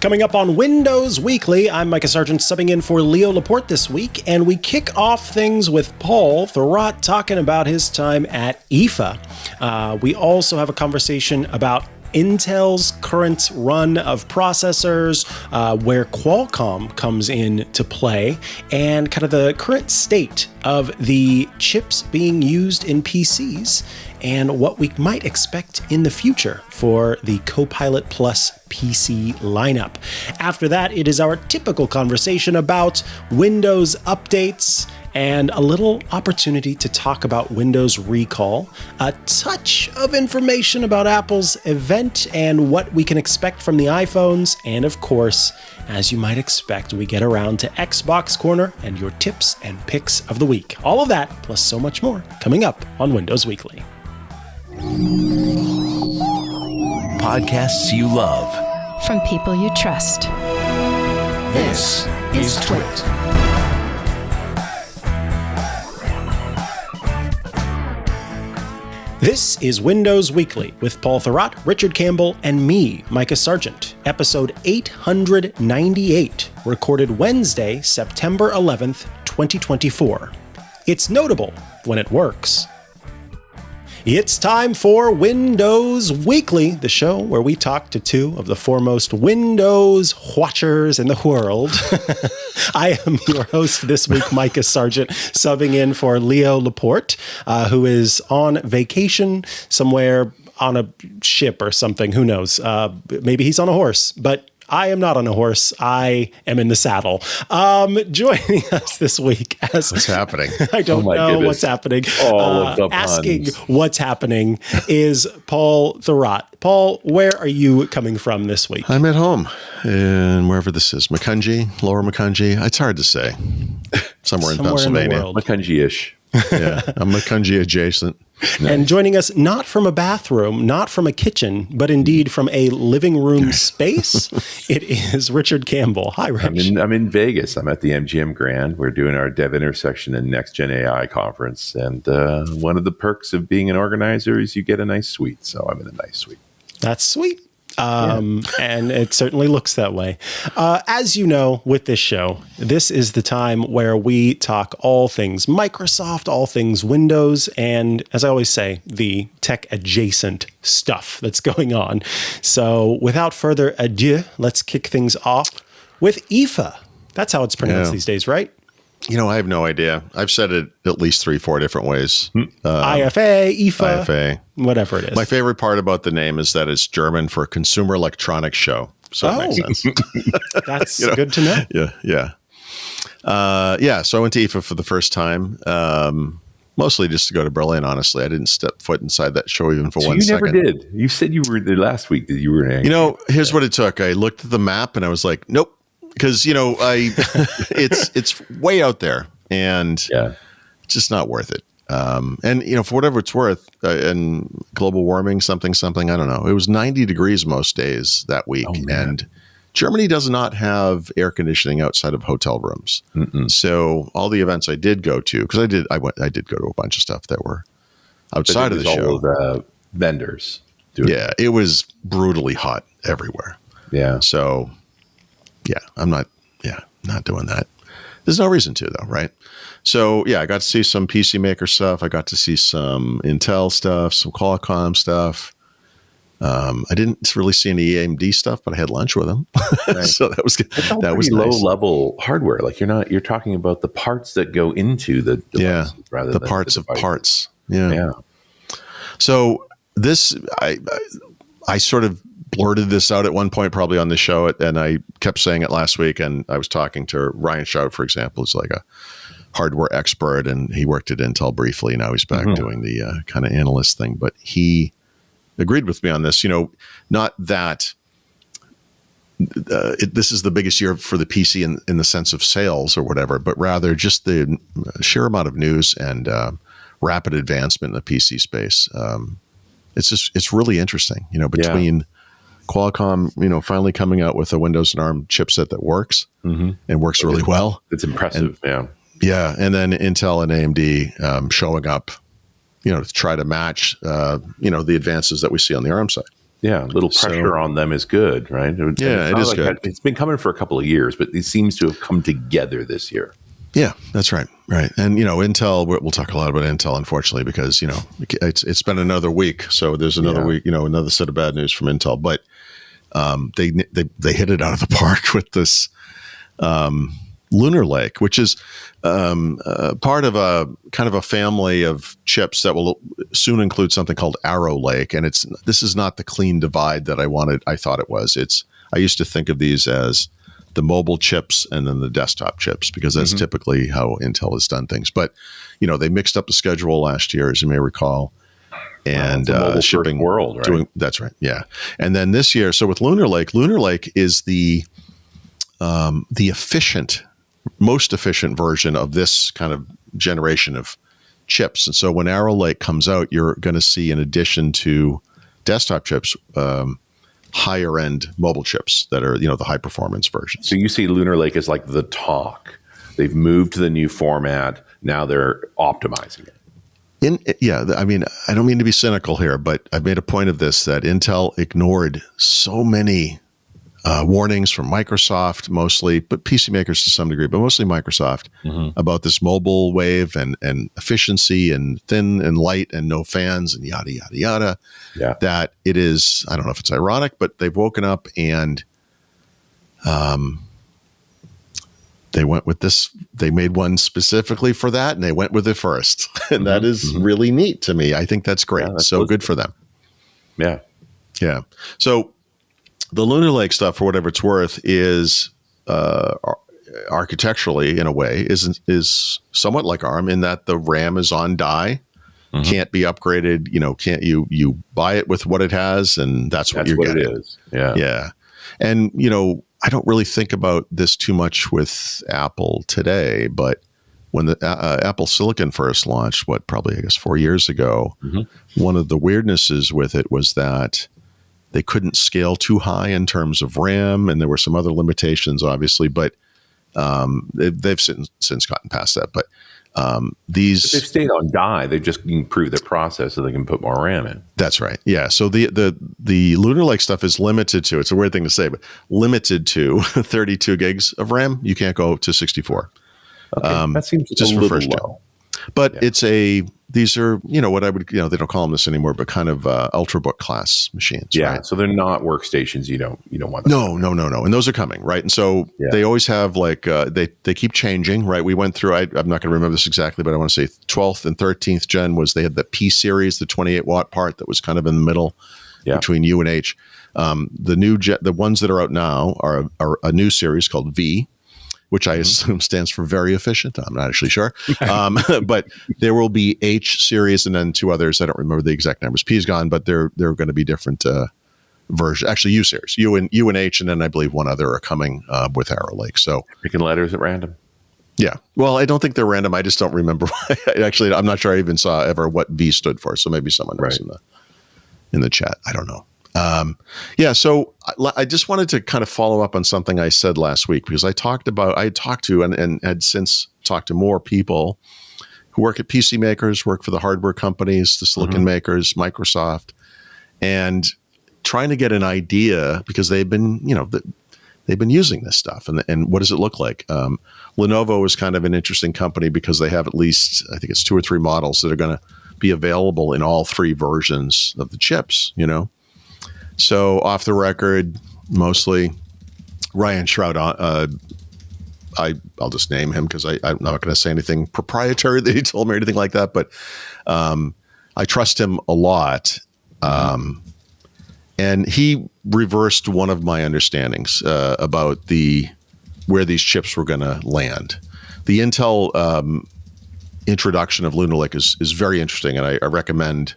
Coming up on Windows Weekly, I'm Mikah Sargent subbing in for Leo Laporte this week, and we kick off things with Paul Thurrott talking about his time at IFA. We also have a conversation about Intel's current run of processors, where Qualcomm comes in to play, and kind of the current state of the chips being used in PCs, and what we might expect in the future for the Copilot Plus PC lineup. After that, it is our typical conversation about Windows updates, and a little opportunity to talk about Windows recall, a touch of information about Apple's event and what we can expect from the iPhones, and of course, as you might expect, we get around to Xbox Corner and your tips and picks of the week. All of that, plus so much more, coming up on Windows Weekly. Podcasts you love. From people you trust. This is Twit. This is Windows Weekly with Paul Thurrott, Richard Campbell, and me, Mikah Sargent, episode 898, recorded Wednesday, September 11th, 2024. It's notable when it works. It's time for Windows Weekly, the show where we talk to two of the foremost Windows watchers in the world. I am your host this week, Mikah Sargent, subbing in for Leo Laporte, who is on vacation somewhere on a ship or something. Who knows? Maybe he's on a horse, but I am not on a horse. I am in the saddle. Joining us this week as what's happening? I don't know what's happening. Asking what's happening is Paul Thurrott. Paul, where are you coming from this week? I'm at home in wherever this is, Macungie, Lower Macungie. It's hard to say. Somewhere in Pennsylvania, Macungie-ish. Yeah, I'm Macungie adjacent. Nice. And joining us not from a bathroom, not from a kitchen, but indeed from a living room space, it is Richard Campbell. Hi, Rich. I'm in Vegas. I'm at the MGM Grand. We're doing our Dev Intersection and Next Gen AI conference. And one of the perks of being an organizer is you get a nice suite. So I'm in a nice suite. That's sweet. And it certainly looks that way. As you know, with this show, this is the time where we talk all things Microsoft, all things Windows, and as I always say, the tech adjacent stuff that's going on. So without further ado, let's kick things off with IFA. That's how it's pronounced these days, right? You know, I have no idea. I've said it at least 3-4 different ways. IFA, IFA, IFA, whatever it is. My favorite part about the name is that it's German for Consumer Electronics Show. So it makes sense. That's good to know. Yeah. So I went to IFA for the first time, mostly just to go to Berlin, honestly. I didn't step foot inside that show even for 1 second. You never did. You said you were there last week that you were in. You know, here's what it took. I looked at the map and I was like, nope. Because, you know, it's way out there and it's just not worth it. And, you know, for whatever it's worth, and global warming, something, I don't know. It was 90 degrees most days that week. And Germany does not have air conditioning outside of hotel rooms. So all the events I did go to, because I did go to a bunch of stuff that were outside of the show. All the vendors. It was brutally hot everywhere. Yeah. So... yeah, I'm not doing that. There's no reason to, though, right? So, yeah, I got to see some PC Maker stuff. I got to see some Intel stuff, some Qualcomm stuff. I didn't really see any AMD stuff, but I had lunch with them. Right. So that was good. That was low nice. Level hardware. Like you're talking about the parts that go into the device rather than parts the of parts. Yeah. So this, I sort of blurted this out at one point, probably on the show, and I kept saying it last week. And I was talking to Ryan Schaut, for example, who's like a hardware expert, and he worked at Intel briefly. Now he's back doing the kind of analyst thing, but he agreed with me on this. You know, not that this is the biggest year for the PC in the sense of sales or whatever, but rather just the sheer amount of news and rapid advancement in the PC space. It's really interesting, you know, between Qualcomm, you know, finally coming out with a Windows and ARM chipset that works and works really well. It's impressive. Yeah. And then Intel and AMD showing up, you know, to try to match, you know, the advances that we see on the ARM side. Yeah, a little pressure on them is good, right? Yeah, it is good. It's been coming for a couple of years, but it seems to have come together this year. Yeah, that's right. Right. And, Intel, we'll talk a lot about Intel, unfortunately, because, it's been another week. So there's another week, another set of bad news from Intel. But they hit it out of the park with this Lunar Lake, which is part of a kind of a family of chips that will soon include something called Arrow Lake. And this is not the clean divide that I thought it was. I used to think of these as the mobile chips and then the desktop chips, because that's typically how Intel has done things. But, they mixed up the schedule last year, as you may recall, and shipping world, right? That's right. Yeah. And then this year, so with Lunar Lake is the most efficient version of this kind of generation of chips. And so when Arrow Lake comes out, you're going to see, in addition to desktop chips, higher end mobile chips that are, the high performance versions. So you see Lunar Lake as like the talk. They've moved to the new format. Now they're optimizing it. I mean, I don't mean to be cynical here, but I've made a point of this, that Intel ignored so many warnings from Microsoft mostly, but PC makers to some degree, but mostly Microsoft, about this mobile wave and efficiency and thin and light and no fans and yada, yada, yada. Yeah. That it is, I don't know if it's ironic, but they've woken up and they went with this. They made one specifically for that, and they went with it first. And that is really neat to me. I think that's great. Yeah, so good for them. Yeah. Yeah. So the Lunar Lake stuff, for whatever it's worth, is architecturally, in a way, is somewhat like ARM in that the RAM is on die, can't be upgraded. Can't you buy it with what it has, and that's what you're getting. It is. Yeah. Yeah. And, I don't really think about this too much with Apple today, but when the Apple Silicon first launched, probably, I guess, 4 years ago, one of the weirdnesses with it was that they couldn't scale too high in terms of RAM, and there were some other limitations, obviously, but they've since gotten past that. But they've stayed on die. They've just improved their process so they can put more RAM in. That's right. Yeah. So the Lunar Lake stuff is limited to, it's a weird thing to say, but limited to 32 gigs of RAM. You can't go to 64. Okay. That seems just for first low. But these are, what I would, they don't call them this anymore, but kind of Ultrabook class machines. Yeah. Right? So they're not workstations. You don't want No. them. And those are coming. Right. And so they always have they keep changing. Right. We went through, I'm not going to remember this exactly, but I want to say 12th and 13th gen they had the P series, the 28 watt part that was kind of in the middle between U and H. The ones that are out now are a new series called V, which I assume stands for very efficient. I'm not actually sure. But there will be H series and then two others. I don't remember the exact numbers. P is gone, but they're going to be different versions. Actually, U series, U and H, and then I believe one other are coming with Arrow Lake. So picking letters at random. Yeah. Well, I don't think they're random. I just don't remember. Actually, I'm not sure I even saw ever what V stood for. So maybe someone knows in the chat. I don't know. So I just wanted to kind of follow up on something I said last week, because I had talked to and had since talked to more people who work at PC makers, work for the hardware companies, the silicon makers, Microsoft, and trying to get an idea, because they've been using this stuff, and what does it look like? Lenovo is kind of an interesting company because they have at least, I think it's 2 or 3 models that are going to be available in all 3 versions of the chips, So off the record, mostly Ryan Shroud. I'll just name him because I'm not going to say anything proprietary that he told me or anything like that. But I trust him a lot, and he reversed one of my understandings about where these chips were going to land. The Intel introduction of Lunar Lake is very interesting, and I recommend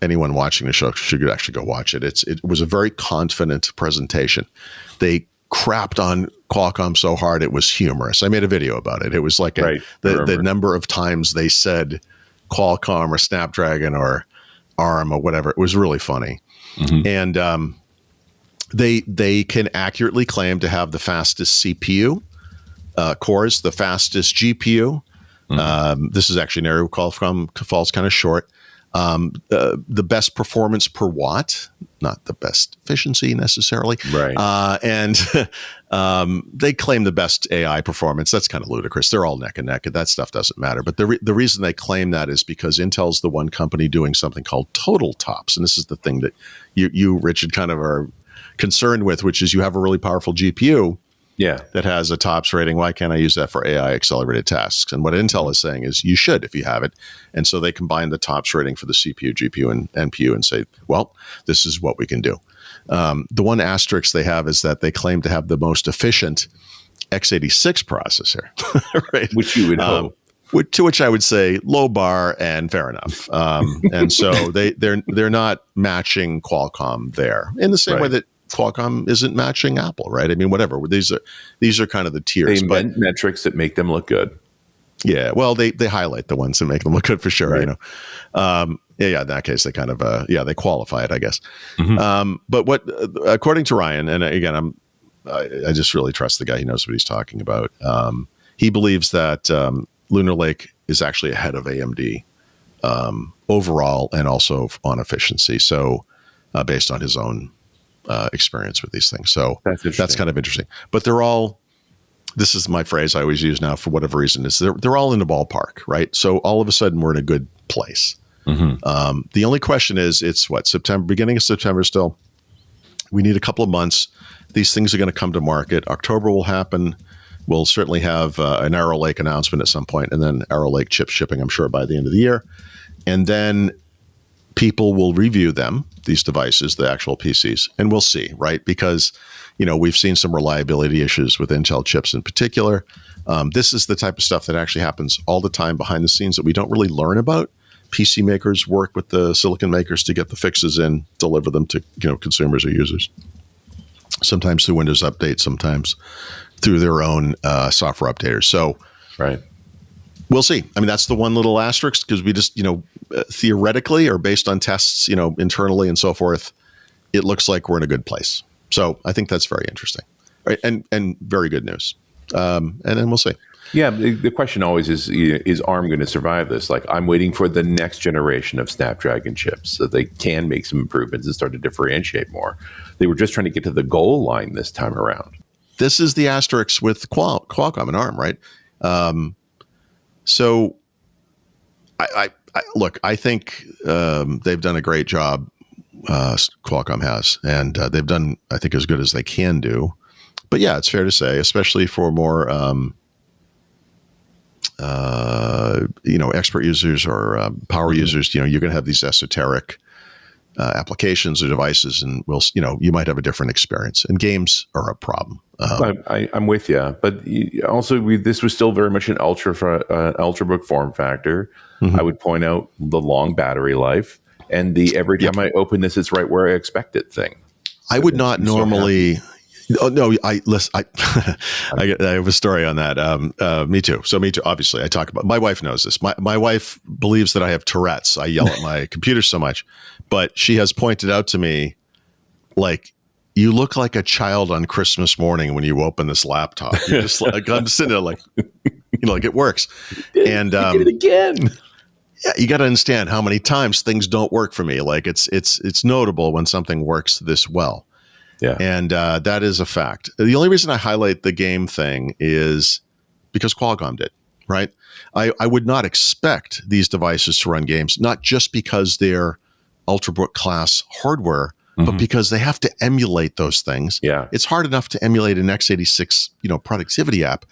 anyone watching the show should actually go watch it. It was a very confident presentation. They crapped on Qualcomm so hard it was humorous. I made a video about it. It was like the number of times they said Qualcomm or Snapdragon or ARM or whatever. It was really funny. And they can accurately claim to have the fastest CPU cores, the fastest GPU. This is actually an area where Qualcomm falls kind of short. the best performance per watt, not the best efficiency necessarily. Right. And they claim the best AI performance. That's kind of ludicrous. They're all neck and neck. That stuff doesn't matter. But the reason they claim that is because Intel's the one company doing something called total tops. And this is the thing that you Richard, kind of are concerned with, which is you have a really powerful GPU that has a TOPS rating. Why can't I use that for AI accelerated tasks? And what Intel is saying is you should if you have it. And so they combine the TOPS rating for the CPU, GPU, and NPU and say, well, this is what we can do. The one asterisk they have is that they claim to have the most efficient x86 processor, right? Which you would hope. To which I would say low bar and fair enough. And so they're not matching Qualcomm there in the same way that Qualcomm isn't matching Apple, right? I mean, whatever. These are kind of the tiers. They invent metrics that make them look good. Yeah, well, they highlight the ones that make them look good for sure. Right. You know, in that case, they kind of they qualify it, I guess. But what, according to Ryan, and again, I just really trust the guy. He knows what he's talking about. He believes that Lunar Lake is actually ahead of AMD overall and also on efficiency. So, based on his own experience with these things. So that's kind of interesting. But they're all, this is my phrase I always use now for whatever reason, is they're all in the ballpark, right? So all of a sudden we're in a good place. The only question is, it's what, September, beginning of September still. We need a couple of months. These things are going to come to market. October will happen. We'll certainly have an Arrow Lake announcement at some point, and then Arrow Lake chip shipping, I'm sure, by the end of the year. And then people will review them, these devices, the actual PCs, and we'll see, right? Because, we've seen some reliability issues with Intel chips in particular. This is the type of stuff that actually happens all the time behind the scenes that we don't really learn about. PC makers work with the silicon makers to get the fixes in, deliver them to consumers or users. Sometimes through Windows Update, sometimes through their own software updaters. So, right. We'll see. I mean, that's the one little asterisk, because we just, theoretically or based on tests, internally and so forth, it looks like we're in a good place. So I think that's very interesting, right? And very good news. And then we'll see. Yeah. The question always is ARM going to survive this? Like, I'm waiting for the next generation of Snapdragon chips so they can make some improvements and start to differentiate more. They were just trying to get to the goal line this time around. This is the asterisk with Qualcomm and ARM, right? So I look, I think they've done a great job. Qualcomm has, and they've done, I think, as good as they can do. But yeah, it's fair to say, especially for more, expert users or power users, you're going to have these esoteric applications or devices, and you might have a different experience. And games are a problem. I'm with you, but also this was still very much an ultrabook form factor. I would point out the long battery life and the every time I open this, it's right where I expect it thing. I would not normally. Oh no! I have a story on that. Me too. So me too. Obviously, I talk about. My wife knows this. My wife believes that I have Tourette's. I yell at my computer so much, but she has pointed out to me, like, you look like a child on Christmas morning when you open this laptop. You're just like, I'm sitting there like, like it works. And you did it again. Yeah, you got to understand how many times things don't work for me. Like it's notable when something works this well. Yeah. And that is a fact. The only reason I highlight the game thing is because Qualcomm did, right? I would not expect these devices to run games, not just because they're Ultrabook class hardware, but because they have to emulate those things. Yeah. It's hard enough to emulate an x86, productivity app.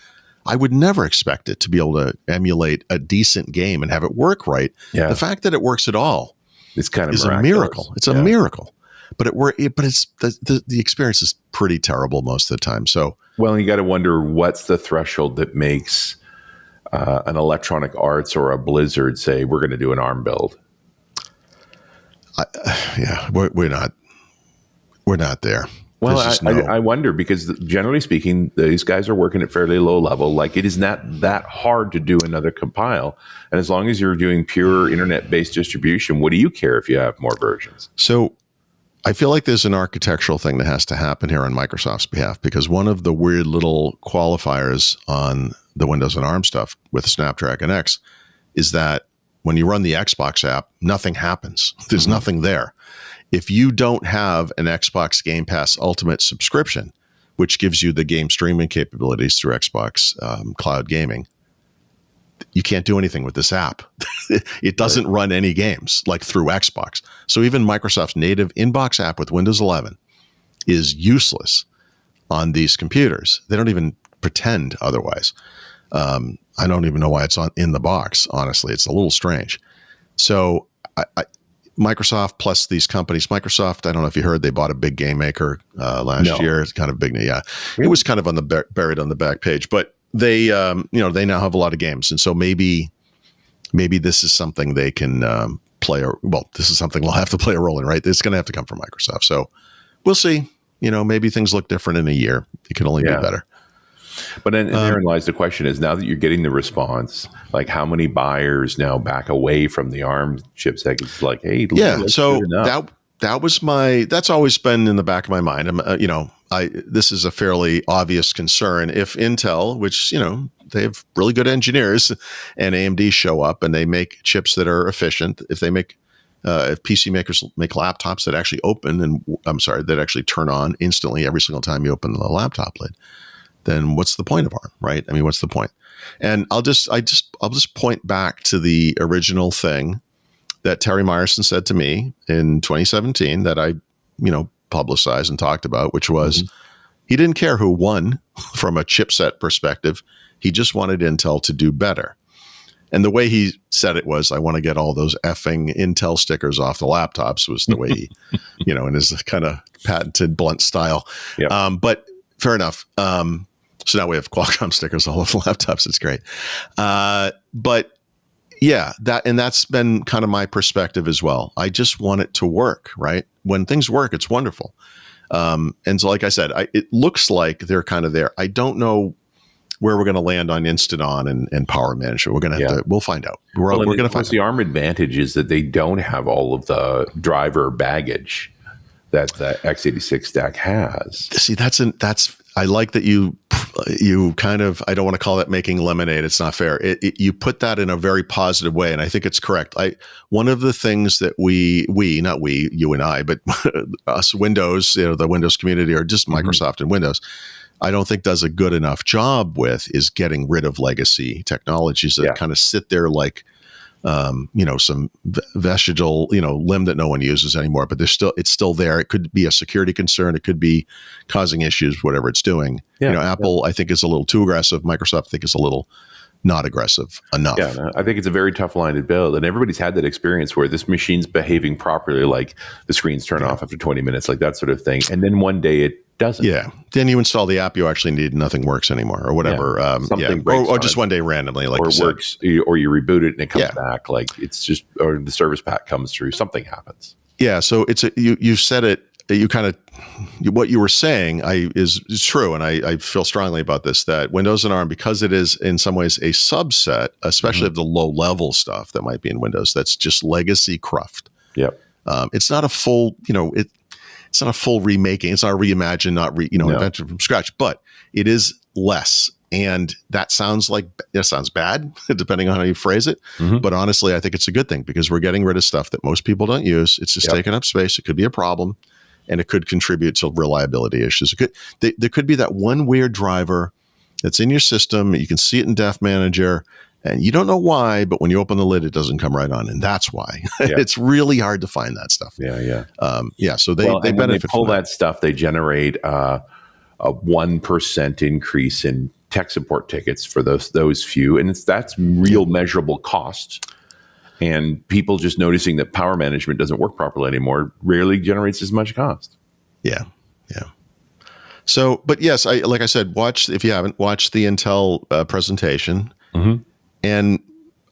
I would never expect it to be able to emulate a decent game and have it work right. Yeah. The fact that it works at all is kind of a miracle. It's a miracle. But it's the experience is pretty terrible most of the time. So, well, you got to wonder what's the threshold that makes an Electronic Arts or a Blizzard say we're going to do an ARM build. We're not there. Well, I wonder, because generally speaking, these guys are working at fairly low level. Like, it is not that hard to do another compile. And as long as you're doing pure internet-based distribution, what do you care if you have more versions? So I feel like there's an architectural thing that has to happen here on Microsoft's behalf, because one of the weird little qualifiers on the Windows and ARM stuff with Snapdragon X is that when you run the Xbox app, nothing happens. There's nothing there. If you don't have an Xbox Game Pass Ultimate subscription, which gives you the game streaming capabilities through Xbox Cloud Gaming, you can't do anything with this app. It doesn't run any games like through Xbox. So even Microsoft's native inbox app with Windows 11 is useless on these computers. They don't even pretend otherwise. I don't even know why it's in the box. Honestly, it's a little strange. So Microsoft plus these companies, Microsoft, I don't know if you heard, they bought a big game maker last year. It's kind of big. Yeah. It was kind of on the buried on the back page, but they, they now have a lot of games. And so maybe this is something they can this is something we'll have to play a role in, right? It's going to have to come from Microsoft. So we'll see. Maybe things look different in a year. It can only be better. But then therein lies the question is, now that you're getting the response, like how many buyers now back away from the ARM chipset? It's like, hey, so that's always been in the back of my mind. This is a fairly obvious concern. If Intel, which, they have really good engineers, and AMD show up and they make chips that are efficient, if PC makers make laptops that actually that actually turn on instantly every single time you open the laptop lid, then what's the point of ARM, right? I mean, what's the point? And I'll just point back to the original thing that Terry Myerson said to me in 2017 that I, publicized and talked about, which was he didn't care who won from a chipset perspective. He just wanted Intel to do better. And the way he said it was, I want to get all those effing Intel stickers off the laptops, was the way he, in his kind of patented blunt style. Yep. But fair enough. So now we have Qualcomm stickers all over the laptops. It's great. But yeah, that's been kind of my perspective as well. I just want it to work, right? When things work, it's wonderful. And so, like I said, it looks like they're kind of there. I don't know where we're going to land on Instant On and power management. We're going to have to, we'll find out. We're going to find out. The ARM advantage is that they don't have all of the driver baggage that the x86 stack has. See, I like that you kind of, I don't want to call that making lemonade. It's not fair. You put that in a very positive way, and I think it's correct. One of the things that not we, you and I, but us Windows, the Windows community, or just Microsoft and Windows, I don't think does a good enough job with is getting rid of legacy technologies that kind of sit there like, some vestigial, limb that no one uses anymore, but it's still there. It could be a security concern. It could be causing issues, whatever it's doing. Apple, I think, is a little too aggressive. Microsoft, I think, is a little not aggressive enough. Yeah, I think it's a very tough line to build. And everybody's had that experience where this machine's behaving properly, like the screens turn off after 20 minutes, like that sort of thing. And then one day it doesn't. Yeah. Then you install the app you actually need, nothing works anymore, or whatever. Or just one day randomly, like or you works, or you reboot it and it comes back. Like it's just, or the service pack comes through, something happens. Yeah. So you said it, you kind of, what you were saying is true. And I feel strongly about this, that Windows and ARM, because it is in some ways a subset, especially of the low level stuff that might be in Windows, that's just legacy cruft. Yep. It's not a full, it's not a full remaking. It's not a reimagine, invented from scratch, but it is less. And that sounds bad, depending on how you phrase it. But honestly, I think it's a good thing because we're getting rid of stuff that most people don't use. It's just taking up space. It could be a problem, and it could contribute to reliability issues. There could be that one weird driver that's in your system. You can see it in Dev Manager, and you don't know why, but when you open the lid, it doesn't come right on, and that's why. It's really hard to find that stuff. So they benefit when they pull from that stuff. They generate a 1% increase in tech support tickets for those few, and that's real measurable cost. And people just noticing that power management doesn't work properly anymore rarely generates as much cost. Yeah. So, but yes, like I said, if you haven't watched the Intel presentation, and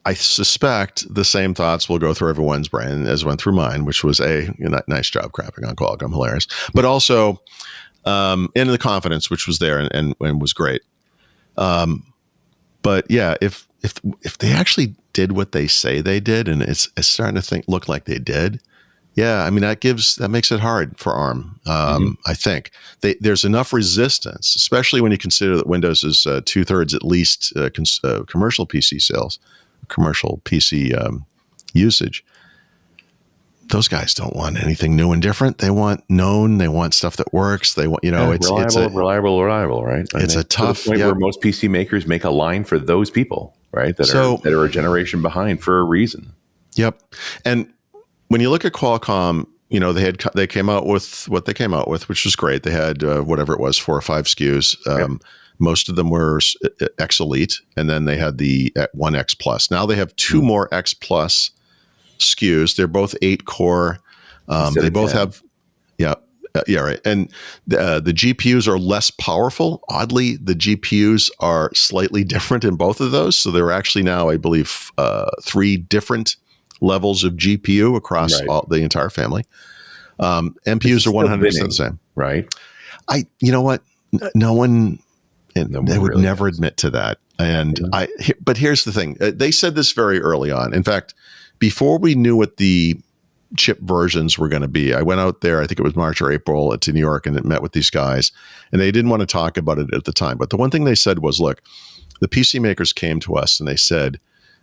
I suspect the same thoughts will go through everyone's brain as went through mine, which was nice job crapping on Qualcomm, hilarious, but also in the confidence, which was there and was great. But yeah, if they actually did what they say they did, and it's starting to look like they did, I mean that makes it hard for ARM. I think there's enough resistance, especially when you consider that Windows is 2/3 at least commercial PC sales, commercial PC usage. Those guys don't want anything new and different. They want known. They want stuff that works. They want, it's reliable, right? It's a tough to the point where most PC makers make a line for those people, right? That are a generation behind for a reason. Yep. And when you look at Qualcomm, they came out with what they came out with, which was great. They had whatever it was, 4 or 5 SKUs. Most of them were X Elite, and then they had the one X Plus. Now they have 2 more X Plus SKUs. They're both 8-core. They both have, right. And the GPUs are less powerful. Oddly, the GPUs are slightly different in both of those. So there are actually now, I believe, 3 different levels of GPU across the entire family. MPUs are 100% the same. Right. You know what? No one, they would never admit to that. And but here's the thing. They said this very early on. In fact, before we knew what the chip versions were going to be, I went out there, I think it was March or April, to New York and met with these guys, and they didn't want to talk about it at the time. But the one thing they said was, look, the PC makers came to us and they said,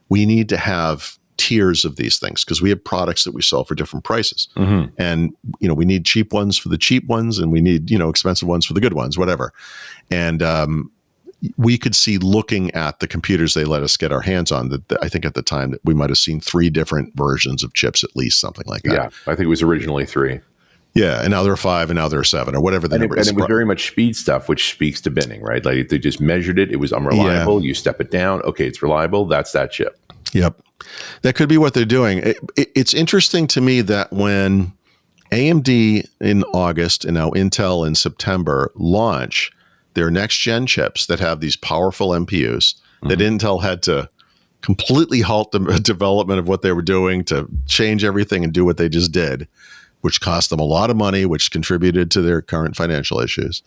we need to have tiers of these things because we have products that we sell for different prices. Mm-hmm. And, we need cheap ones for the cheap ones, and we need, expensive ones for the good ones, whatever. And we could see, looking at the computers they let us get our hands on, that I think at the time that we might have seen 3 different versions of chips, at least, something like that. Yeah, I think it was originally 3. Yeah, and now there are 5, and now there are 7, or whatever the number is. And it was very much speed stuff, which speaks to binning, right? Like they just measured it. It was unreliable. Yeah. You step it down. Okay, it's reliable. That's that chip. Yep. That could be what they're doing. It's interesting to me that when AMD in August and now Intel in September launch their next-gen chips that have these powerful MPUs, that Intel had to completely halt the development of what they were doing to change everything and do what they just did, which cost them a lot of money, which contributed to their current financial issues,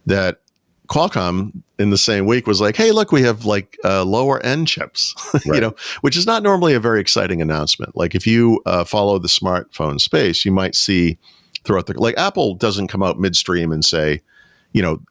that Qualcomm in the same week was like, hey, look, we have lower end chips, which is not normally a very exciting announcement. Like if you follow the smartphone space, you might see throughout Apple doesn't come out midstream and say,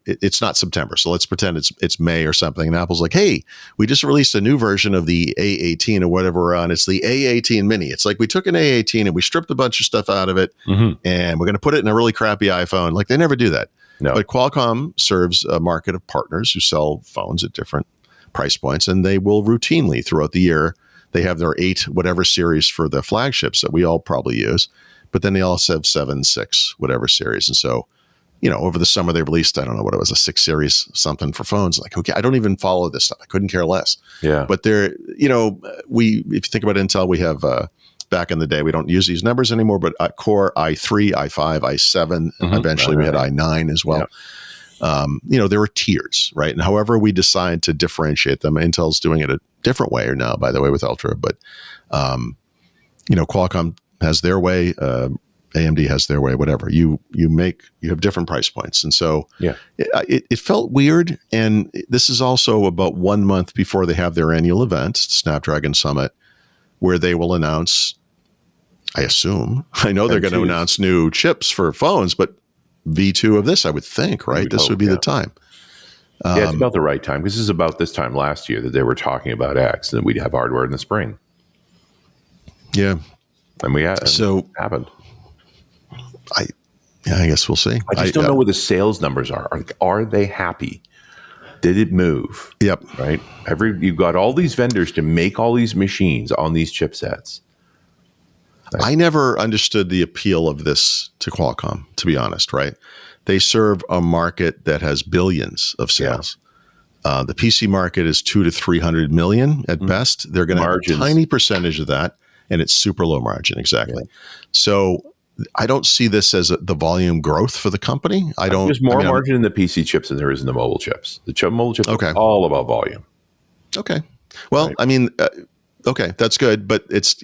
it's not September, so let's pretend it's May or something. And Apple's like, hey, we just released a new version of the A18 or whatever we're on. It's the A18 Mini. It's like we took an A18 and we stripped a bunch of stuff out of it, and we're going to put it in a really crappy iPhone. Like they never do that. No. But Qualcomm serves a market of partners who sell phones at different price points, and they will routinely throughout the year, they have their 8 whatever series for the flagships that we all probably use, but then they also have 7, 6 whatever series. And so, over the summer they released, I don't know what it was, a 6 series something for phones. Like, okay, I don't even follow this stuff. I couldn't care less. Yeah. But there, if you think about Intel, we have back in the day, we don't use these numbers anymore, but Core i3, i5, i7, eventually we had i9 as well. Yeah. There were tiers, right? And however we decide to differentiate them, Intel's doing it a different way now, by the way, with Ultra. But, Qualcomm has their way, AMD has their way, whatever. You have different price points. And so it felt weird. And this is also about 1 month before they have their annual event, Snapdragon Summit, where they will announce, I assume, I know they're going to announce new chips for phones, but V2 of this, I would think, right? This would be the time. It's about the right time. This is about this time last year that they were talking about X, and we'd have hardware in the spring. Yeah. And we had, happened. I guess we'll see. I just don't know what the sales numbers are. Are they happy? Did it move? Yep. Right. You've got all these vendors to make all these machines on these chipsets. I never understood the appeal of this to Qualcomm, to be honest, right? They serve a market that has billions of sales. Yeah. The PC market is 200 to 300 million at best. They're going to have a tiny percentage of that, and it's super low margin. Exactly. Yeah. So I don't see this as the volume growth for the company. There's more margin in the PC chips than there is in the mobile chips. The mobile chips are all about volume. Okay. Well, right. Okay, that's good, but it's,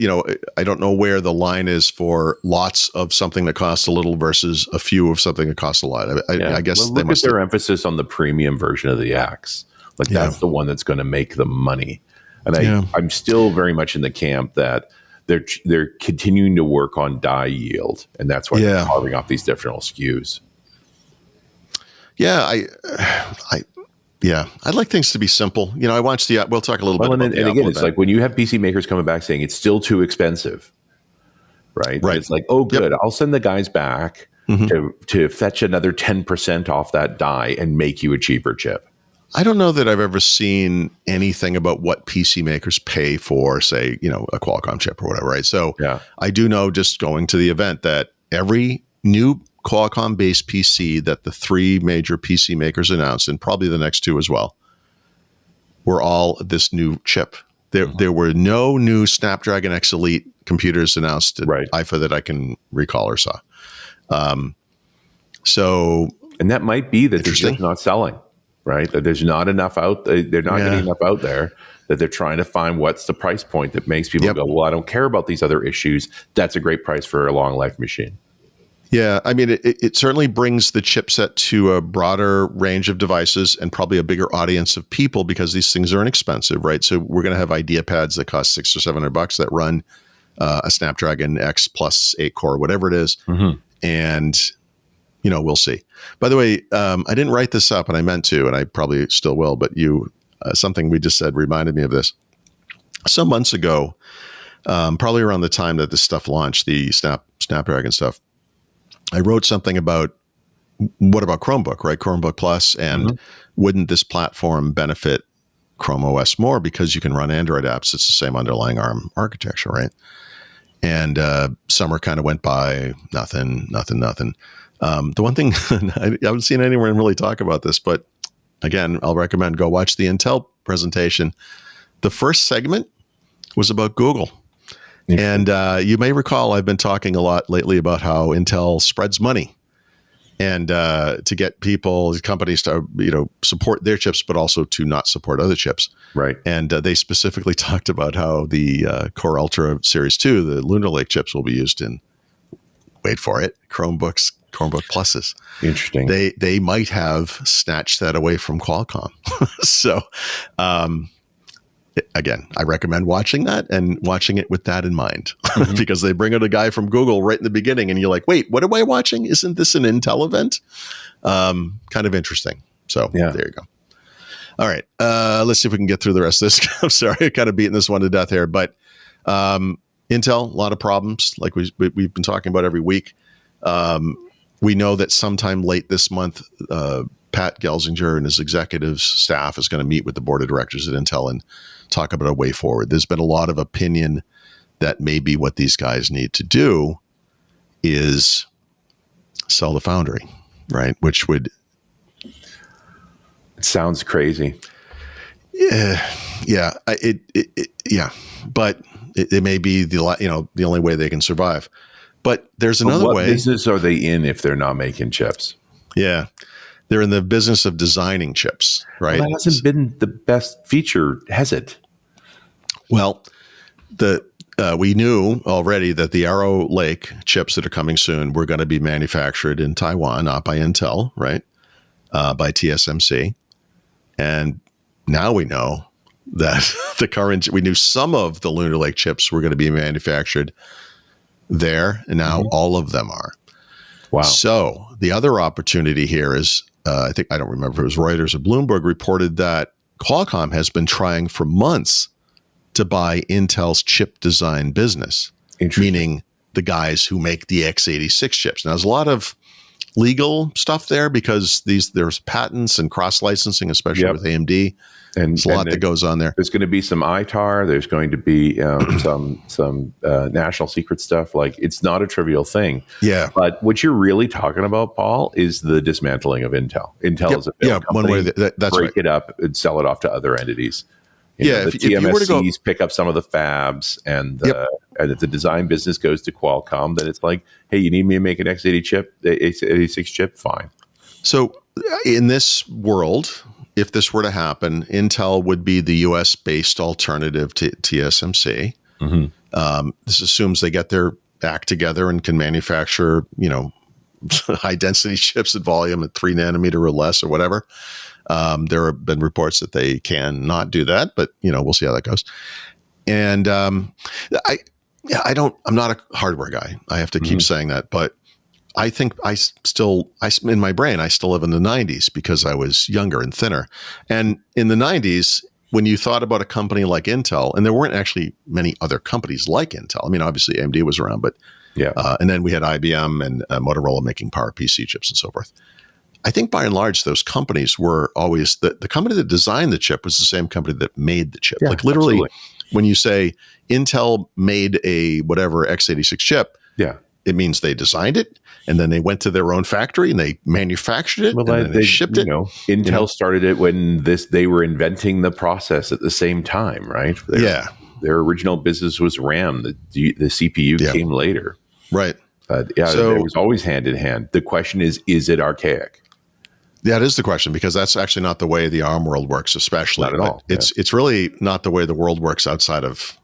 I don't know where the line is for lots of something that costs a little versus a few of something that costs a lot. I guess look at their emphasis on the premium version of the X. That's the one that's going to make the money. And I'm still very much in the camp that they're continuing to work on die yield, and that's why they're carving off these different SKUs. Yeah, Yeah, I'd like things to be simple. I watched we'll talk a little bit about and the again, Apple it's event. like when you have PC makers coming back saying it's still too expensive, right? Right. It's like, oh, good. Yep. I'll send the guys back to fetch another 10% off that die and make you a cheaper chip. I don't know that I've ever seen anything about what PC makers pay for, say, a Qualcomm chip or whatever, right? So I do know, just going to the event, that every new Qualcomm-based PC that the 3 major PC makers announced, and probably the next 2 as well, were all this new chip. There were no new Snapdragon X Elite computers announced at IFA that I can recall or saw. And that might be that they're just not selling, right? That there's not enough out. They're not getting enough out there, that they're trying to find what's the price point that makes people go, well, I don't care about these other issues. That's a great price for a long life machine. Yeah, I mean, it certainly brings the chipset to a broader range of devices and probably a bigger audience of people, because these things are inexpensive, right? So we're going to have IdeaPads that cost $600 or $700 that run a Snapdragon X plus 8-core, whatever it is. And, we'll see. By the way, I didn't write this up, and I meant to, and I probably still will, but something we just said reminded me of this. Some months ago, probably around the time that this stuff launched, the Snapdragon stuff, I wrote something about, what about Chromebook, right? Chromebook Plus, and wouldn't this platform benefit Chrome OS more because you can run Android apps? It's the same underlying ARM architecture, right? And summer kind of went by, nothing. The one thing, I haven't seen anyone really talk about this, but again, I'll recommend go watch the Intel presentation. The first segment was about Google. And you may recall I've been talking a lot lately about how Intel spreads money, and to get companies to support their chips, but also to not support other chips. Right. And they specifically talked about how the Core Ultra Series 2, the Lunar Lake chips, will be used in, wait for it, Chromebook Pluses. Interesting. They might have snatched that away from Qualcomm. So, again, I recommend watching that and watching it with that in mind, because they bring out a guy from Google right in the beginning, and you're like, wait, what am I watching? Isn't this an Intel event? Kind of interesting. So there you go. All right. Let's see if we can get through the rest of this. I'm sorry, I'm kind of beating this one to death here, but Intel, a lot of problems, like we've been talking about every week. We know that sometime late this month, Pat Gelsinger and his executive staff is going to meet with the board of directors at Intel and talk about a way forward. There's been a lot of opinion that maybe what these guys need to do is sell the foundry, right? Which would... It sounds crazy. Yeah. But it may be the only way they can survive. But there's another way. What business are they in if they're not making chips? Yeah. They're in the business of designing chips, right? Well, that hasn't been the best feature, has it? Well, we knew already that the Arrow Lake chips that are coming soon were going to be manufactured in Taiwan, not by Intel, right? By TSMC. And now we know that we knew some of the Lunar Lake chips were going to be manufactured there, and now all of them are. Wow. So the other opportunity here is, I don't remember if it was Reuters or Bloomberg reported that Qualcomm has been trying for months to buy Intel's chip design business, meaning the guys who make the x86 chips. Now, there's a lot of legal stuff there because there's patents and cross-licensing, especially with AMD. And there's a lot that goes on there. There's going to be some ITAR. There's going to be some national secret stuff. Like, it's not a trivial thing. Yeah. But what you're really talking about, Paul, is the dismantling of Intel. Intel is a failed company. One way that's break it up and sell it off to other entities. The if you were to go, pick up some of the fabs, and if the design business goes to Qualcomm, then it's like, hey, you need me to make an x86 chip? Fine. So in this world, if this were to happen, Intel would be the U.S.-based alternative to TSMC. This assumes they get their act together and can manufacture, high-density chips at volume at 3 nanometer or less or whatever. There have been reports that they can not do that, but we'll see how that goes. And I'm not a hardware guy. I have to keep saying that, but I think in my brain, I still live in the 90s because I was younger and thinner. And in the 90s, when you thought about a company like Intel, and there weren't actually many other companies like Intel. I mean, obviously AMD was around, but and then we had IBM and Motorola making PowerPC chips and so forth. I think by and large, those companies were always the company that designed the chip was the same company that made the chip. Like literally, absolutely. When you say Intel made a whatever x86 chip, it means they designed it, and then they went to their own factory and they manufactured it, and then they shipped it. Intel started it when they were inventing the process at the same time, right? Their original business was RAM. The CPU came later. Right. So it was always hand in hand. The question is it archaic? Yeah, it is the question, because that's actually not the way the ARM world works, especially. Not at all. It's really not the way the world works outside of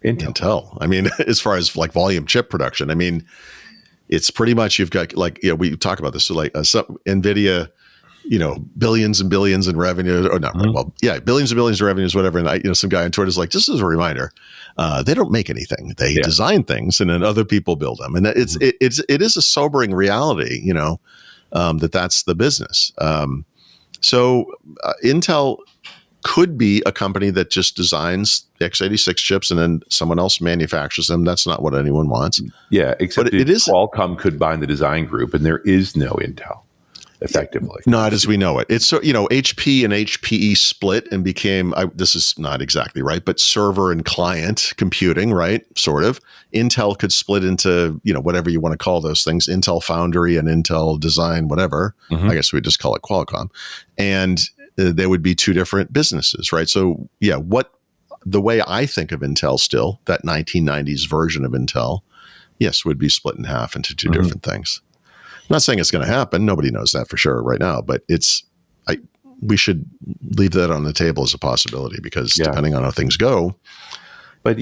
Intel. I mean, as far as like volume chip production, I mean, it's pretty much you've got we talk about this, so like NVIDIA, billions and billions in revenue, or not, billions and billions of revenues, whatever. And some guy on Twitter is like, just as a reminder, they don't make anything; they design things, and then other people build them. And it is a sobering reality, that's the business. So Intel could be a company that just designs x86 chips and then someone else manufactures them. That's not what anyone wants. Yeah, except Qualcomm could buy the design group, and there is no Intel, effectively. Not as we know it. It's HP and HPE split and became, this is not exactly right, but server and client computing, right? Sort of. Intel could split into, whatever you want to call those things, Intel Foundry and Intel Design, whatever. I guess we just call it Qualcomm. And there would be two different businesses, right? So the way I think of Intel still, that 1990s version of Intel, yes, would be split in half into two different things. I'm not saying it's going to happen. Nobody knows that for sure right now, but we should leave that on the table as a possibility, because depending on how things go, but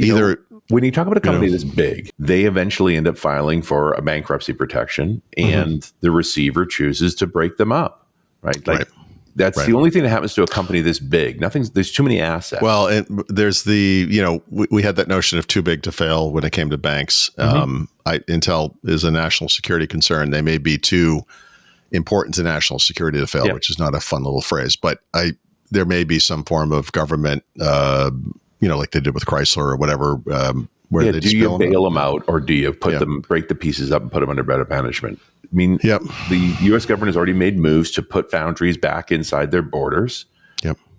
when you talk about a company this big, they eventually end up filing for a bankruptcy protection, and the receiver chooses to break them up, right? That's the only thing that happens to a company this big. There's too many assets. Well, and there's we had that notion of too big to fail when it came to banks. Intel is a national security concern. They may be too important to national security to fail, which is not a fun little phrase, but there may be some form of government, like they did with Chrysler or whatever, where they just bail them out, or do you break the pieces up and put them under better management? I mean, the U.S. government has already made moves to put foundries back inside their borders.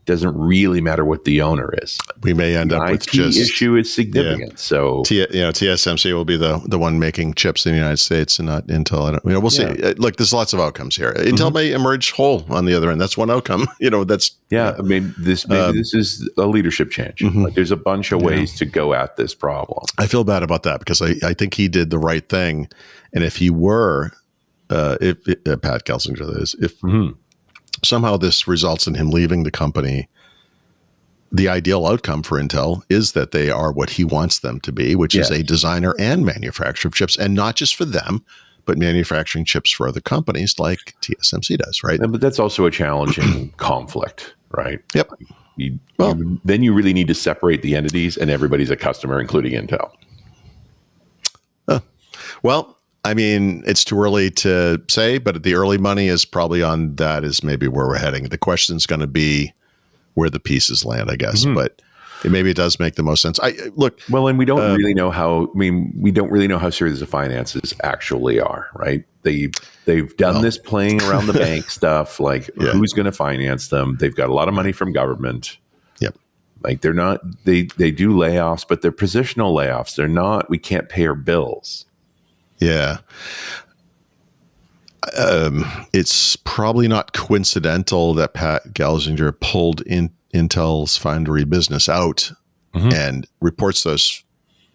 Doesn't really matter what the owner is. We may end up with just issue is significant. So TSMC will be the one making chips in the United States and not Intel. We'll see. Look, there's lots of outcomes here. Intel may emerge whole on the other end. That's one outcome. I mean, this is a leadership change. Like, there's a bunch of ways to go at this problem. I feel bad about that, because I think he did the right thing, and if he were, if Pat Gelsinger, that is, if somehow this results in him leaving the company, the ideal outcome for Intel is that they are what he wants them to be, which is a designer and manufacturer of chips, and not just for them, but manufacturing chips for other companies like TSMC does, right? But that's also a challenging conflict, right? Yep. Then you really need to separate the entities, and everybody's a customer, including Intel. Well, I mean, it's too early to say, but the early money is probably on that is maybe where we're heading. The question is going to be where the pieces land, I guess, but maybe it does make the most sense. And we don't really know how, we don't really know how serious the finances actually are, right? They've done this playing around the bank stuff, like who's going to finance them? They've got a lot of money from government. Yep. Like they do layoffs, but they're positional layoffs. They're not, we can't pay our bills. Yeah. It's probably not coincidental that Pat Gelsinger pulled Intel's foundry business out and reports those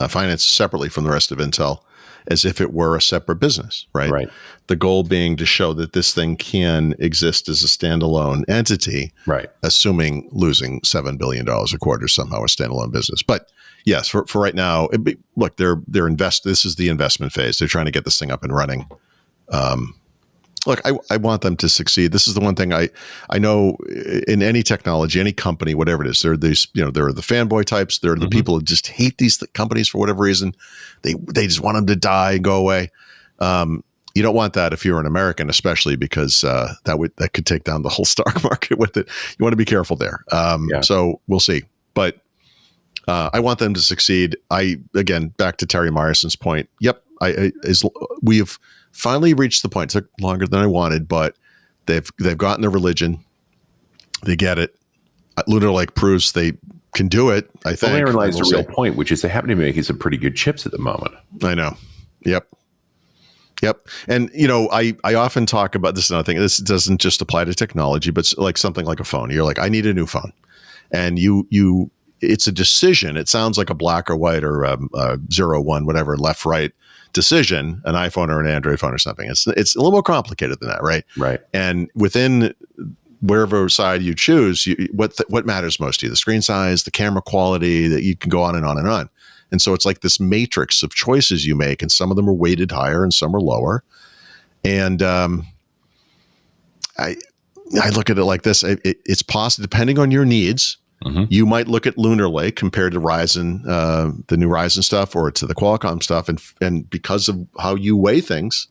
finances separately from the rest of Intel, as if it were a separate business, right? Right. The goal being to show that this thing can exist as a standalone entity, right? Assuming losing $7 billion a quarter somehow, a standalone business. But yes, for right now, look, this is the investment phase. They're trying to get this thing up and running. Look, I want them to succeed. This is the one thing I know in any technology, any company, whatever it is, there are the fanboy types. There are the people who just hate these companies for whatever reason. They just want them to die and go away. You don't want that if you're an American, especially because that could take down the whole stock market with it. You want to be careful there. So we'll see. But I want them to succeed. Again, back to Terry Myerson's point. Yep, we have finally reached the point. It took longer than I wanted, but they've gotten their religion. They get it. Lunar Lake proves they can do it. I think. Well, therein lies the real point, which is they happen to be making some pretty good chips at the moment. I know. Yep. And, I often talk about this. And I think this doesn't just apply to technology, but like something like a phone. You're like, I need a new phone. And it's a decision. It sounds like a black or white or a 0-1, whatever, left, right decision, an iPhone or an Android phone or something. It's a little more complicated than that. Right. Right. And within wherever side you choose, what matters most to you, the screen size, the camera quality, that you can go on and on and on. And so it's like this matrix of choices you make, and some of them are weighted higher and some are lower. And I look at it like this. It's possible, depending on your needs, you might look at Lunar Lake compared to Ryzen, the new Ryzen stuff, or to the Qualcomm stuff. And because of how you weigh things,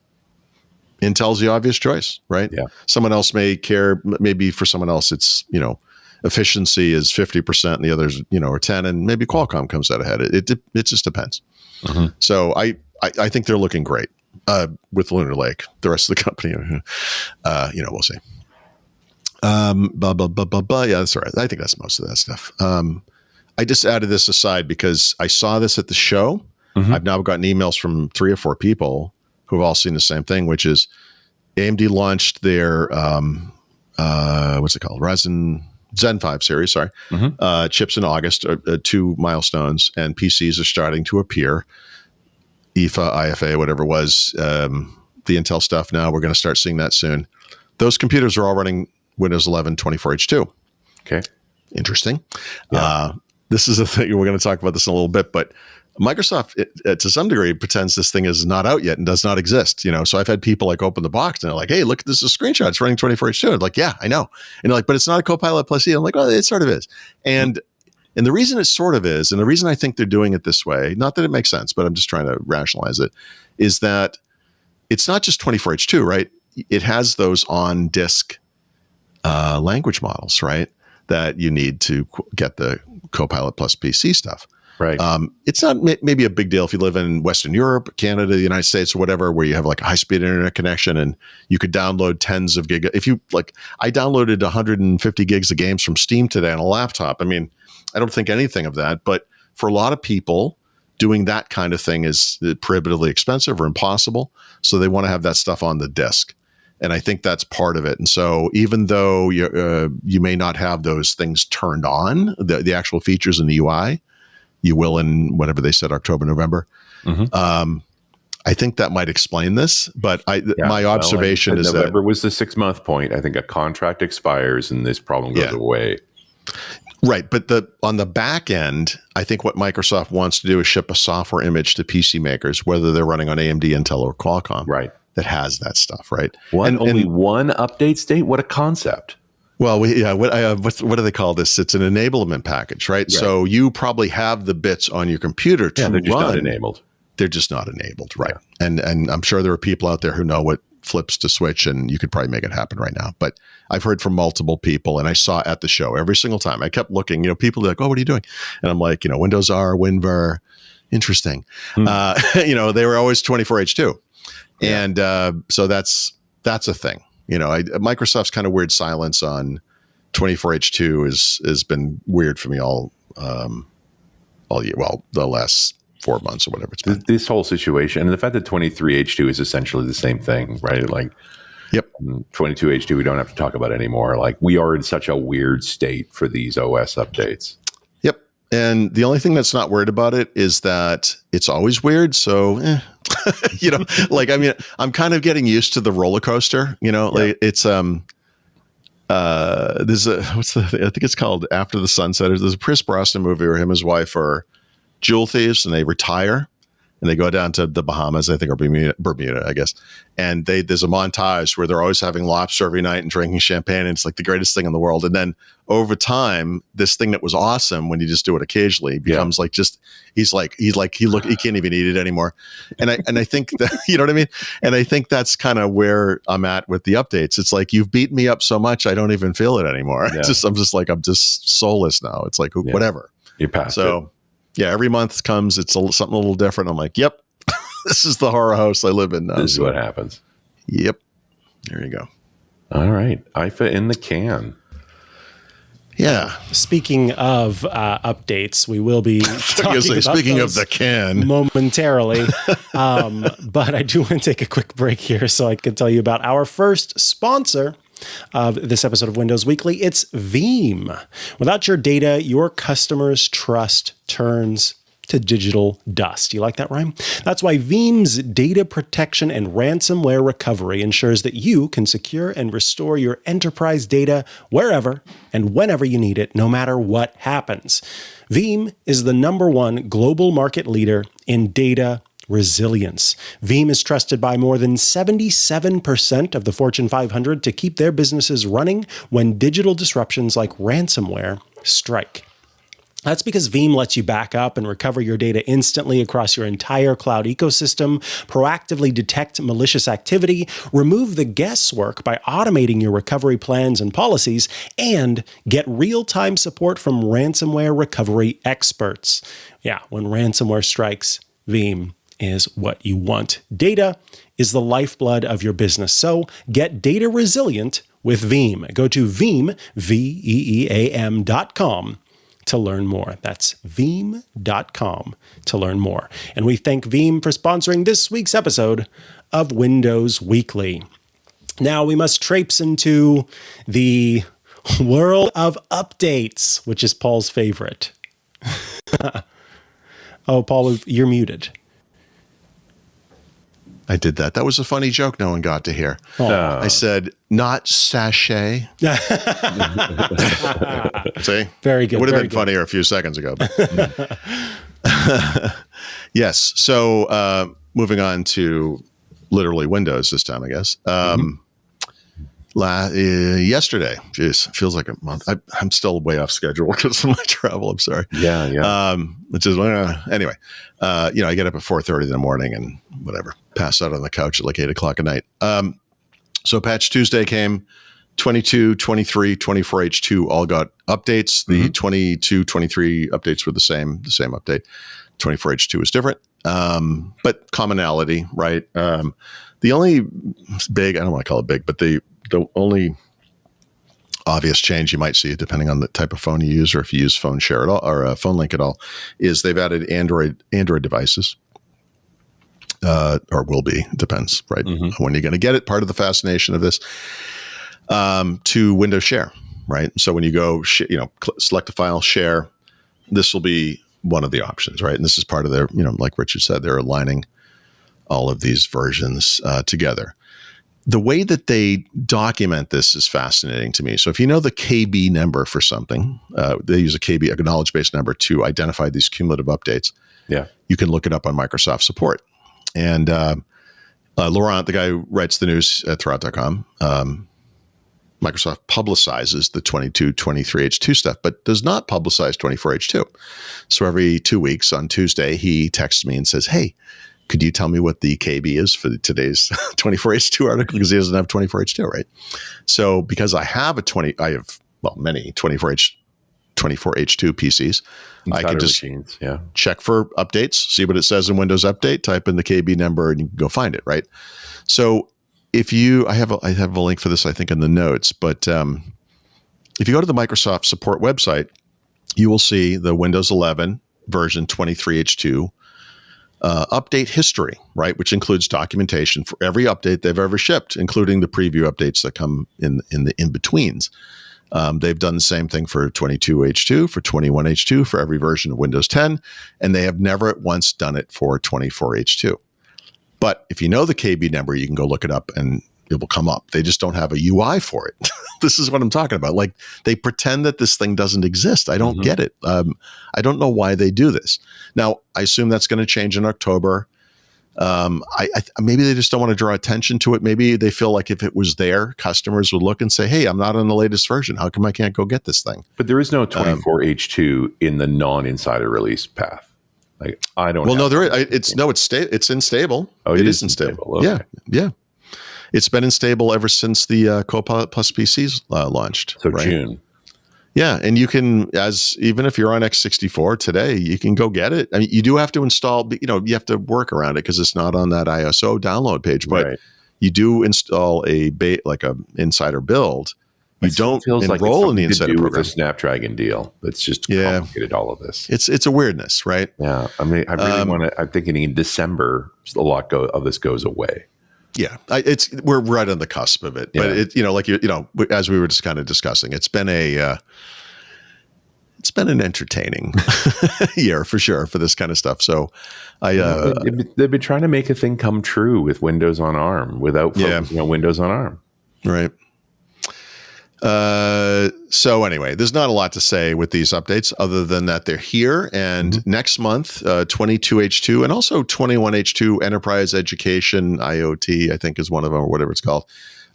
Intel's the obvious choice, right? Yeah. Someone else may care. Maybe for someone else, it's, efficiency is 50% and the others, are 10, and maybe Qualcomm comes out ahead. It just depends. So I think they're looking great with Lunar Lake. The rest of the company, we'll see. Blah, blah, blah, blah, blah. Yeah, that's all right. I think that's most of that stuff. I just added this aside because I saw this at the show. I've now gotten emails from 3 or 4 people who've all seen the same thing, which is AMD launched their, what's it called? Ryzen Zen 5 series, chips in August, 2 milestones, and PCs are starting to appear. IFA, IFA, whatever it was, the Intel stuff now, we're going to start seeing that soon. Those computers are all running Windows 11 24H2. Okay. Interesting. Yeah. This is a thing, we're going to talk about this in a little bit, but Microsoft, to some degree, pretends this thing is not out yet and does not exist. So I've had people like open the box and they're like, "Hey, look, this is a screenshot. It's running 24H2." I'm like, "Yeah, I know." And they're like, "But it's not a Copilot Plus E." I'm like, "Well, it sort of is." And the reason it sort of is, and the reason I think they're doing it this way, not that it makes sense, but I'm just trying to rationalize it, is that it's not just 24H2, right? It has those on disk language models, right? That you need to get the Copilot Plus PC stuff. Right. It's not maybe a big deal if you live in Western Europe, Canada, the United States, or whatever, where you have like a high-speed internet connection and you could download tens of giga. If you I downloaded 150 gigs of games from Steam today on a laptop. I mean, I don't think anything of that, but for a lot of people, doing that kind of thing is prohibitively expensive or impossible. So they want to have that stuff on the disk. And I think that's part of it. And so even though you may not have those things turned on, the actual features in the UI, you will in whatever they said, October, November. I think that might explain this, but my observation is November was the 6-month point. I think a contract expires and this problem goes away. Right. But on the back end, I think what Microsoft wants to do is ship a software image to PC makers, whether they're running on AMD, Intel, or Qualcomm, right, that has that stuff, right? Only one update state? What a concept. Well, what do they call this? It's an enablement package, right? So you probably have the bits on your computer to they're just run. not enabled. They're just not enabled, right? Yeah. And I'm sure there are people out there who know what flips to switch, and you could probably make it happen right now. But I've heard from multiple people, and I saw at the show every single time. I kept looking, people are like, "Oh, what are you doing?" And I'm like, Windows R, WinVer, interesting. They were always 24H2, and so that's a thing. Microsoft's kind of weird silence on 24H2 has been weird for me all year. Well, the last 4 months or whatever it's been. This whole situation, and the fact that 23H2 is essentially the same thing, right? Like, 22H2 we don't have to talk about anymore. Like, we are in such a weird state for these OS updates. Yep. And the only thing that's not weird about it is that it's always weird. So, I'm kind of getting used to the roller coaster. It's there's I think it's called After the Sunset. There's a Pierce Brosnan movie where him and his wife are jewel thieves and they retire, and they go down to the Bahamas, I think, or Bermuda, I guess. And there's a montage where they're always having lobster every night and drinking champagne. And it's like the greatest thing in the world. And then over time, this thing that was awesome when you just do it occasionally becomes like just, he can't even eat it anymore. And I think that, you know what I mean? And I think that's kind of where I'm at with the updates. It's like, you've beaten me up so much, I don't even feel it anymore. Yeah. I'm just soulless now. It's like, whatever. You passed it. Yeah, every month comes, it's something a little different. I'm like, yep, this is the horror house I live in now. This is what happens. Yep. There you go. All right. IFA in the can. Yeah. Speaking of updates, we will be talking about speaking of the can momentarily. But I do want to take a quick break here so I can tell you about our first sponsor of this episode of Windows Weekly. It's Veeam. Without your data, your customers' trust turns to digital dust. You like that rhyme? That's why Veeam's data protection and ransomware recovery ensures that you can secure and restore your enterprise data wherever and whenever you need it, no matter what happens. Veeam is the #1 global market leader in data resilience. Veeam is trusted by more than 77% of the Fortune 500 to keep their businesses running when digital disruptions like ransomware strike. That's because Veeam lets you back up and recover your data instantly across your entire cloud ecosystem, proactively detect malicious activity, remove the guesswork by automating your recovery plans and policies, and get real-time support from ransomware recovery experts. Yeah, when ransomware strikes, Veeam is what you want. Data is the lifeblood of your business, so get data resilient with Veeam. Go to Veeam, Veeam.com to learn more. That's Veeam.com to learn more. And we thank Veeam for sponsoring this week's episode of Windows Weekly. Now we must traipse into the world of updates, which is Paul's favorite. Oh, Paul, you're muted. I did that. That was a funny joke no one got to hear. I said, not sachet. See? Very good. It would have been funnier a few seconds ago. Yes. So moving on to literally Windows this time, I guess. Yesterday, geez, feels like a month. I'm still way off schedule because of my travel. I'm sorry. Yeah. Which is anyway. I get up at 4:30 in the morning and whatever, pass out on the couch at like 8 o'clock at night. So Patch Tuesday came. 22, 23, 24H2 all got updates. The 22, 23 updates were the same update. 24H2 was different, but commonality, right? The only big, I don't want to call it big, but the only obvious change you might see, depending on the type of phone you use, or if you use phone share at all or phone link at all, is they've added Android devices, or will be, depends, right? When you're going to get it. Part of the fascination of this, to Windows Share, right? So when you go, select a file, share, this will be one of the options, right? And this is part of their, like Richard said, they're aligning all of these versions together. The way that they document this is fascinating to me. So if you know the KB number for something, they use a KB, a knowledge-based number, to identify these cumulative updates. Yeah, you can look it up on Microsoft support. And Laurent, the guy who writes the news at Thurrott.com, Microsoft publicizes the 22, 23H2 stuff, but does not publicize 24H2. So every 2 weeks on Tuesday, he texts me and says, hey, could you tell me what the KB is for today's 24H2 article? Because he doesn't have 24H2, right? So because I have many 24H2 PCs, I can just check for updates, see what it says in Windows Update, type in the KB number, and you can go find it, right? So if I have a link for this, I think, in the notes, but if you go to the Microsoft support website, you will see the Windows 11 version 23H2 update history, right? Which includes documentation for every update they've ever shipped, including the preview updates that come in the in-betweens. They've done the same thing for 22H2, for 21H2, for every version of Windows 10, and they have never at once done it for 24H2. But if you know the KB number, you can go look it up and it will come up. They just don't have a UI for it. This is what I'm talking about. Like, they pretend that this thing doesn't exist. I don't get it. I don't know why they do this. Now, I assume that's going to change in October. Maybe they just don't want to draw attention to it. Maybe they feel like if it was there, customers would look and say, hey, I'm not on the latest version. How come I can't go get this thing? But there is no 24H2 in the non-insider release path. Like, I don't. Well, no, there is. It's in stable. Oh, it is in stable. Okay. Yeah. It's been in stable ever since the Copilot Plus PCs launched. So right? June. Yeah, and you can, even if you're on x64 today, you can go get it. I mean, you do have to install, you have to work around it because it's not on that ISO download page, but you do install a insider build. You don't enroll in the insider program. With a Snapdragon deal. That's just complicated all of this. It's a weirdness, right? Yeah, I mean, I really want to. I'm thinking in December, a lot of this goes away. Yeah, we're right on the cusp of it, but as we were just kind of discussing, it's been an entertaining year for sure for this kind of stuff. So they've been trying to make a thing come true with Windows on ARM without focusing on Windows on ARM. Right. So anyway, there's not a lot to say with these updates other than that they're here. And next month, 22H2 and also 21H2 Enterprise Education IoT, I think is one of them, or whatever it's called,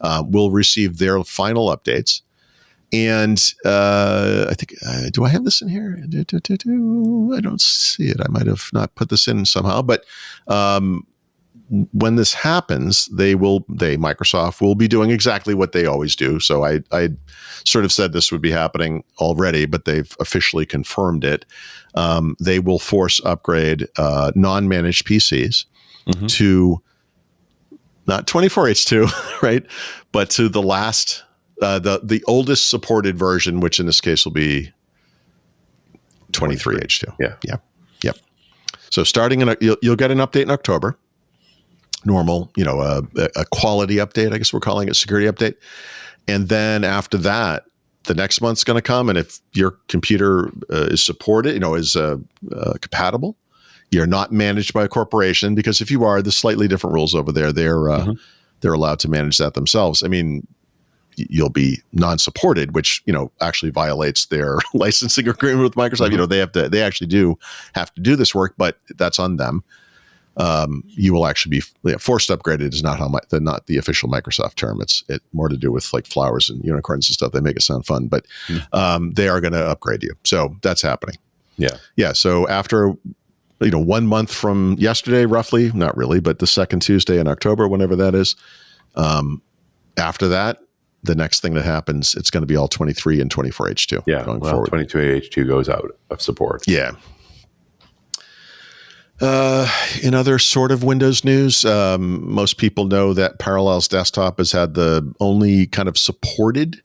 will receive their final updates. And I think, do I have this in here? I don't see it. I might have not put this in somehow, but when this happens, Microsoft will be doing exactly what they always do. So I sort of said this would be happening already, but they've officially confirmed it. They will force upgrade non-managed PCs to not 24H2, right? But to the last, the oldest supported version, which in this case will be 23H2. Yep. So starting you'll get an update in October. Normal, a quality update, I guess we're calling it, security update. And then after that, the next month's going to come. And if your computer is supported, is compatible, you're not managed by a corporation, because if you are, there's slightly different rules over there. They're allowed to manage that themselves. I mean, you'll be non-supported, which, actually violates their licensing agreement with Microsoft. They actually do have to do this work, but that's on them. You will actually be forced upgraded is not not the official Microsoft term. It's more to do with like flowers and unicorns and stuff. They make it sound fun, but they are going to upgrade you. So that's happening. Yeah. So after 1 month from yesterday, roughly, not really, but the second Tuesday in October, whenever that is, after that, the next thing that happens, it's going to be all 23 and 24H2. Yeah. Going forward. 22H2 goes out of support. Yeah. In other sort of Windows news, most people know that Parallels Desktop has had the only kind of supported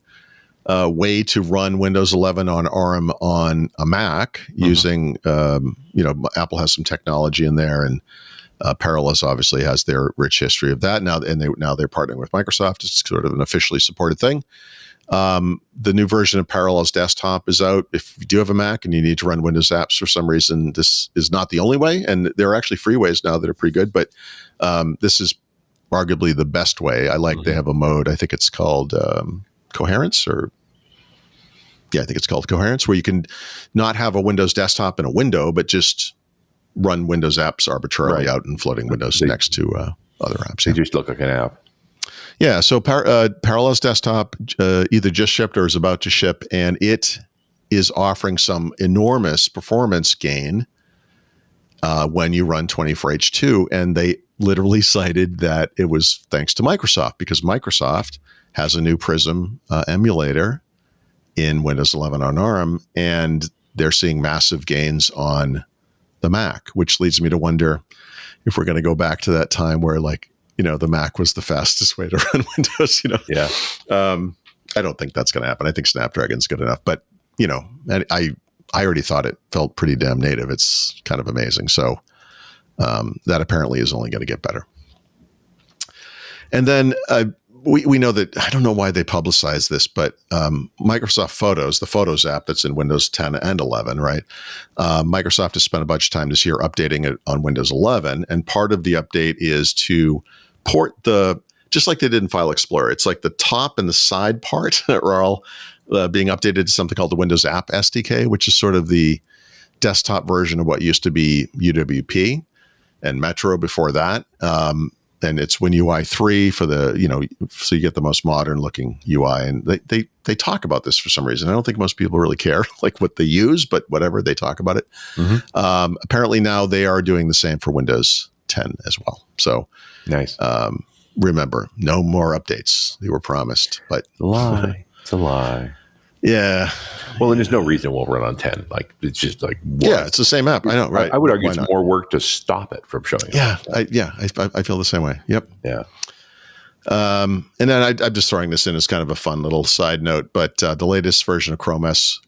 way to run Windows 11 on ARM on a Mac using, Apple has some technology in there, and Parallels obviously has their rich history of that now, and now they're partnering with Microsoft. It's sort of an officially supported thing. The new version of Parallels Desktop is out. If you do have a Mac and you need to run Windows apps for some reason, this is not the only way. And there are actually free ways now that are pretty good, but this is arguably the best way. They have a mode, I think it's called Coherence, I think it's called Coherence, where you can not have a Windows desktop in a window, but just run Windows apps arbitrarily out and floating windows next to other apps. They just look like an app. Yeah, so Parallels Desktop either just shipped or is about to ship, and it is offering some enormous performance gain when you run 24H2, and they literally cited that it was thanks to Microsoft, because Microsoft has a new Prism emulator in Windows 11 on ARM, and they're seeing massive gains on the Mac, which leads me to wonder if we're going to go back to that time where the Mac was the fastest way to run Windows, Yeah. I don't think that's going to happen. I think Snapdragon's good enough, but I already thought it felt pretty damn native. It's kind of amazing. So that apparently is only going to get better. And then we know that, I don't know why they publicize this, but Microsoft Photos, the Photos app that's in Windows 10 and 11, right? Microsoft has spent a bunch of time this year updating it on Windows 11. And part of the update is to port the just like they did in File Explorer. It's like the top and the side part are all being updated to something called the Windows App SDK, which is sort of the desktop version of what used to be UWP and Metro before that. And it's WinUI 3 for the, so you get the most modern looking UI. And they talk about this for some reason. I don't think most people really care like what they use, but whatever, they talk about it. Apparently now they are doing the same for Windows 10 as well. So nice. Remember, no more updates. They were promised, but it's a lie. It's a lie. Yeah. Well, and there's no reason it won't run on 10. Like, it's just like, what? Yeah, it's the same app. I know, right? I would argue it's more work to stop it from showing up. Yeah. I feel the same way. Yep. Yeah. And then I'm just throwing this in as kind of a fun little side note, but the latest version of Chrome OS,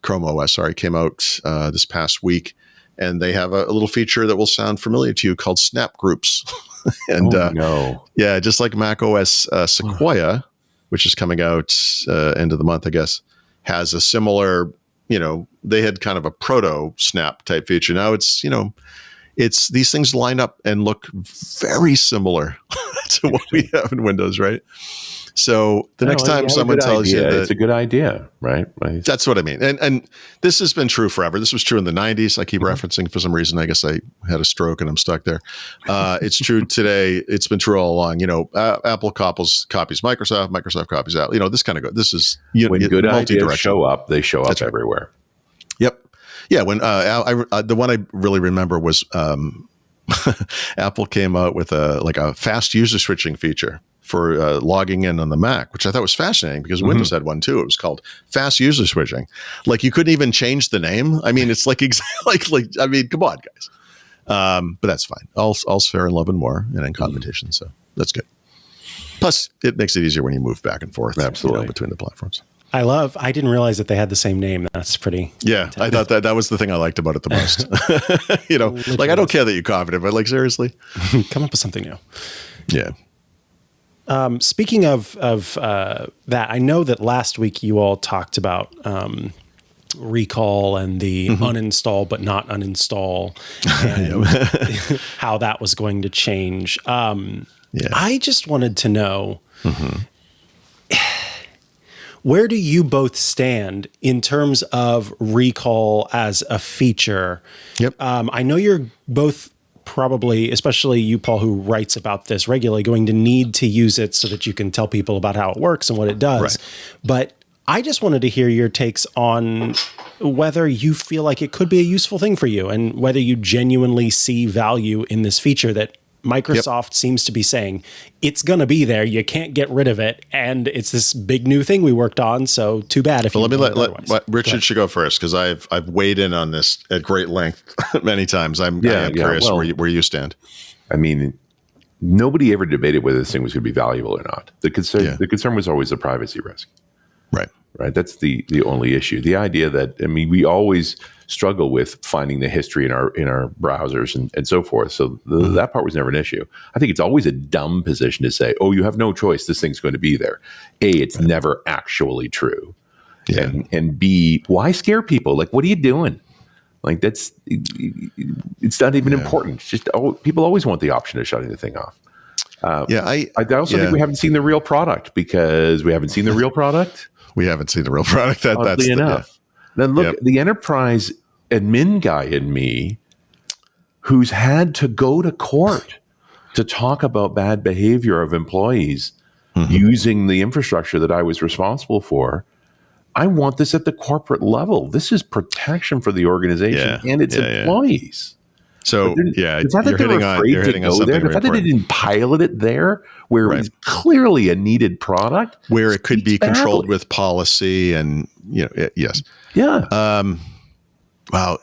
came out this past week, and they have a little feature that will sound familiar to you called Snap Groups. And yeah, just like Mac OS Sequoia, which is coming out end of the month, I guess, has a similar, they had kind of a proto Snap type feature. Now it's, it's these things line up and look very similar to what we have in Windows, right? So the next time someone tells you that it's a good idea, right? That's what I mean. And this has been true forever. This was true in the 90s. I keep referencing for some reason. I guess I had a stroke and I'm stuck there. It's true today. It's been true all along. Apple copies Microsoft copies Apple. This kind of go. This is when good ideas show up, they show up everywhere. Yep. Yeah. When the one I really remember was Apple came out with a fast user switching feature for logging in on the Mac, which I thought was fascinating because Windows had one too. It was called fast user switching. Like you couldn't even change the name. I mean, it's like I mean, come on, guys. But that's fine. All's fair in love and war and in competition. So that's good. Plus, it makes it easier when you move back and forth between the platforms. I didn't realize that they had the same name. That's pretty. Yeah, I thought that was the thing I liked about it the most. Like I don't care that you're confident, but like seriously, come up with something new. Yeah. Speaking of that, I know that last week you all talked about recall and the uninstall but not uninstall and how that was going to change. I just wanted to know, where do you both stand in terms of recall as a feature? Yep. I know you're both probably, especially you, Paul, who writes about this regularly, going to need to use it so that you can tell people about how it works and what it does. Right. But I just wanted to hear your takes on whether you feel like it could be a useful thing for you and whether you genuinely see value in this feature that Microsoft seems to be saying it's going to be there. You can't get rid of it. And it's this big new thing we worked on. So too bad if let Richard should go first because I've weighed in on this at great length many times. I am curious where you stand. I mean, nobody ever debated whether this thing was going to be valuable or not. The concern was always the privacy risk. Right. That's the only issue. The idea that, we always struggle with finding the history in our browsers and so forth. So that part was never an issue. I think it's always a dumb position to say, oh, you have no choice. This thing's going to be there. A, it's never actually true. Yeah. And B, why scare people? Like, what are you doing? Like it's not even important. It's just, people always want the option of shutting the thing off. I also think we haven't seen the real product because we haven't seen the real product. We haven't seen the real product. That's enough. Then look, the enterprise admin guy in me, who's had to go to court to talk about bad behavior of employees using the infrastructure that I was responsible for. I want this at the corporate level. This is protection for the organization and its employees. So the fact that they're afraid to go there, the fact that they didn't pilot it there, where it's clearly a needed product, where it could be controlled with policy, and yes, wow,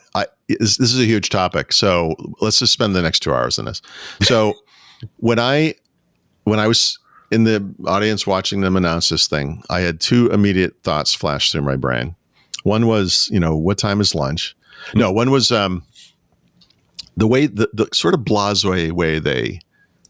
this is a huge topic. So let's just spend the next 2 hours on this. So when I was in the audience watching them announce this thing, I had two immediate thoughts flash through my brain. One was, what time is lunch? No, one was the way the sort of blasé way they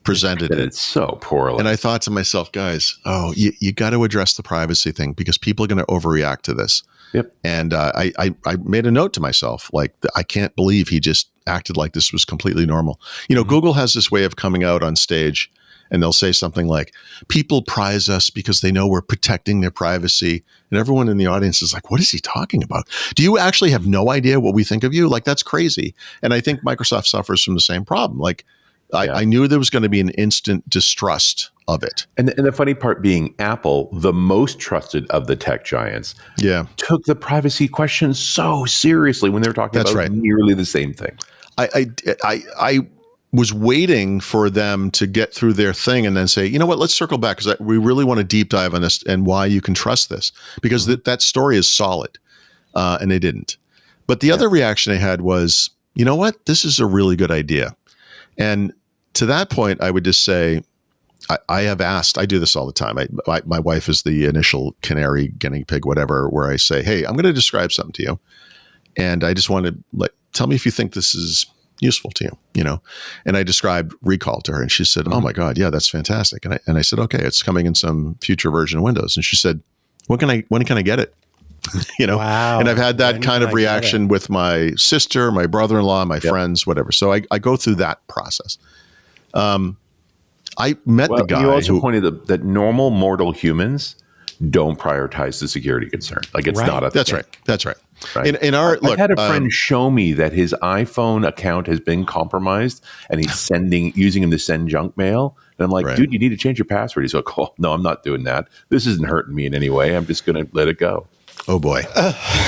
presented it. It's so poorly. And I thought to myself, guys, you got to address the privacy thing because people are going to overreact to this. Yep. And I made a note to myself, like, I can't believe he just acted like this was completely normal. Google has this way of coming out on stage and they'll say something like, people prize us because they know we're protecting their privacy. And everyone in the audience is like, what is he talking about? Do you actually have no idea what we think of you? Like, that's crazy. And I think Microsoft suffers from the same problem. Like, I knew there was going to be an instant distrust of it. And the funny part being, Apple, the most trusted of the tech giants, took the privacy question so seriously when they were talking about nearly the same thing. I was waiting for them to get through their thing and then say, you know what, let's circle back because we really want to deep dive on this and why you can trust this, because that story is solid, and they didn't. But the other reaction I had was, you know what, this is a really good idea. And to that point, I would just say, I have asked, I do this all the time. My wife is the initial canary, guinea pig, whatever, where I say, hey, I'm going to describe something to you. And I just want to tell me if you think this is useful to you, you know? And I described Recall to her and she said, oh my God, yeah, that's fantastic. And I said, okay, it's coming in some future version of Windows. And she said, when can I get it? You know? Wow. And I've had that kind of reaction with my sister, my brother-in-law, my friends, whatever. So I go through that process. I met the guy. You also pointed that normal mortal humans don't prioritize the security concern. Like, it's not a thing. That's right. Right. I've had a friend show me that his iPhone account has been compromised, and he's using him to send junk mail. And I'm like, dude, you need to change your password. He's like, oh, no, I'm not doing that. This isn't hurting me in any way. I'm just going to let it go. Oh boy,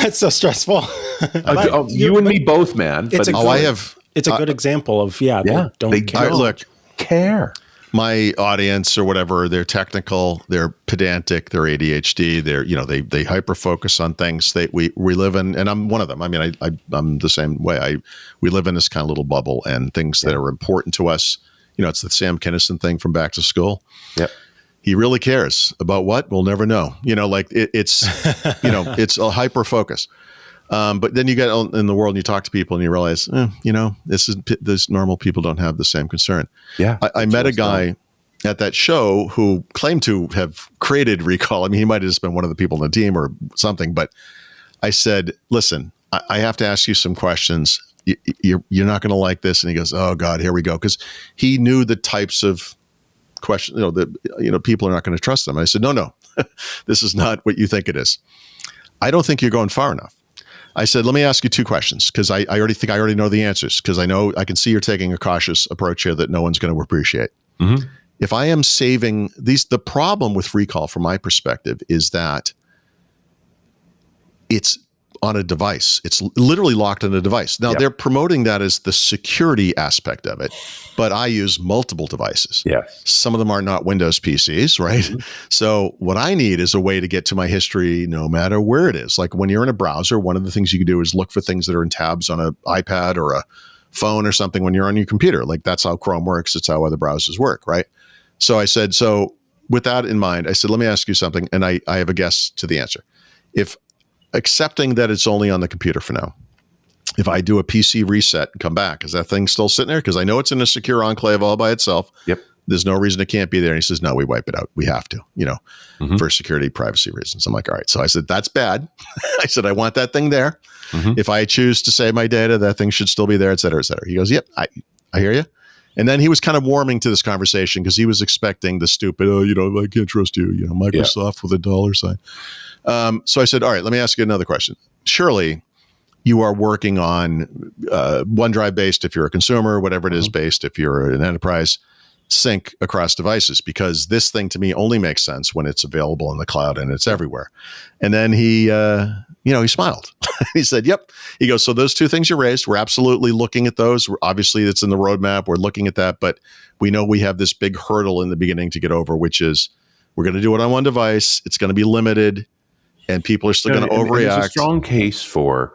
it's so stressful. You and me both, man. It's a good example of they don't care. My audience or whatever, they're technical, they're pedantic, they're ADHD, they hyper focus on things that we live in, and I'm one of them. I mean, I'm the same way. We live in this kind of little bubble, and things that are important to us. You know, it's the Sam Kinison thing from Back to School. Yep. He really cares about what? We'll never know. You know, like it's it's a hyper focus. But then you get in the world and you talk to people and you realize, this normal people don't have the same concern. Yeah. I met a guy at that show who claimed to have created Recall. I mean, he might have just been one of the people on the team or something, but I said, listen, I have to ask you some questions. You're not going to like this. And he goes, oh God, here we go. Cause he knew the types of questions, people are not going to trust them. And I said, no, this is not what you think it is. I don't think you're going far enough. I said, let me ask you two questions because I already know the answers because I can see you're taking a cautious approach here that no one's going to appreciate. Mm-hmm. If I am saving the problem with Recall from my perspective is that it's on a device. It's literally locked on a device. Now they're promoting that as the security aspect of it, but I use multiple devices. Yes. Some of them are not Windows PCs, right? Mm-hmm. So what I need is a way to get to my history no matter where it is. Like when you're in a browser, one of the things you can do is look for things that are in tabs on an iPad or a phone or something when you're on your computer. Like that's how Chrome works. It's how other browsers work, right? So I said, with that in mind, I said, let me ask you something. And I have a guess to the answer. If accepting that it's only on the computer for now, if I do a PC reset and come back, is that thing still sitting there? Because I know it's in a secure enclave all by itself. Yep. There's no reason it can't be there. And he says, no, we wipe it out. We have to, for security, privacy reasons. I'm like, all right. So I said, that's bad. I said, I want that thing there. Mm-hmm. If I choose to save my data, that thing should still be there, et cetera, et cetera. He goes, yep, I hear you. And then he was kind of warming to this conversation because he was expecting the stupid, I can't trust you, Microsoft with a dollar sign. So I said, all right, let me ask you another question. Surely you are working on OneDrive based if you're a consumer, whatever it is based if you're an enterprise, sync across devices, because this thing to me only makes sense when it's available in the cloud and it's everywhere. And then he smiled. He said, yep. He goes, so those two things you raised, we're absolutely looking at those. Obviously, it's in the roadmap. We're looking at that. But we know we have this big hurdle in the beginning to get over, which is we're going to do it on one device. It's going to be limited. And people are still going to overreact. There's a strong case for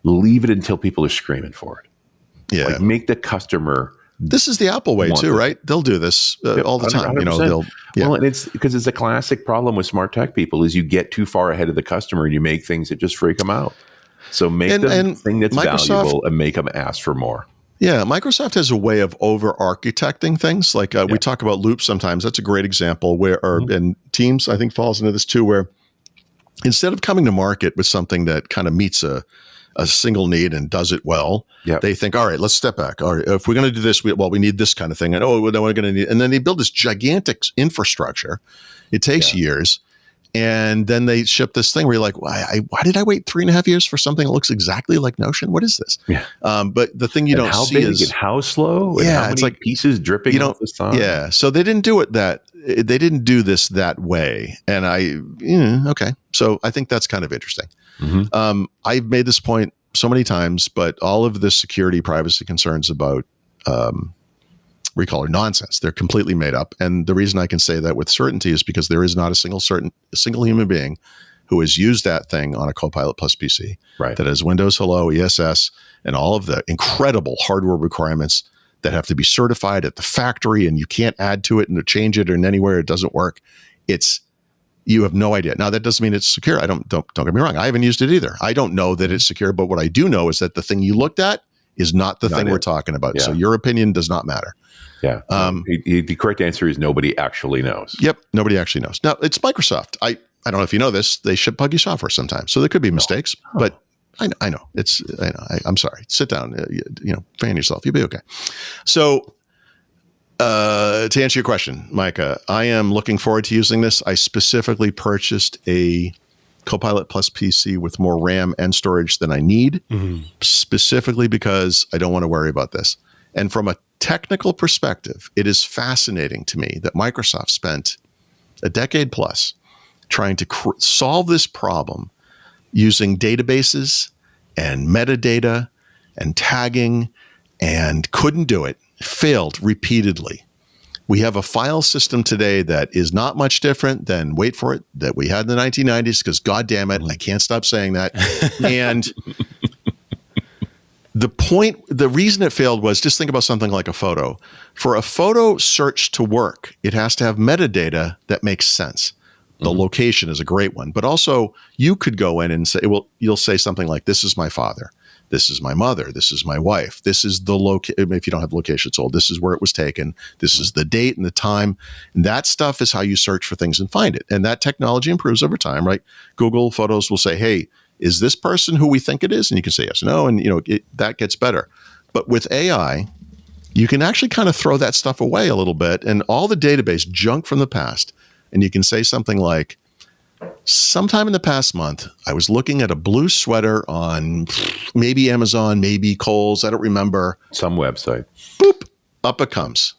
leave it until people are screaming for it. Yeah. Like make the customer. This is the Apple way too, right? They'll do this all the time. 100%. Well, and it's because it's a classic problem with smart tech people is you get too far ahead of the customer and you make things that just freak them out. So make them thing that's valuable and make them ask for more. Yeah, Microsoft has a way of over-architecting things. Like we talk about loops sometimes. That's a great example where, and Teams, I think, falls into this too, where instead of coming to market with something that kind of meets a single need and does it well, they think, all right, let's step back. All right, if we're going to do this, we need this kind of thing. And we're going to need, and then they build this gigantic infrastructure. It takes years. And then they ship this thing where you're like, why did I wait 3.5 years for something that looks exactly like Notion? What is this? Yeah. But the thing you don't see is and how slow. And how many it's like pieces dripping off the side. Yeah. So they didn't do they didn't do this that way. And okay. So I think that's kind of interesting. Mm-hmm. I've made this point so many times, but all of the security privacy concerns about recall are nonsense. They're completely made up. And the reason I can say that with certainty is because there is not a single human being who has used that thing on a Copilot Plus PC that has Windows Hello, ESS, and all of the incredible hardware requirements that have to be certified at the factory, and you can't add to it and change it, and anywhere it doesn't work. You have no idea. Now, that doesn't mean it's secure. Don't get me wrong. I haven't used it either. I don't know that it's secure, but what I do know is that the thing you looked at is not the thing we're talking about. Yeah. So your opinion does not matter. Yeah. The correct answer is nobody actually knows. Yep. Nobody actually knows. Now, it's Microsoft. I don't know if you know this. They ship buggy software sometimes. So there could be mistakes, but I know. I'm sorry. Sit down. Fan yourself. You'll be okay. So to answer your question, Mikah, I am looking forward to using this. I specifically purchased a Copilot Plus PC with more RAM and storage than I need, specifically because I don't want to worry about this. And from a technical perspective, it is fascinating to me that Microsoft spent a decade plus trying to solve this problem using databases and metadata and tagging, and couldn't do it, failed repeatedly. We have a file system today that is not much different than, wait for it, that we had in the 1990s, because God damn it, I can't stop saying that. And the reason it failed was, just think about something like a photo. For a photo search to work, it has to have metadata that makes sense. The location is a great one, but also you could go in and say, you'll say something like, this is my father, this is my mother, this is my wife, this is the location. If you don't have location told, this is where it was taken, this is the date and the time. And that stuff is how you search for things and find it. And that technology improves over time, right? Google Photos will say, hey, is this person who we think it is? And you can say yes or no, and that gets better. But with AI, you can actually kind of throw that stuff away a little bit, and all the database junk from the past. And you can say something like, sometime in the past month, I was looking at a blue sweater on maybe Amazon, maybe Kohl's, I don't remember. Some website. Boop, up it comes.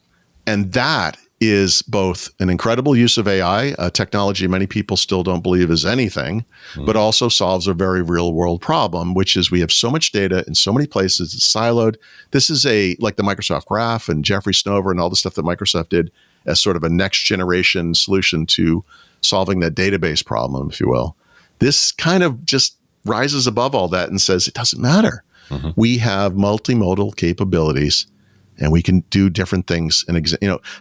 And that is both an incredible use of AI, a technology many people still don't believe is anything, but also solves a very real world problem, which is we have so much data in so many places, it's siloed. This is like the Microsoft Graph and Jeffrey Snover and all the stuff that Microsoft did as sort of a next generation solution to solving that database problem, if you will. This kind of just rises above all that and says, it doesn't matter. We have multimodal capabilities, and we can do different things. And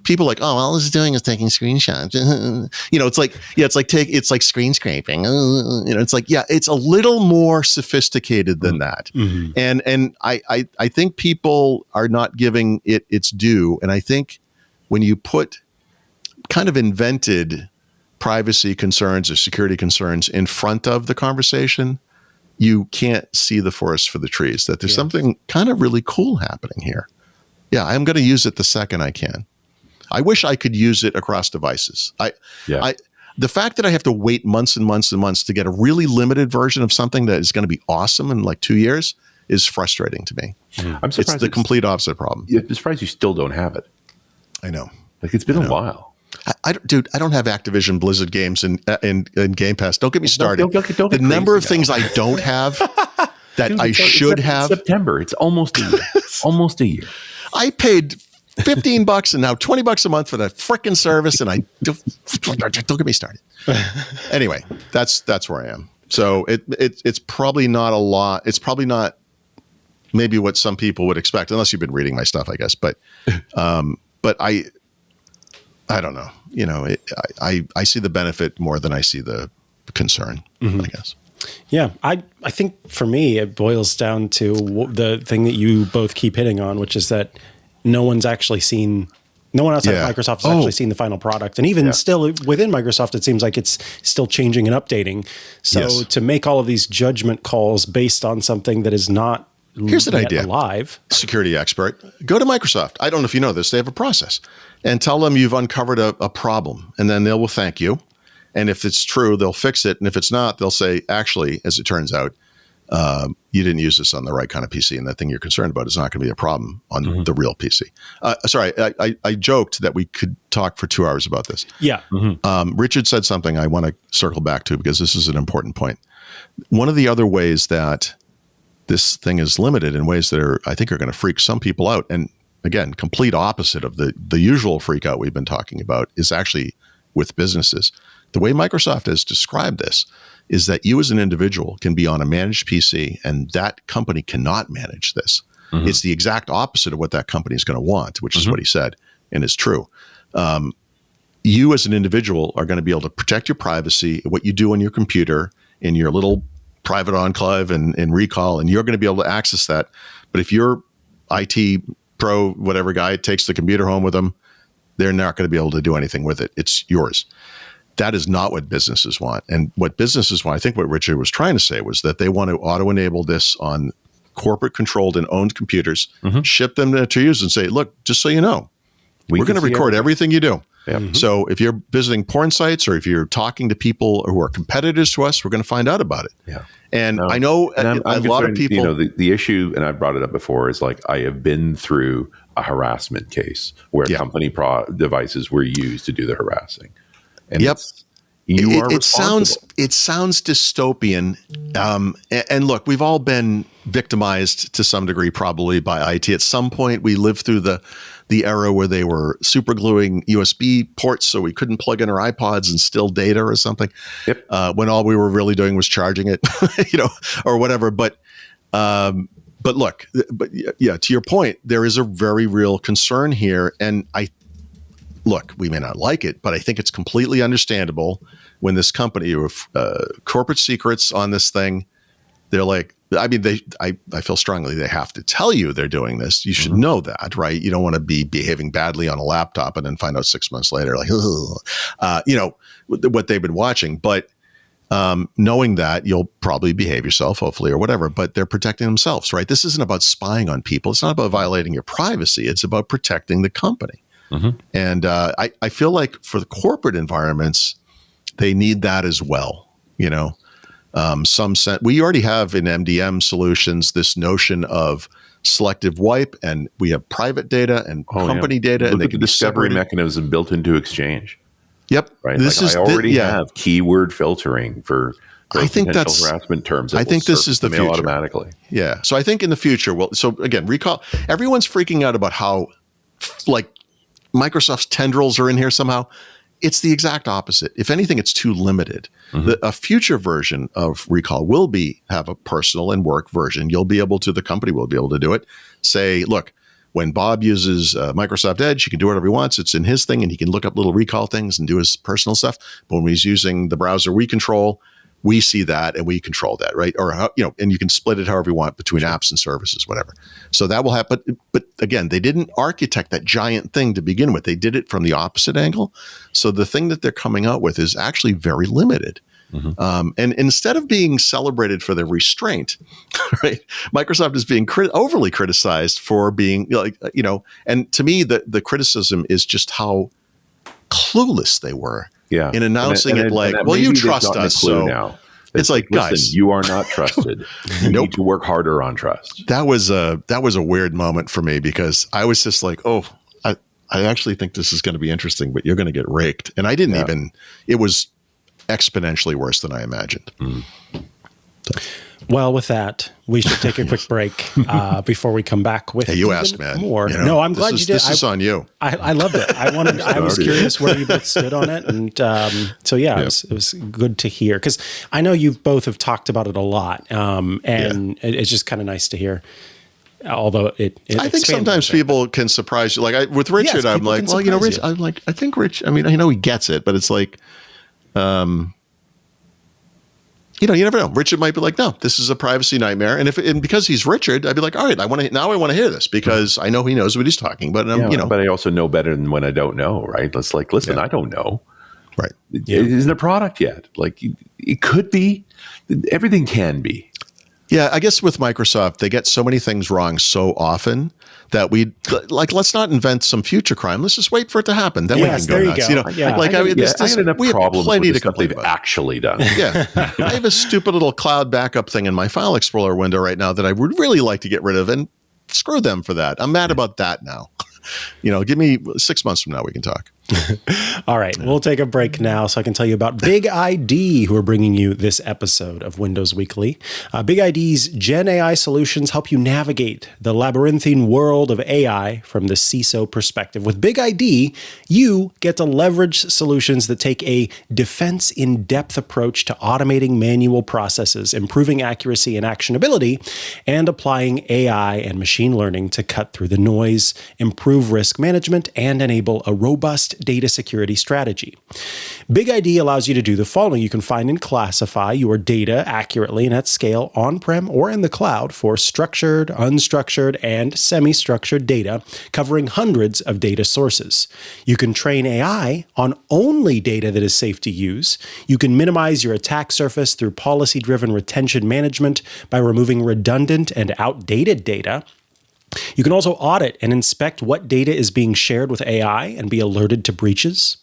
people are like, oh, all it's doing is taking screenshots. It's like screen scraping. It's like, yeah, it's a little more sophisticated than that. And I think people are not giving it its due. And I think when you put kind of invented privacy concerns or security concerns in front of the conversation, you can't see the forest for the trees, that there's something kind of really cool happening here. Yeah, I'm going to use it the second I can. I wish I could use it across devices. The fact that I have to wait months and months and months to get a really limited version of something that is going to be awesome in like 2 years is frustrating to me. I'm surprised it's the complete opposite problem. I'm surprised you still don't have it. I know. Like, it's been a while. I don't have Activision Blizzard games in Game Pass. Don't get me started. Don't get the number of things I don't have that I should have. September. It's almost a year. Almost a year. I paid $15 and now $20 a month for that frickin' service, and don't get me started. Anyway, that's where I am. So it's probably not a lot. It's probably not maybe what some people would expect, unless you've been reading my stuff, I guess. But I don't know. I see the benefit more than I see the concern, I guess. Yeah, I think for me, it boils down to the thing that you both keep hitting on, which is that no one's actually seen No one outside of Microsoft has actually seen the final product. And even still within Microsoft, it seems like it's still changing and updating. So to make all of these judgment calls based on something that is not Here's an idea. alive. Security expert, go to Microsoft. I don't know if you know this. They have a process. And tell them you've uncovered a problem. And then they will thank you. And if it's true, they'll fix it. And if it's not, they'll say, actually, as it turns out, you didn't use this on the right kind of PC, and that thing you're concerned about is not going to be a problem on the real PC. Sorry, I joked that we could talk for 2 hours about this. Yeah. Richard said something I want to circle back to because this is an important point. One of the other ways that this thing is limited in ways that I think are going to freak some people out, and again, complete opposite of the usual freak out we've been talking about, is actually with businesses. The way Microsoft has described this is that you as an individual can be on a managed PC and that company cannot manage this. It's the exact opposite of what that company is going to want, which is what he said, and it's true. You as an individual are going to be able to protect your privacy, what you do on your computer, in your little private enclave and recall, and you're going to be able to access that. But if your IT pro, whatever guy takes the computer home with them, they're not going to be able to do anything with it. It's yours. That is not what businesses want. And what businesses want, I think what Richard was trying to say was that they want to auto-enable this on corporate controlled and owned computers, ship them to users and say, look, just so you know, we're going to record everything you do. So if you're visiting porn sites or if you're talking to people who are competitors to us, we're going to find out about it. And I know a lot of people, you know, the issue, and I brought it up before, is like, I have been through a harassment case where company devices were used to do the harassing. And it sounds dystopian. And look, we've all been victimized to some degree, probably by IT. At some point, we lived through the era where they were super gluing USB ports so we couldn't plug in our iPods and still data or something. When all we were really doing was charging it, or whatever. But look, to your point, there is a very real concern here, and look, we may not like it, but I think it's completely understandable when this company with corporate secrets on this thing, they're like, I mean, I feel strongly they have to tell you they're doing this. You should know that, right? You don't want to be behaving badly on a laptop and then find out 6 months later, like, what they've been watching. But knowing that, you'll probably behave yourself, hopefully, or whatever, but they're protecting themselves, right? This isn't about spying on people. It's not about violating your privacy. It's about protecting the company. And I feel like for the corporate environments, they need that as well. We already have in MDM solutions this notion of selective wipe, and we have private data and company data. Look and they at can the be discovery separated. mechanism built into Exchange. Yep. Right. I already have keyword filtering for I think that's harassment terms. I think this is the future automatically. Yeah. So I think in the future, so again, recall, everyone's freaking out about how like Microsoft's tendrils are in here somehow. It's the exact opposite. If anything, it's too limited. A future version of Recall will have a personal and work version. The company will be able to do it. Say, look, when Bob uses Microsoft Edge, he can do whatever he wants. It's in his thing, and he can look up little Recall things and do his personal stuff. But when he's using the browser we control, we see that and we control that, right? Or, and you can split it however you want between apps and services, whatever. So that will happen. But again, they didn't architect that giant thing to begin with. They did it from the opposite angle. So the thing that they're coming out with is actually very limited. And instead of being celebrated for their restraint, right, Microsoft is being overly criticized for being and to me, the criticism is just how clueless they were. In announcing you trust us. So now. It's like, guys, you are not trusted. You need to work harder on trust. That was a weird moment for me because I was just like, I actually think this is going to be interesting, but you're going to get raked. And I didn't even. It was exponentially worse than I imagined. Well, with that, we should take a quick break befso we come back with you asked, man. More. No, I'm glad you did. This is on you. I loved it. I was curious where you both stood on it, and it was good to hear because I know you both have talked about it a lot, and it's just kind of nice to hear. Although I think sometimes people can surprise you. Like with Richard, I'm like, well, Rich. I'm like, I think Rich. I mean, I know he gets it, but it's like. you never know. Richard might be like, no, this is a privacy nightmare. And because he's Richard, I'd be like, all right, I want to hear this because I know he knows what he's talking about. But I also know better than when I don't know, right? It's like, listen, I don't know. Right. It isn't a product yet. Like it could be, everything can be. Yeah. I guess with Microsoft, they get so many things wrong so often that let's not invent some future crime. Let's just wait for it to happen. Then we can go nuts. I had enough problems with the stuff they've actually done. Yeah. I have a stupid little cloud backup thing in my File Explorer window right now that I would really like to get rid of, and screw them for that. I'm mad about that now. Give me 6 months from now, we can talk. All right, we'll take a break now so I can tell you about Big ID, who are bringing you this episode of Windows Weekly. Big ID's Gen AI solutions help you navigate the labyrinthine world of AI from the CISO perspective. With Big ID, you get to leverage solutions that take a defense-in-depth approach to automating manual processes, improving accuracy and actionability, and applying AI and machine learning to cut through the noise, improve risk management, and enable a robust data security strategy. Big ID allows you to do the following. You can find and classify your data accurately and at scale on-prem or in the cloud for structured, unstructured, and semi-structured data covering hundreds of data sources. You can train AI on only data that is safe to use. You can minimize your attack surface through policy-driven retention management by removing redundant and outdated data. You can also audit and inspect what data is being shared with AI and be alerted to breaches.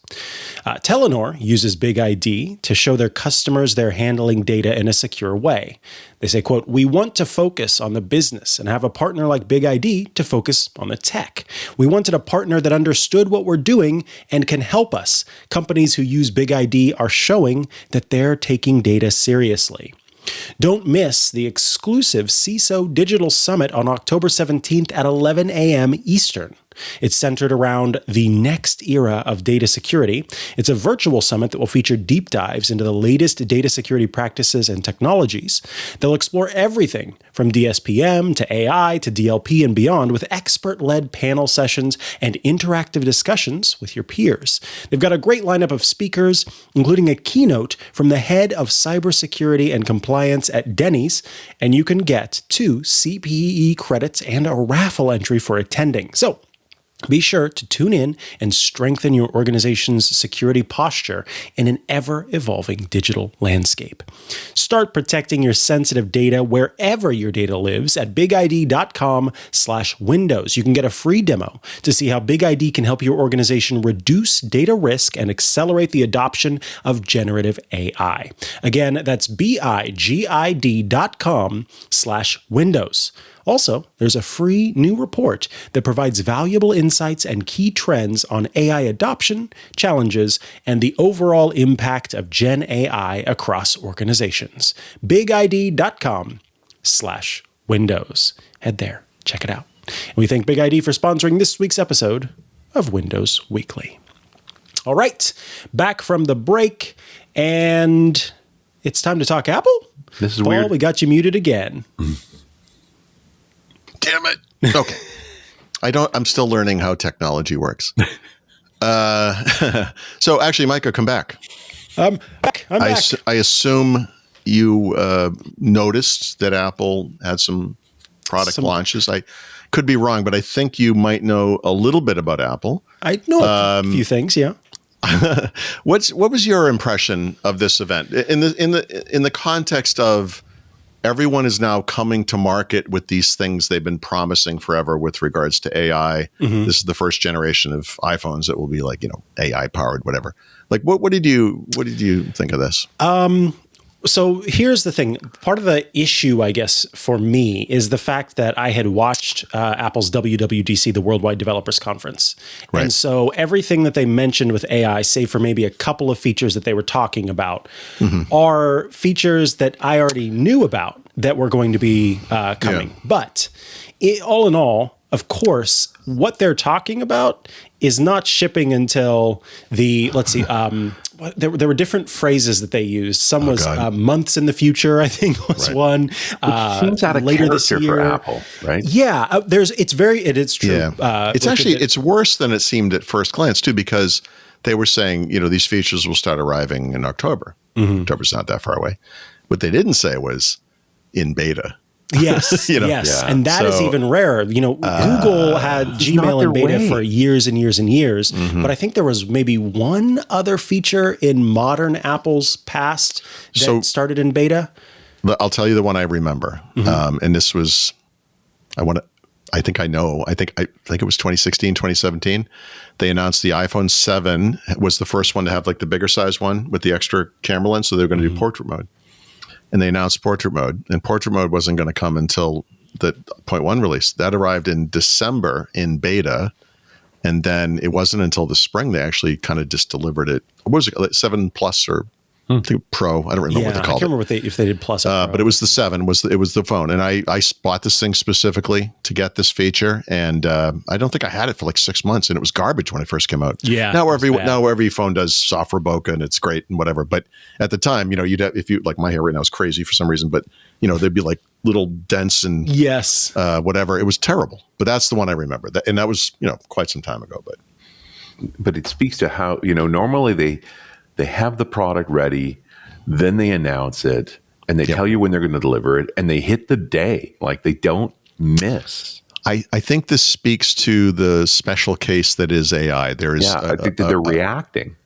Telenor uses Big ID to show their customers they're handling data in a secure way. They say, quote, "We want to focus on the business and have a partner like Big ID to focus on the tech. We wanted a partner that understood what we're doing and can help us. Companies who use Big ID are showing that they're taking data seriously." Don't miss the exclusive CISO Digital Summit on October 17th at 11 a.m. Eastern. It's centered around the next era of data security. It's a virtual summit that will feature deep dives into the latest data security practices and technologies. They'll explore everything from DSPM to AI to DLP and beyond with expert-led panel sessions and interactive discussions with your peers. They've got a great lineup of speakers, including a keynote from the head of cybersecurity and compliance at Denny's, and you can get 2 CPE credits and a raffle entry for attending. So, be sure to tune in and strengthen your organization's security posture in an ever-evolving digital landscape. Start protecting your sensitive data wherever your data lives at bigid.com/windows. You can get a free demo to see how Big ID can help your organization reduce data risk and accelerate the adoption of generative AI. Again, that's bigid.com/windows. Also, there's a free new report that provides valuable insights and key trends on AI adoption, challenges, and the overall impact of Gen AI across organizations. bigid.com/windows. Head there, check it out. And we thank Big ID for sponsoring this week's episode of Windows Weekly. All right, back from the break, and it's time to talk Apple. This is Paul, weird. we got you muted again. Damn it. Okay. I'm still learning how technology works. So actually, Mikah, come back. I'm back. I assume you noticed that Apple had some product launches. I could be wrong, but I think you might know a little bit about Apple. I know a few things, yeah. What was your impression of this event in the context of everyone is now coming to market with these things they've been promising forever with regards to AI? Mm-hmm. This is the first generation of iPhones that will be like, AI powered, whatever. Like, what did you think of this? So here's the thing. Part of the issue, I guess, for me is the fact that I had watched Apple's WWDC, the Worldwide Developers Conference. Right. And so everything that they mentioned with AI, save for maybe a couple of features that they were talking about, mm-hmm. are features that I already knew about that were going to be coming. Yeah. But all in all, of course, what they're talking about is not shipping until there were different phrases that they used. Some was months in the future, I think was one. Seems out of later this year for Apple, right? Yeah, it is true. Yeah. It's worse than it seemed at first glance too, because they were saying, these features will start arriving in October. Mm-hmm. October's not that far away. What they didn't say was in beta. Yes, yes. Yeah. And that is even rarer. Google had Gmail in beta for years and years and years, but I think there was maybe one other feature in modern Apple's past that started in beta. I'll tell you the one I remember. And this was, I think it was 2016, 2017. They announced the iPhone 7 was the first one to have like the bigger size one with the extra camera lens. So they were going to do portrait mode. And they announced portrait mode, and portrait mode wasn't going to come until the 0.1 release. That arrived in December in beta, and then it wasn't until the spring they actually kind of just delivered it. What was it, like 7 Plus or I think Pro? I don't remember what they called it. I can't remember if they did Plus or Pro. But it was the 7. It was the phone, and I bought this thing specifically to get this feature, and I don't think I had it for like 6 months, and it was garbage when it first came out. Yeah. Now every phone does software bokeh, and it's great and whatever. But at the time, you'd have, if you like my hair right now is crazy for some reason, but there'd be like little dents and whatever. It was terrible. But that's the one I remember. And that was quite some time ago. But it speaks to how normally they have the product ready, then they announce it, and they tell you when they're going to deliver it, and they hit the day. Like, they don't miss. I think this speaks to the special case that is AI. There is, I think that they're reacting.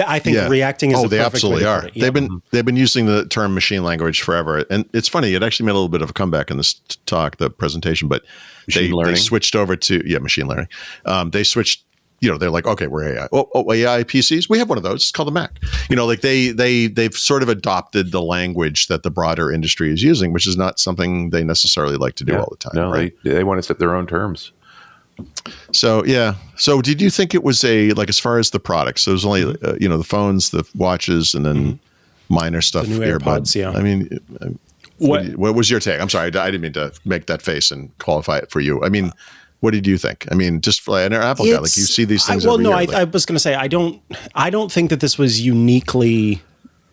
I think reacting is they absolutely are. They've been using the term machine language forever, and it's funny. It actually made a little bit of a comeback in this talk, the presentation, but they switched over to machine learning. They switched. They're like, okay, we're AI. AI PCs. We have one of those. It's called a Mac. They've sort of adopted the language that the broader industry is using, which is not something they necessally like to do all the time. No, right? they want to set their own terms. So So did you think it was as far as the products? So it was only the phones, the watches, and then minor stuff. The new AirPods. Yeah. I mean, what was your take? I'm sorry, I didn't mean to make that face and qualify it for you. I mean. What did you think? I mean, just for an Apple guy, like you see these things. I was going to say I don't think that this was uniquely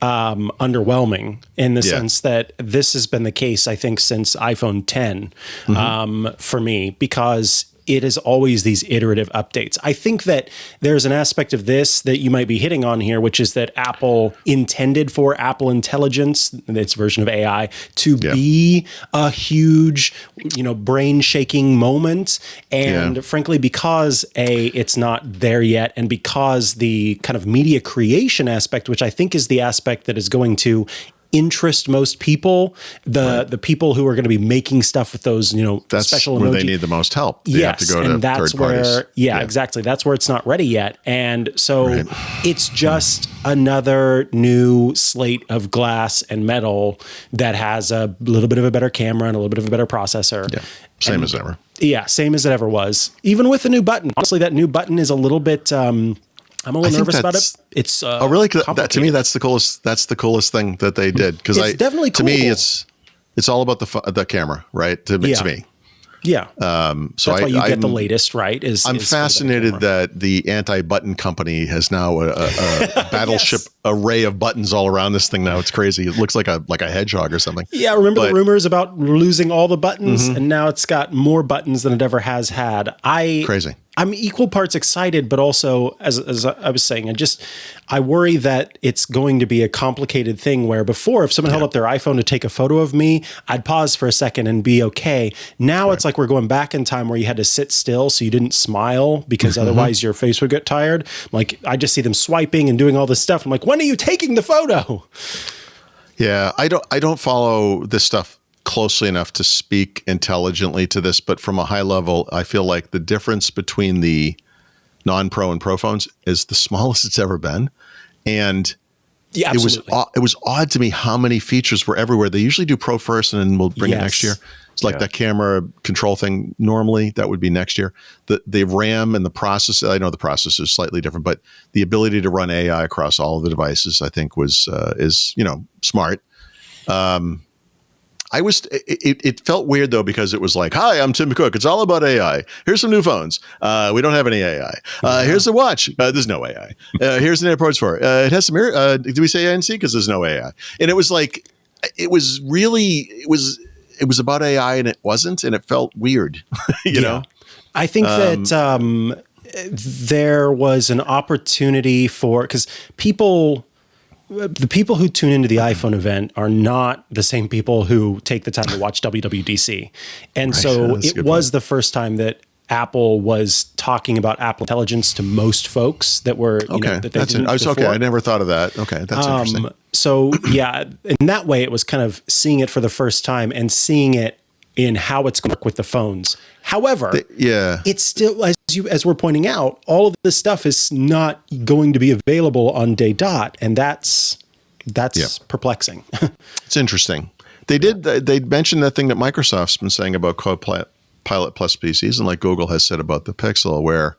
underwhelming in the sense that this has been the case, I think, since iPhone 10 for me, because it is always these iterative updates. I think that there's an aspect of this that you might be hitting on here, which is that Apple intended for Apple Intelligence, its version of AI, to be a huge, brain-shaking moment. And frankly, because it's not there yet, and because the kind of media creation aspect, which I think is the aspect that is going to interest most people, the people who are going to be making stuff with those, that's special where emoji. they need the most help. They have to go to and that's third parties. where, exactly. That's where it's not ready yet. And so it's just another new slate of glass and metal that has a little bit of a better camera and a little bit of a better processor. Yeah. Same as ever. Yeah. Same as it ever was. Even with the new button. Honestly, that new button is a little bit, I'm a little nervous about it. It's really? That, to me, that's the coolest. That's the coolest thing that they did, because it's definitely cool. To me, it's all about the camera, right? To me, yeah. So that's why you get the latest, right? I'm fascinated that the anti-button company has now a battleship array of buttons all around this thing. Now it's crazy. It looks like a hedgehog or something. Yeah, remember the rumors about losing all the buttons, and now it's got more buttons than it ever has had. Crazy. I'm equal parts excited, but also, as I was saying, I worry that it's going to be a complicated thing where before, if someone held up their iPhone to take a photo of me, I'd pause for a second and be okay. Now it's like we're going back in time where you had to sit still so you didn't smile because otherwise your face would get tired. Like, I just see them swiping and doing all this stuff. I'm like, when are you taking the photo? Yeah, I don't follow this stuff closely enough to speak intelligently to this, but from a high level, I feel like the difference between the non-Pro and Pro phones is the smallest it's ever been. And it was odd to me how many features were everywhere. They usually do Pro first and then we'll bring it next year. It's like that camera control thing. Normally that would be next year. The RAM and the processor, I know the processor is slightly different, but the ability to run AI across all of the devices, I think is smart. It felt weird though, because it was like, hi, I'm Tim Cook. It's all about AI. Here's some new phones. We don't have any AI. Here's a watch. There's no AI. Here's an AirPods 4. It has some ear. Do we say ANC? Because there's no AI. And it was like, it was about AI and it wasn't, and it felt weird, you know? I think that there was an opportunity for, because people the people who tune into the iPhone event are not the same people who take the time to watch WWDC. And so it was the first time that Apple was talking about Apple Intelligence to most folks that were, that they didn't before. Okay, I never thought of that. Okay, that's interesting. So yeah, in that way, it was kind of seeing it for the first time and seeing it in how it's going to work with the phones. However, it's still, as we're pointing out, all of this stuff is not going to be available on day dot, and that's perplexing. It's interesting. They mentioned that thing that Microsoft's been saying about Copilot Plus PCs, and like Google has said about the Pixel, where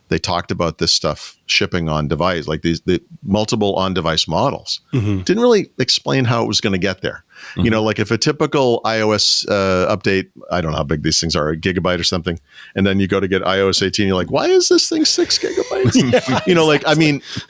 they talked about this stuff shipping on device, like the multiple on-device models. Didn't really explain how it was going to get there. Like if a typical iOS update, I don't know how big these things are, a gigabyte or something, and then you go to get iOS 18, you're like, why is this thing 6 gigabytes?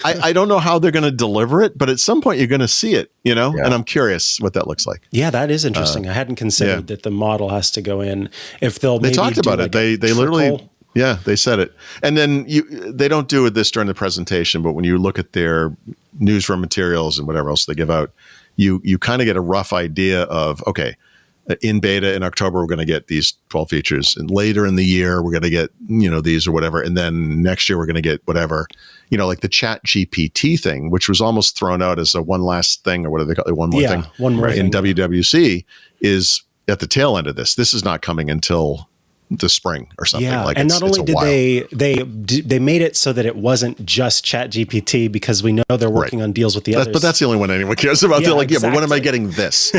I don't know how they're going to deliver it, but at some point you're going to see it, and I'm curious what that looks like. Yeah, that is interesting. I hadn't considered that the model has to go in. If they talked about it, they literally. Yeah, they said it. And then they don't do this during the presentation, but when you look at their newsroom materials and whatever else they give out, you kind of get a rough idea of, okay, in beta in October, we're going to get these 12 features. And later in the year, we're going to get, these or whatever. And then next year, we're going to get whatever, like the Chat GPT thing, which was almost thrown out as a one last thing, or what do they call it? One more thing. One more thing. In WWC is at the tail end of this. This is not coming until the spring or something. Yeah, and not only did they made it so that it wasn't just Chat GPT, because we know they're working on deals with the others. But that's the only one anyone cares about. They're like, but when am I getting this?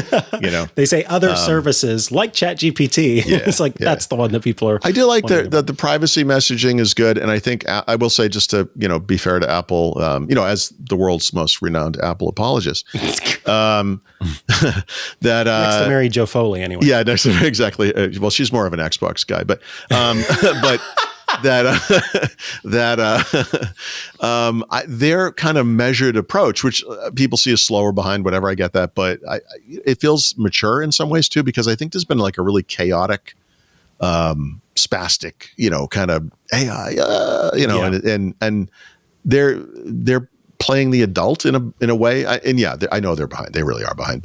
They say other services like Chat GPT. It's like that's the one that people are. I do like the privacy messaging is good, and I think I will say, just to be fair to Apple, as the world's most renowned Apple apologist, that next to Mary Jo Foley anyway. Yeah, exactly. Well, she's more of an Xbox guy. But their kind of measured approach, which people see as slower behind, whatever, I get that, but it feels mature in some ways too, because I think there's been like a really chaotic, spastic, kind of AI, and they're playing the adult in a way, I know they're behind, they really are behind,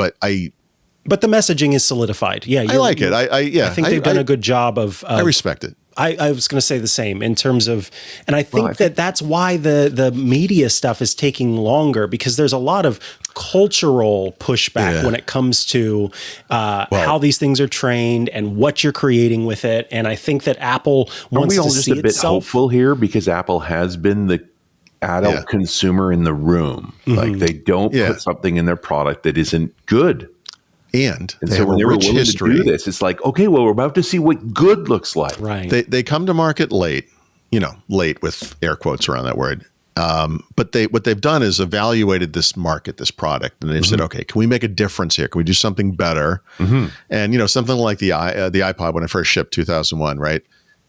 but the messaging is solidified. Yeah, I like it. I think they've done a good job of. I respect it. I was going to say the same in terms of, and I think that's why the media stuff is taking longer, because there's a lot of cultural pushback when it comes to how these things are trained and what you're creating with it. And I think that Apple wants to see itself. Are we all just a bit hopeful here, because Apple has been the adult consumer in the room? Like they don't put something in their product that isn't good. And so when they were willing to do this, it's like, okay, well, we're about to see what good looks like. Right. They come to market late, late with air quotes around that word. But what they've done is evaluated this market, this product, and they've said, okay, can we make a difference here? Can we do something better? And something like the iPod when it first shipped 2001, right?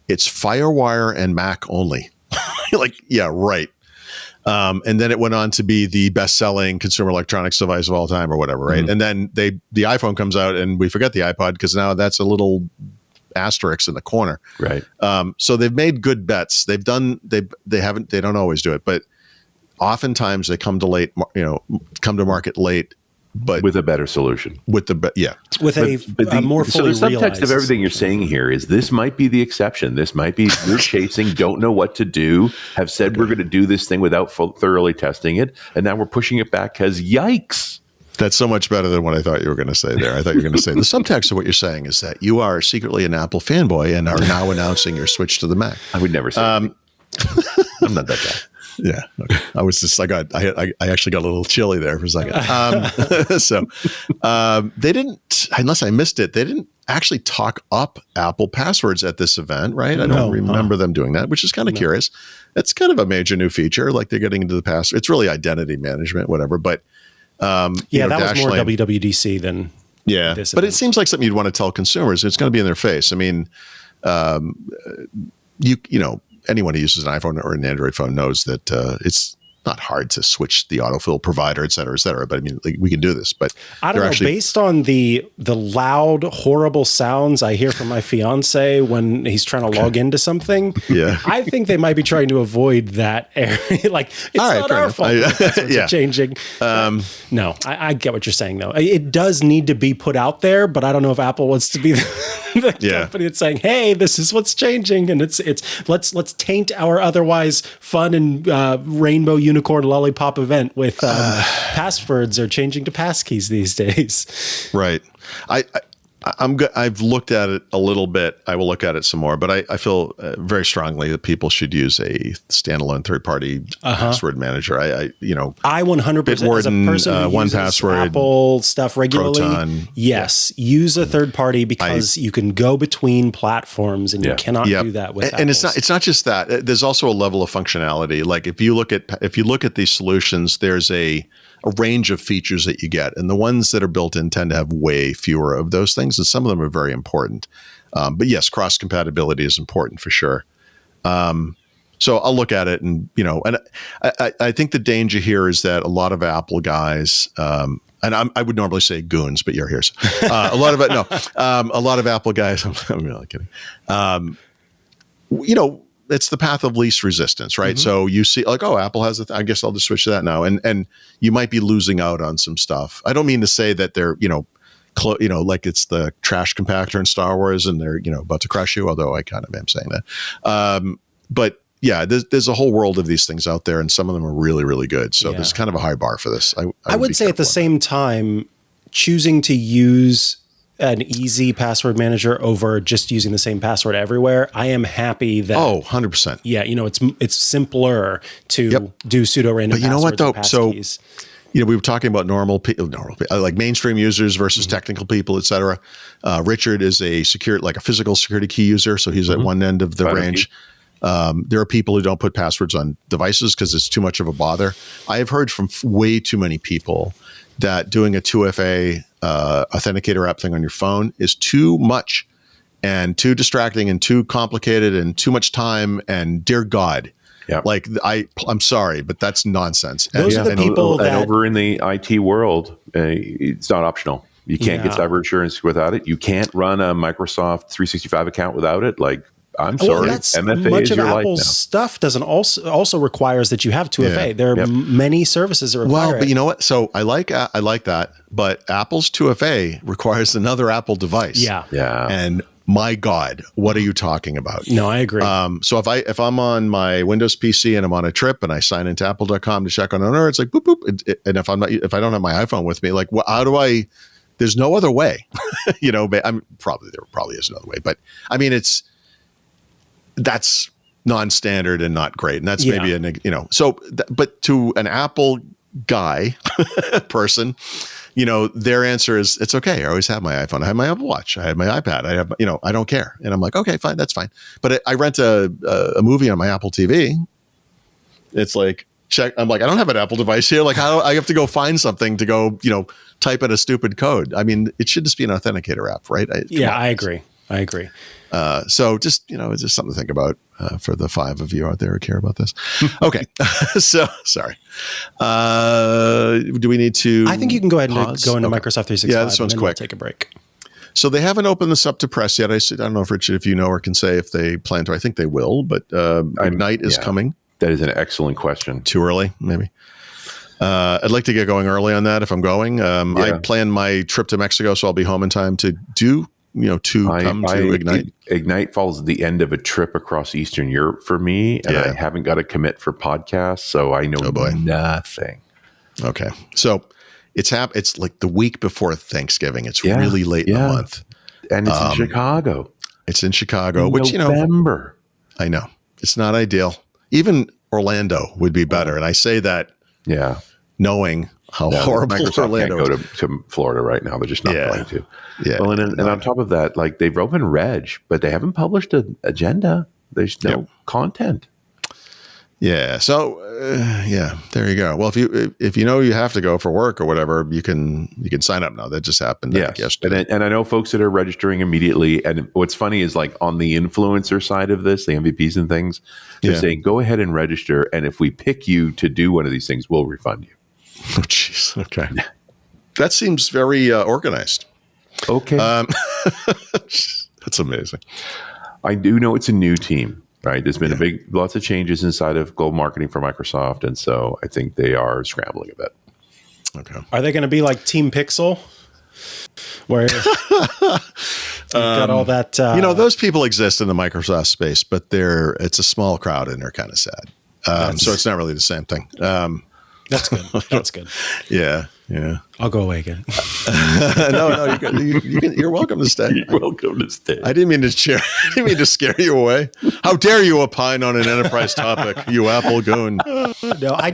It's FireWire and Mac only. Like, yeah, right. And then it went on to be the best-selling consumer electronics device of all time, or whatever, right? And then the iPhone comes out, and we forget the iPod, because now that's a little asterisk in the corner, right? So they've made good bets. They don't always do it, but oftentimes they come to market late, but with a better solution, with a more fully so the subtext realized of everything you're saying here is this might be the exception. This might be you're chasing, don't know what to do, have said we're going to do this thing without thoroughly testing it, and now we're pushing it back because yikes. That's so much better than what I thought you were going to say there. I thought you were going to say the subtext of what you're saying is that you are secretly an Apple fanboy and are now announcing your switch to the Mac. I would never say I'm not that guy. Yeah. Okay. I actually got a little chilly there for a second. They didn't, unless I missed it, they didn't actually talk up Apple passwords at this event, right? I don't remember them doing that, which is kind of curious. That's kind of a major new feature. Like they're getting into the password. It's really identity management, whatever. But that was more WWDC than this but event. it seems like something you'd want to tell consumers. It's going to be in their face. I mean, anyone who uses an iPhone or an Android phone knows that it's not hard to switch the autofill provider, et cetera, but I mean, like, we can do this, but I don't know, based on the loud, horrible sounds I hear from my fiance when he's trying to log into something, I think they might be trying to avoid that area. Like, it's not our fault that passwords are changing. No, I get what you're saying, though. It does need to be put out there, but I don't know if Apple wants to be the company that's saying, hey, this is what's changing, and it's let's taint our otherwise fun and rainbow unicorn lollipop event with passwords are changing to passkeys these days. Right. I'm good. I've looked at it a little bit. I will look at it some more, but I feel very strongly that people should use a standalone third-party password manager. I 100% as a person who uses 1Password, Apple stuff regularly. Proton. Yes, use a third party because you can go between platforms, and you cannot do that with and it's not just that. There's also a level of functionality. Like if you look at these solutions, there's a range of features that you get, and the ones that are built in tend to have way fewer of those things, and some of them are very important. But yes, cross compatibility is important for sure. So I'll look at it, and and I think the danger here is that a lot of Apple guys, and I would normally say goons, but you're here. So, a lot of Apple guys. I'm really kidding. It's the path of least resistance, right? Mm-hmm. So you see, like, oh, Apple has I guess I'll just switch to that now, and you might be losing out on some stuff. I don't mean to say that they're like it's the trash compactor in Star Wars and they're about to crush you, although I kind of am saying that. But yeah, there's a whole world of these things out there, and some of them are really, really good. So there's kind of a high bar for this. I would say at the same time, choosing to use an easy password manager over just using the same password everywhere, I am happy that 100%. Yeah, it's simpler to do pseudo random. But you know what though? So we were talking about normal people, like mainstream users versus technical people, et cetera. Richard is a physical security key user, so he's at one end of the range. There are people who don't put passwords on devices because it's too much of a bother. I have heard from way too many people that doing a 2FA authenticator app thing on your phone is too much and too distracting and too complicated and too much time. And dear God, like I'm sorry, but that's nonsense. Those are the people that over in the IT world, it's not optional. You can't get cyber insurance without it. You can't run a Microsoft 365 account without it. Like, I'm sorry, MFA much is of your life Apple's now. stuff doesn't also requires that you have 2FA. There are many services that require but you know what? So I like that, but Apple's 2FA requires another Apple device. Yeah. And my God, what are you talking about? No, I agree. So if I'm on my Windows PC and I'm on a trip and I sign into Apple.com to check on owner, it's like boop boop. And if I don't have my iPhone with me, like how do I? There's no other way. But there probably is another way, but I mean that's non-standard and not great. And that's maybe but to an Apple guy person, their answer is, it's okay. I always have my iPhone. I have my Apple Watch. I have my iPad. I have, I don't care. And I'm like, okay, fine. That's fine. But I rent a movie on my Apple TV. It's like, check. I'm like, I don't have an Apple device here. Like, how I have to go find something to go, type in a stupid code. I mean, it should just be an authenticator app, right? I agree. So just, it's just something to think about for the 5 of you out there who care about this. Okay. So sorry. Do we need to? I think you can go ahead and go into Microsoft 365. Yeah, this one's quick. We'll take a break. So they haven't opened this up to press yet. I don't know if Richard, if you know or can say if they plan to. I think they will, but Ignite is coming. That is an excellent question. Too early, maybe. I'd like to get going early on that if I'm going. I plan my trip to Mexico, so I'll be home in time to do. Come to Ignite. Ignite falls at the end of a trip across Eastern Europe for me, and I haven't got a commit for podcasts, so I know nothing. Okay, so it's like the week before Thanksgiving. It's really late in the month, and it's in Chicago. It's in Chicago, which November. I know it's not ideal. Even Orlando would be better, and I say that, knowing how horrible Microsoft Orlando can't go to Florida right now. They're just not going to. Yeah. Well, and on top of that, like, they've opened Reg, but they haven't published an agenda. There's no content. Yeah. So yeah, there you go. Well, if you know you have to go for work or whatever, you can sign up now. That just happened. Yes. Yesterday. And I know folks that are registering immediately. And what's funny is like on the influencer side of this, the MVPs and things, they're saying, go ahead and register. And if we pick you to do one of these things, we'll refund you. Oh, jeez. Okay. That seems very organized. Okay. That's amazing. I do know it's a new team. Right. There's been lots of changes inside of global marketing for Microsoft. And so I think they are scrambling a bit. Okay. Are they going to be like Team Pixel? Where you've got all that. Those people exist in the Microsoft space, but it's a small crowd and they're kind of sad. So it's not really the same thing. That's good. That's good. Yeah. I'll go away again. No, you're welcome to stay. You're welcome to stay. I didn't mean to scare you away. How dare you opine on an enterprise topic, you Apple goon? No, I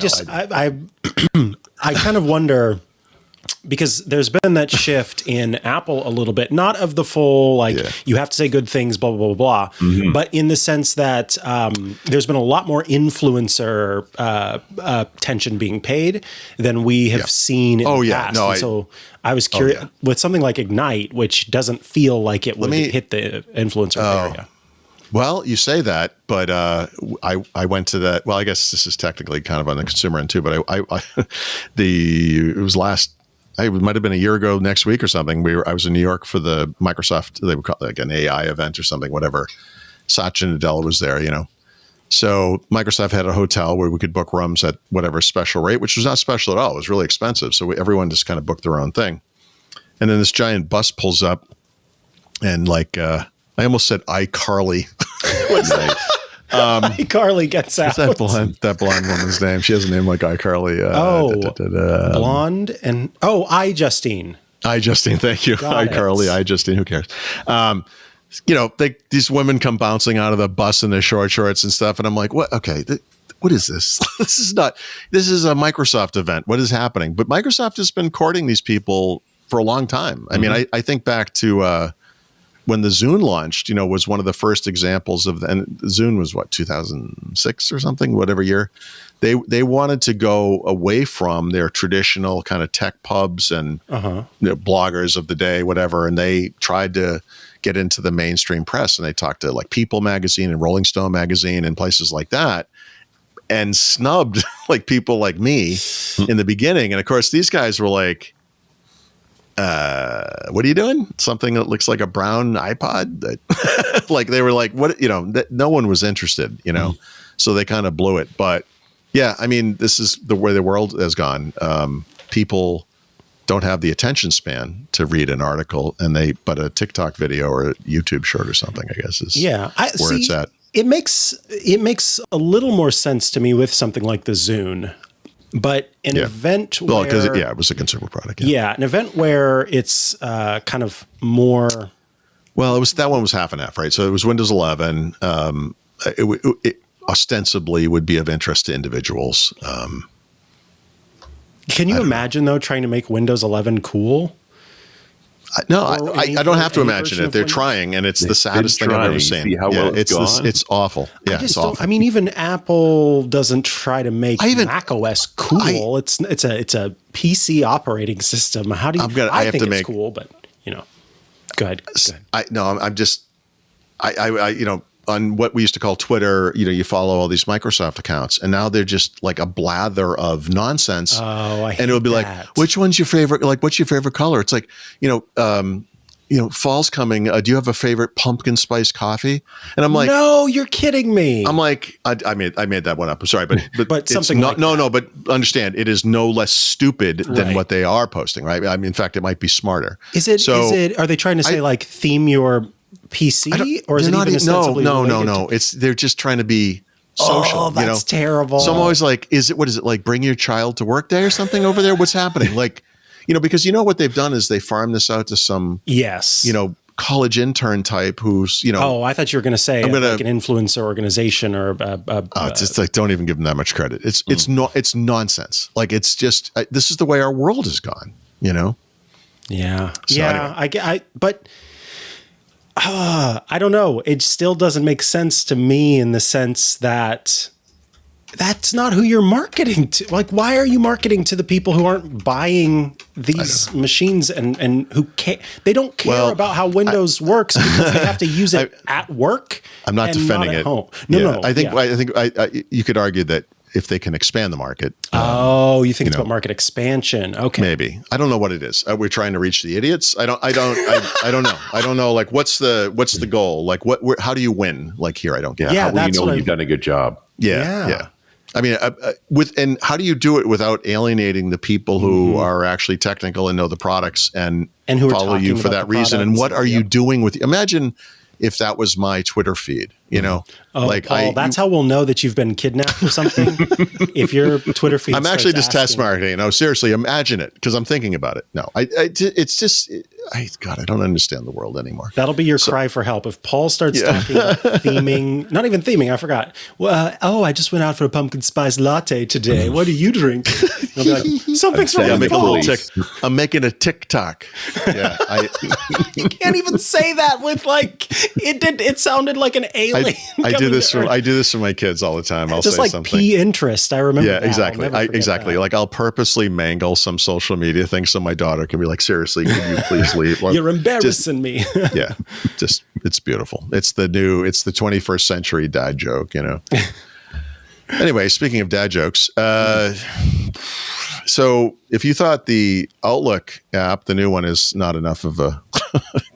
kind of wonder, because there's been that shift in Apple a little bit, not of the full, you have to say good things, blah, blah, blah, blah, but in the sense that there's been a lot more influencer attention being paid than we have seen in the past. No, so I was curious with something like Ignite, which doesn't feel like it would hit the influencer area. Well, you say that, but I went to that. Well, I guess this is technically kind of on the consumer end too, but it was it might have been a year ago next week or something. I was in New York for the Microsoft, they would call it like an AI event or something, whatever. Satya Nadella was there, So Microsoft had a hotel where we could book rooms at whatever special rate, which was not special at all. It was really expensive. So everyone just kind of booked their own thing. And then this giant bus pulls up and I almost said iCarly. What's that? iCarly gets out. What's that blonde woman's name? She has a name like iCarly. Blonde and iJustine. iJustine, thank you. iCarly, iJustine, who cares? These women come bouncing out of the bus in their short shorts and stuff, and I'm like, what? Okay, what is this? This is a Microsoft event. What is happening? But Microsoft has been courting these people for a long time. I mean, I think back to when the Zune launched, was one of the first examples of, and Zune was 2006 or something, whatever year. They wanted to go away from their traditional kind of tech pubs and bloggers of the day, whatever, and they tried to get into the mainstream press, and they talked to like People magazine and Rolling Stone magazine and places like that, and snubbed like people like me in the beginning. And of course, these guys were like, what are you doing? Something that looks like a brown iPod? That like they were like, what? That no one was interested. So they kind of blew it. But yeah, I mean, this is the way the world has gone. People don't have the attention span to read an article, but a TikTok video or a YouTube short or something, I guess, is where it's at. It makes a little more sense to me with something like the Zune. But an event where... Well, because it was a consumer product. Yeah, an event where it's kind of more... Well, that one was half and half, right? So it was Windows 11. It ostensibly would be of interest to individuals. Can you imagine, though, trying to make Windows 11 cool? I don't have to imagine it. They're trying, and it's the saddest thing I've ever seen. See how well it's gone? It's awful. Yeah, it's awful. I mean, even Apple doesn't try to make Mac OS cool. It's a PC operating system. How do you? I think it's cool, but go ahead. On what we used to call Twitter, you follow all these Microsoft accounts, and now they're just like a blather of nonsense. Oh, I hate and it would be like, which one's your favorite? Like, what's your favorite color? It's like, fall's coming. Do you have a favorite pumpkin spice coffee? And I'm like, no, you're kidding me. I'm like, I made that one up. I'm sorry, but something not, no, but understand, it is no less stupid than what they are posting, right? I mean, in fact, it might be smarter. Is it? Are they trying to say like theme your PC, or is it even ostensibly no. They're just trying to be social. Oh, that's terrible. So I'm always like, what is it like? Bring your child to work day or something over there? What's happening? Like, because what they've done is they farm this out to some college intern type who's Oh, I thought you were going to say like an influencer organization or it's just like, don't even give them that much credit. It's nonsense. Like, it's just this is the way our world has gone. Yeah. So anyway. But. I don't know. It still doesn't make sense to me in the sense that that's not who you're marketing to. Like, why are you marketing to the people who aren't buying these machines and who can't? They don't care about how Windows works because they have to use it at work. I'm not defending at it. Home. No. I think you could argue that if they can expand the market. You think it's about market expansion? Okay, maybe. I don't know what it is. We're trying to reach the idiots. I don't know. I don't know. Like, what's the goal? Like, how do you win? Like here, I don't get. Yeah, how do you've done a good job? Yeah. I mean, and how do you do it without alienating the people who are actually technical and know the products and who follow you for that reason? And what are you doing with? Imagine if that was my Twitter feed, like Paul, that's how we'll know that you've been kidnapped or something. If your Twitter feed, I'm actually just test marketing. No, seriously, imagine it because I'm thinking about it. No, it's just, God, I don't understand the world anymore. That'll be your cry for help. If Paul starts talking about theming, not even theming, I forgot. Well, I just went out for a pumpkin spice latte today. What are you drinking? I'll be like, something's wrong with Paul. I'm making a TikTok. Yeah, you can't even say that with like it sounded like an alien. I do this for my kids all the time. I'll just say like something. P-interest. I remember. Yeah, that. exactly. Exactly. Like I'll purposely mangle some social media thing so my daughter can be like, seriously, can you please leave? Well, you're embarrassing me. Yeah, just it's beautiful. It's the 21st century dad joke. Anyway, speaking of dad jokes, so if you thought the Outlook app, the new one, is not enough of a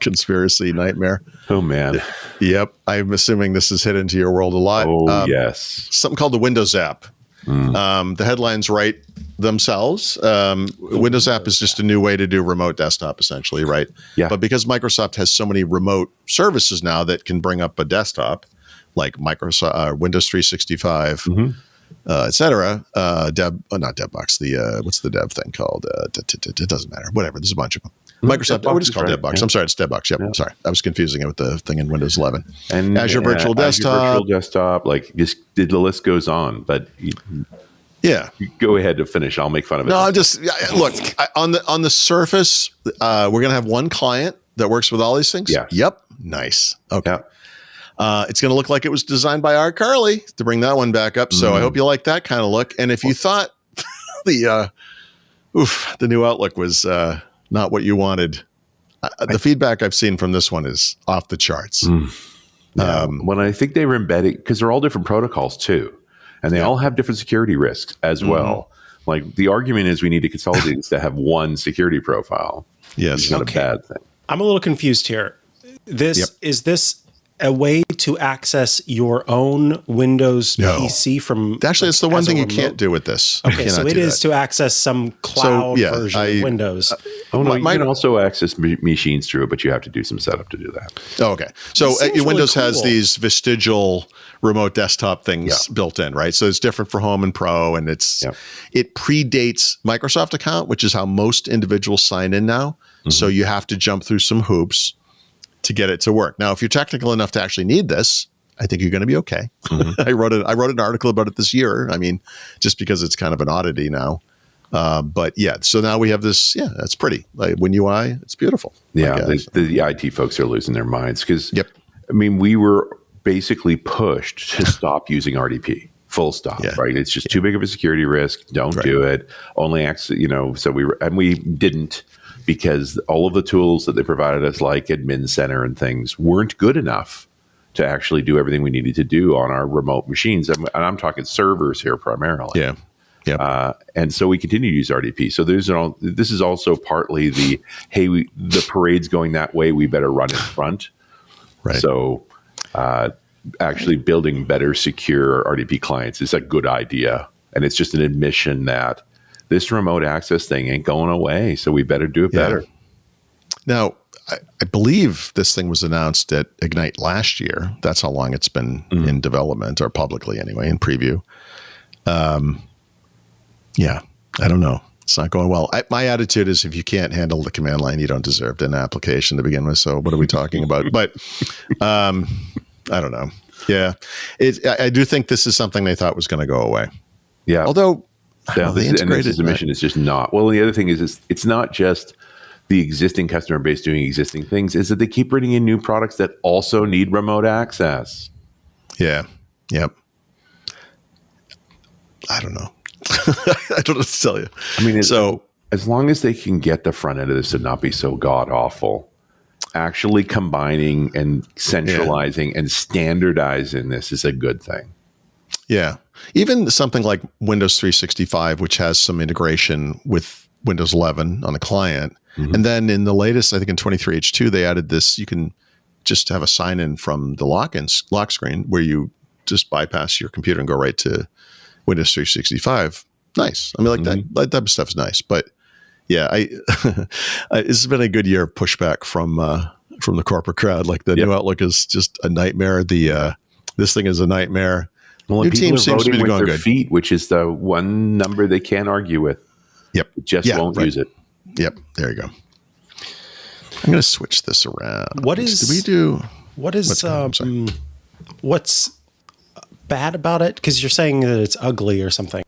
conspiracy nightmare. Oh, man. Yep. I'm assuming this has hit into your world a lot. Oh, yes. Something called the Windows app. The headlines write themselves. Windows app is just a new way to do remote desktop, essentially, right? Yeah. But because Microsoft has so many remote services now that can bring up a desktop, like Microsoft Windows 365, et cetera, not DevBox. What's the dev thing called? It doesn't matter. Whatever. There's a bunch of them. Microsoft, what is it called? DevBox. Yeah. I'm sorry, it's DevBox. Yep. Sorry. I was confusing it with the thing in Windows 11. And Azure Virtual Desktop. Like the list goes on, but you go ahead to finish. I'll make fun of it. No, I'm just look on the surface. We're gonna have one client that works with all these things. Yeah. Yep. Nice. Okay. Yeah. It's gonna look like it was designed by Art Carley to bring that one back up. So I hope you like that kind of look. And if you thought the new Outlook was not what you wanted, the feedback I've seen from this one is off the charts. When I think they were embedding, because they're all different protocols too. And they all have different security risks as well. Like the argument is we need to consolidate this to have one security profile. Yes. It's not a bad thing. I'm a little confused here. Is this a way to access your own Windows PC from? Actually, it's the one thing you can't do with this. Okay, so it is to access some cloud version of Windows. You can also access machines through it, but you have to do some setup to do that. Oh, okay. So Windows really has these vestigial remote desktop things built in, right? So it's different for Home and Pro, and it predates Microsoft account, which is how most individuals sign in now. So you have to jump through some hoops to get it to work. Now, if you're technical enough to actually need this, I think you're going to be okay. I wrote an article about it this year. I mean, just because it's kind of an oddity now. But so now we have this. Yeah, that's pretty. Like WinUI, it's beautiful. Yeah, the IT folks are losing their minds because, I mean, we were basically pushed to stop using RDP. Full stop. Yeah. Right? It's just too big of a security risk. Don't do it. Only access. So we didn't. Because all of the tools that they provided us, like Admin Center and things, weren't good enough to actually do everything we needed to do on our remote machines. And I'm talking servers here primarily. Yeah. Yeah. And so we continue to use RDP. So this is also partly the parade's going that way. We better run in front. Right. So actually building better, secure RDP clients is a good idea. And it's just an admission that this remote access thing ain't going away, so we better do it better. Now, I believe this thing was announced at Ignite last year. That's how long it's been in development, or publicly anyway, in preview. I don't know. It's not going well. My attitude is if you can't handle the command line, you don't deserve an application to begin with. So what are we talking about? But I don't know. Yeah, I do think this is something they thought was going to go away. Yeah. Although... the integrated submission is just not. Well, the other thing is it's not just the existing customer base doing existing things, is that they keep bringing in new products that also need remote access. Yeah. Yep. I don't know. I don't know what to tell you. I mean, so as long as they can get the front end of this to not be so god awful, actually combining and centralizing and standardizing this is a good thing. Yeah. Even something like Windows 365, which has some integration with Windows 11 on the client. And then in the latest, I think in 23H2, they added this. You can just have a sign in from the lock screen where you just bypass your computer and go right to Windows 365. Nice. I mean, like that type of stuff is nice. But yeah, it's been a good year of pushback from the corporate crowd. Like the new Outlook is just a nightmare. This thing is a nightmare. Well, New people team are seems to be voting with going their good. feet, which is the one number they can't argue with. Yep. Just won't use it. Yep. There you go. I'm going to switch this around. What is what's bad about it? Because you're saying that it's ugly or something.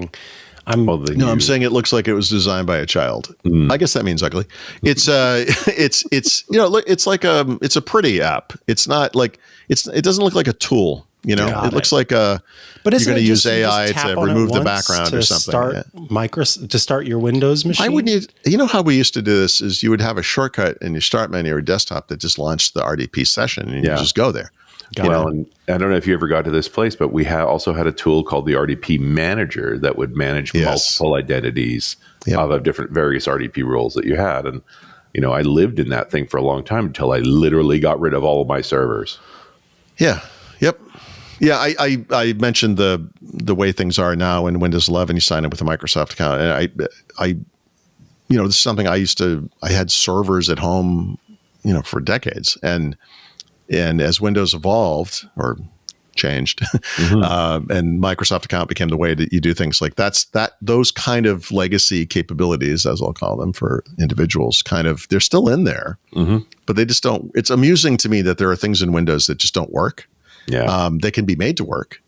I'm saying it looks like it was designed by a child. I guess that means ugly. It's it's like it's a pretty app. It's not like it doesn't look like a tool. It looks like but you're going to use AI to remove the background or something. To start your Windows machine. Why wouldn't you? You know how we used to do this is you would have a shortcut in your start menu or desktop that just launched the RDP session and you just go there. And I don't know if you ever got to this place, but we also had a tool called the RDP Manager that would manage multiple identities of different various RDP roles that you had. And, I lived in that thing for a long time until I literally got rid of all of my servers. Yeah. Yep. Yeah. I mentioned the way things are now in Windows 11, you sign up with a Microsoft account. And I this is something I had servers at home, for decades. And as Windows evolved or changed, and Microsoft account became the way that you do things like those kind of legacy capabilities, as I'll call them for individuals, they're still in there, but they just don't. It's amusing to me that there are things in Windows that just don't work. Yeah, they can be made to work,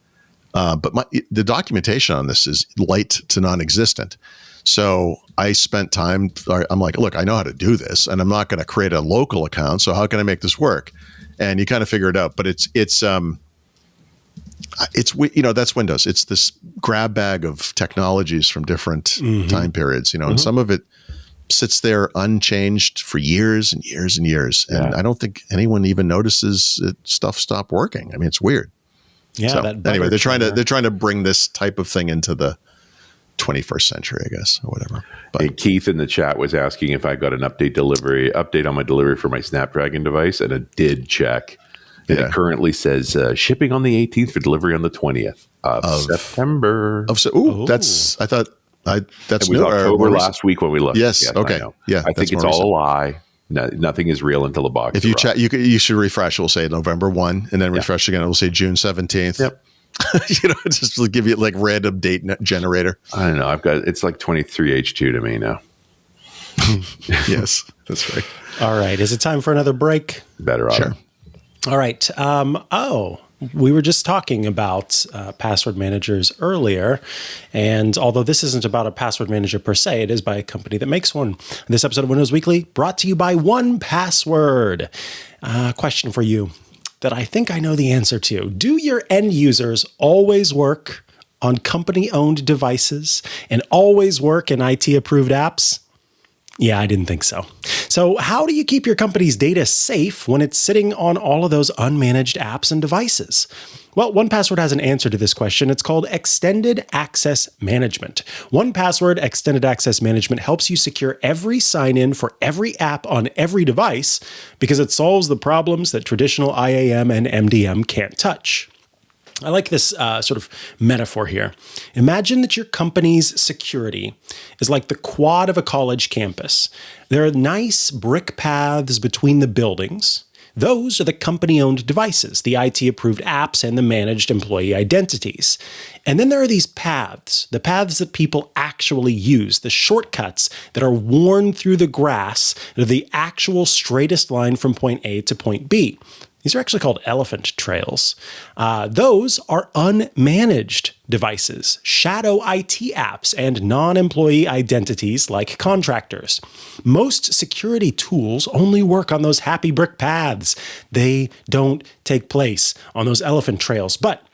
but the documentation on this is light to non-existent. So I spent time. I'm like, look, I know how to do this, and I'm not going to create a local account. So how can I make this work? And you kind of figure it out, but it's that's Windows. It's this grab bag of technologies from different time periods, and some of it sits there unchanged for years and years and years. And I don't think anyone even notices that stuff stopped working. I mean, it's weird. Yeah. So, anyway, they're trying to bring this type of thing into the 21st century, I guess, or whatever. But and Keith in the chat was asking if I got an update on my delivery for my Snapdragon device, and it did check. And it currently says shipping on the 18th for delivery on the 20th of September. That's new. October last week when we looked. Yes. Okay. Yeah. I think it's all a lie. No, nothing is real until the box. If you check, you should refresh. It will say November 1, and then refresh again. It will say June 17th. Yep. Just to give you like random date generator. I don't know. It's like 23H2 to me now. Yes, that's right. All right. Is it time for another break? Better off. Sure. All right. We were just talking about password managers earlier. And although this isn't about a password manager per se, it is by a company that makes one. This episode of Windows Weekly brought to you by 1Password. Question for you that I think I know the answer to. Do your end users always work on company-owned devices and always work in IT-approved apps? Yeah, I didn't think so. So how do you keep your company's data safe when it's sitting on all of those unmanaged apps and devices? Well, 1Password has an answer to this question. It's called Extended Access Management. 1Password Extended Access Management helps you secure every sign-in for every app on every device because it solves the problems that traditional IAM and MDM can't touch. I like this sort of metaphor here. Imagine that your company's security is like the quad of a college campus. There are nice brick paths between the buildings. Those are the company-owned devices, the IT-approved apps, and the managed employee identities. And then there are these paths, the paths that people actually use, the shortcuts that are worn through the grass that are the actual straightest line from point A to point B. These are actually called elephant trails. Those are unmanaged devices, shadow IT apps, and non-employee identities like contractors. Most security tools only work on those happy brick paths. They don't take place on those elephant trails. But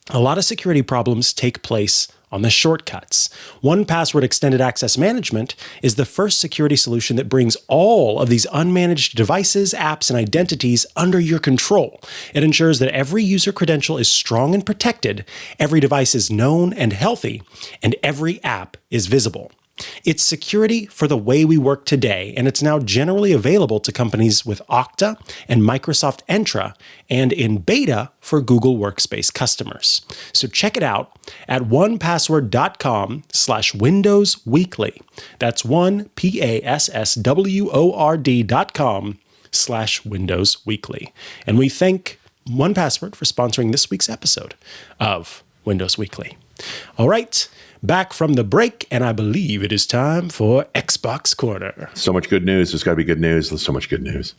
a lot of security problems take place on the shortcuts. 1Password Extended Access Management is the first security solution that brings all of these unmanaged devices, apps, and identities under your control. It ensures that every user credential is strong and protected, every device is known and healthy, and every app is visible. It's security for the way we work today, and it's now generally available to companies with Okta and Microsoft Entra, and in beta for Google Workspace customers. So check it out at onepassword.com/Windows Weekly. That's onepassword.com/Windows Weekly. And we thank 1Password for sponsoring this week's episode of Windows Weekly. All right. Back from the break, and I believe it is time for Xbox Corner. So much good news. There's got to be good news. There's so much good news.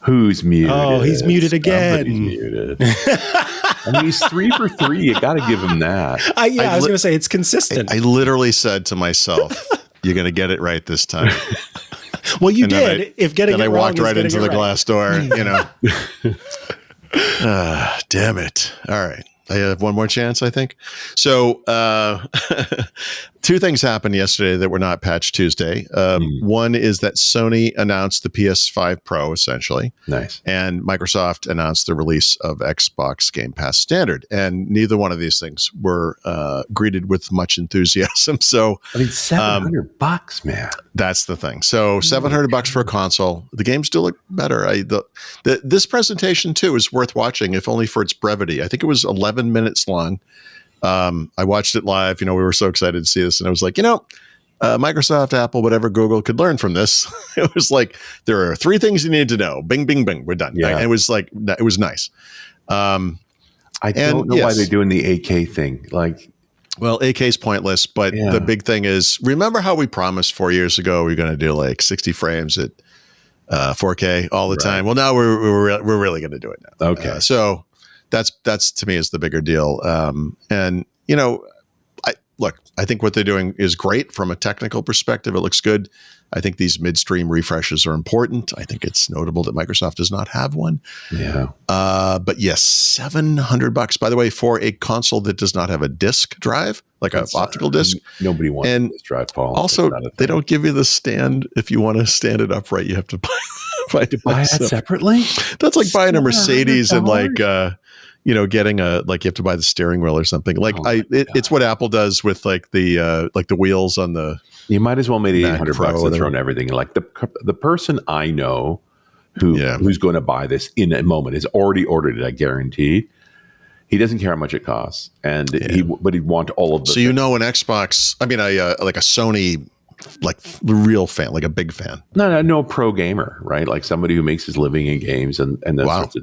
Who's muted? Oh, he's muted again. Somebody's muted. I mean, he's 3 for 3. You got to give him that. I was going to say, it's consistent. I literally said to myself, you're going to get it right this time. Well, you did. If getting it wrong, I walked right into the glass door, you know. Damn it. All right. I have one more chance, I think. So, 2 things happened yesterday that were not Patch Tuesday. One is that Sony announced the PS5 Pro, essentially. Nice. And Microsoft announced the release of Xbox Game Pass Standard. And neither one of these things were greeted with much enthusiasm. So, I mean, $700, man. That's the thing. So $700 for a console. The games do look better. This presentation too is worth watching, if only for its brevity. I think it was 11 minutes long. I watched it live. You know, we were so excited to see this, and I was like, Microsoft, Apple, whatever, Google could learn from this. It was like, there are 3 things you need to know. Bing, bing, bing. We're done. Yeah. And it was like, it was nice. I don't know why they're doing the 8K thing. Well, 8K is pointless, but the big thing is, remember how we promised 4 years ago we're going to do like 60 frames at 4K all the time? Well, now we're really going to do it now. Okay. So that's to me is the bigger deal. And I think what they're doing is great from a technical perspective. It looks good. I think these midstream refreshes are important. I think it's notable that Microsoft does not have one. Yeah. But yes, $700, by the way, for a console that does not have a disk drive, like an optical disk. Nobody wants this drive, Paul. Also, they don't give you the stand. If you want to stand it upright, you have to buy it separately. That's like buying a Mercedes and getting you have to buy the steering wheel or something. It's what Apple does with the wheels on the. You might as well make $800 and throw everything. Like the person I know who's going to buy this in a moment has already ordered it. I guarantee. He doesn't care how much it costs, but he'd want all of the. So an Xbox. I mean, a Sony. Like the real fan, like a big fan. No pro gamer, right? Like somebody who makes his living in games, and that's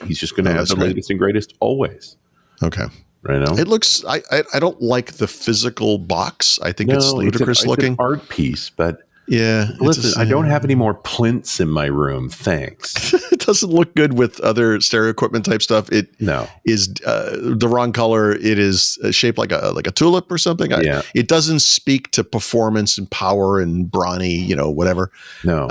he's just going to have the latest and greatest always. Okay, right now it looks. I don't like the physical box. I think it's ludicrous looking. It's an art piece, but yeah. Listen, I don't have any more plinths in my room. Thanks. It doesn't look good with other stereo equipment type stuff. It is the wrong color. It is shaped like a tulip or something. It doesn't speak to performance and power and brawny, whatever. No.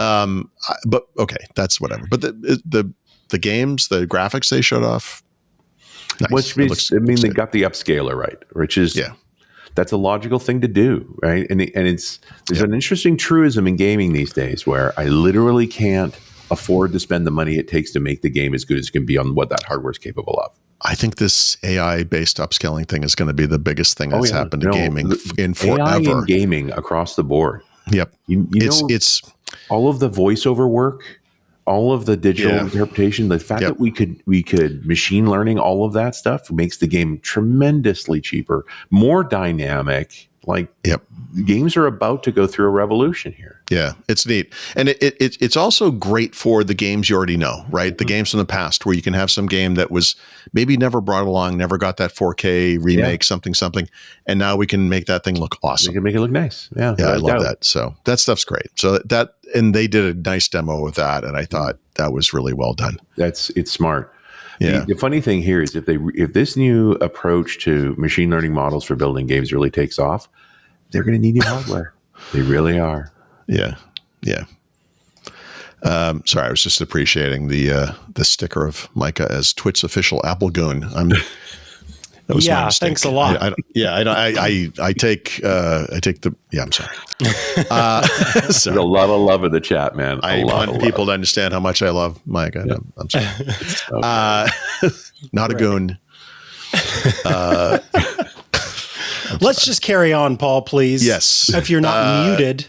But okay, that's whatever. But the games, the graphics they showed off. Nice. Which means they got the upscaler right, which is that's a logical thing to do, right? And there's an interesting truism in gaming these days where I literally can't afford to spend the money it takes to make the game as good as it can be on what that hardware is capable of. I think this AI-based upscaling thing is going to be the biggest thing that's happened to gaming in forever. AI in gaming across the board. Yep. It's all of the voiceover work, all of the digital interpretation, the fact that we could machine learning all of that stuff makes the game tremendously cheaper, more dynamic. Games are about to go through a revolution here. Yeah, it's neat. And it's also great for the games you already know, right? Mm-hmm. The games from the past where you can have some game that was maybe never brought along, never got that 4K remake, something. And now we can make that thing look awesome. We can make it look nice. Yeah, I love that. So that stuff's great. So and they did a nice demo of that. And I thought that was really well done. It's smart. Yeah. The funny thing here is if this new approach to machine learning models for building games really takes off, they're going to need new hardware. They really are. Yeah. Sorry, I was just appreciating the sticker of Mikah as Twit's official Apple goon. That was my mistake. Thanks a lot. I take the. Yeah, I'm sorry. There's a lot of love in the chat, man. I want people to understand how much I love Mikah. Yeah. I'm sorry. Not a goon. Let's just carry on, Paul, please. Yes. If you're not muted.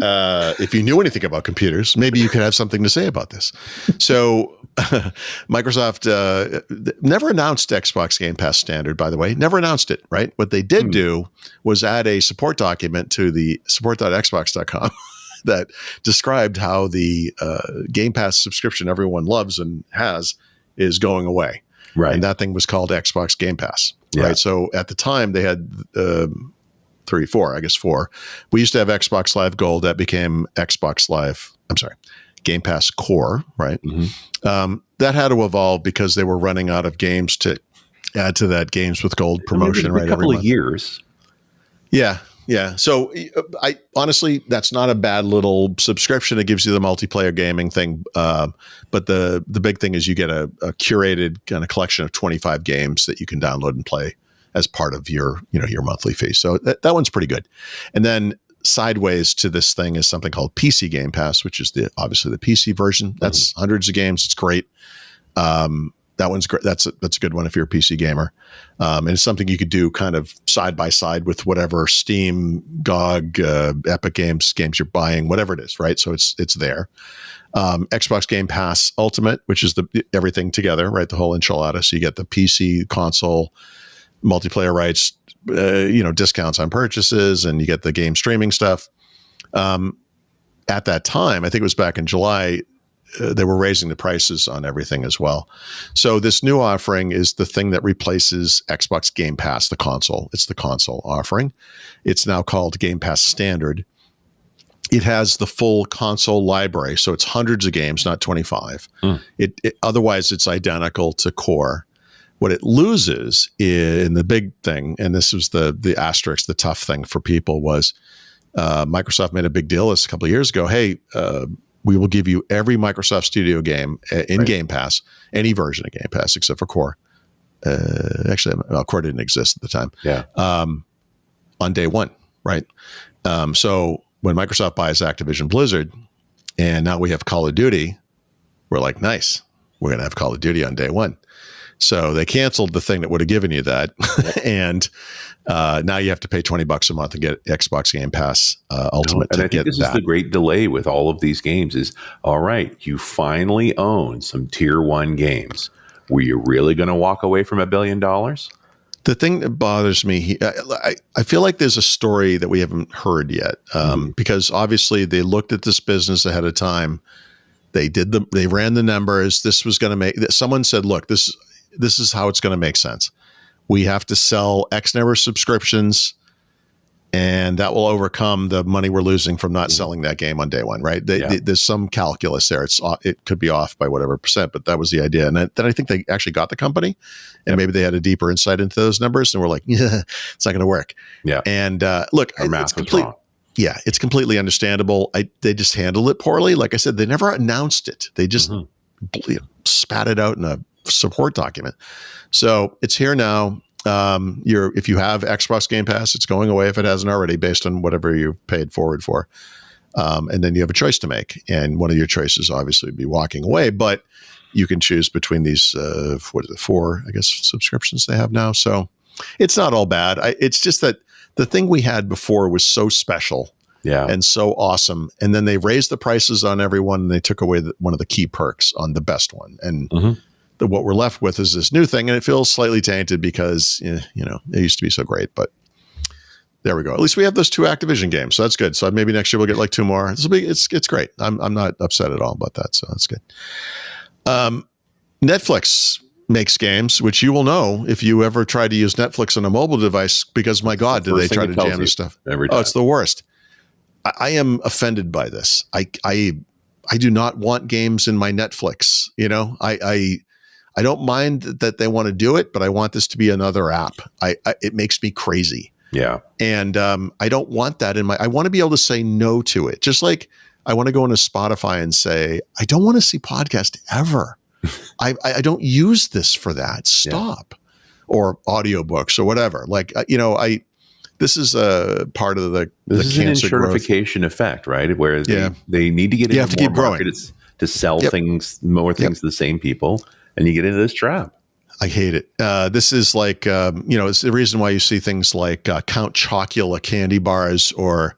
If you knew anything about computers, maybe you could have something to say about this. So Microsoft never announced Xbox Game Pass standard, by the way. Never announced it, right? What they did do was add a support document to the support.xbox.com that described how the Game Pass subscription everyone loves and has is going away. Right. And that thing was called Xbox Game Pass. Yeah. Right. So at the time they had four. We used to have Xbox Live Gold. That became Game Pass Core, right? Mm-hmm. That had to evolve because they were running out of games to add to that games with gold promotion, right? A couple of years. Yeah. So I honestly, that's not a bad little subscription. It gives you the multiplayer gaming thing. But the big thing is you get a curated kind of collection of 25 games that you can download and play as part of your monthly fee. So that one's pretty good. And then sideways to this thing is something called PC Game Pass, which is obviously the PC version. That's hundreds of games. It's great. That one's great. That's a good one if you're a PC gamer. And it's something you could do kind of side by side with whatever Steam, GOG, Epic games you're buying, whatever it is, right? So it's there. Xbox Game Pass Ultimate, which is everything together, right? The whole enchilada. So you get the PC, console, multiplayer rights, discounts on purchases, and you get the game streaming stuff. At that time, I think it was back in July, they were raising the prices on everything as well. So this new offering is the thing that replaces Xbox Game Pass, the console. It's the console offering. It's now called Game Pass Standard. It has the full console library, so it's hundreds of games, not 25. Otherwise, it's identical to Core. What it loses in the big thing, and this was the asterisk, the tough thing for people was Microsoft made a big deal this a couple of years ago. Hey, we will give you every Microsoft Studio game in Game Pass, any version of Game Pass except for Core. Actually, Core didn't exist at the time. Yeah. On day one, right? So when Microsoft buys Activision Blizzard, and now we have Call of Duty, we're like, nice. We're going to have Call of Duty on day one. So they canceled the thing that would have given you that. And now you have to pay $20 a month to get Xbox Game Pass Ultimate. And I think this is the great delay with all of these games is, all right, you finally own some tier one games. Were you really going to walk away from $1 billion? The thing that bothers me, I feel like there's a story that we haven't heard yet, because obviously they looked at this business ahead of time. They ran the numbers. This was going to make. Someone said, "Look, this is how it's going to make sense. We have to sell X number of subscriptions, and that will overcome the money we're losing from not selling that game on day one." Right? There's some calculus there. It could be off by whatever percent, but that was the idea. And then I think they actually got the company, and maybe they had a deeper insight into those numbers, and we're like, "Yeah, it's not going to work." Yeah. And look, it's complete. Yeah, it's completely understandable. They just handled it poorly. Like I said, they never announced it. They just spat it out in a support document. So it's here now. If you have Xbox Game Pass, it's going away if it hasn't already, based on whatever you paid forward for. And then you have a choice to make. And one of your choices obviously would be walking away, but you can choose between these, 4, I guess, subscriptions they have now. So it's not all bad. It's just that the thing we had before was so special and so awesome. And then they raised the prices on everyone, and they took away one of the key perks on the best one. And what we're left with is this new thing, and it feels slightly tainted because, it used to be so great. But there we go. At least we have those 2 Activision games, so that's good. So maybe next year we'll get like 2 more. It's great. I'm not upset at all about that, so that's good. Netflix makes games, which you will know if you ever try to use Netflix on a mobile device, because my God, do they try to jam this stuff every time. Oh, it's the worst. I am offended by this. I do not want games in my Netflix. I don't mind that they want to do it, but I want this to be another app. It makes me crazy. Yeah. And I don't want that I want to be able to say no to it. Just like I want to go into Spotify and say, I don't want to see podcast ever. I don't use this for that. Stop. Or audiobooks or whatever. Like, this is a part of the cancer enshurtification effect, right? Where they need to get into more markets to sell things, more things to the same people, and you get into this trap. I hate it. This is like, it's the reason why you see things like Count Chocula candy bars, or,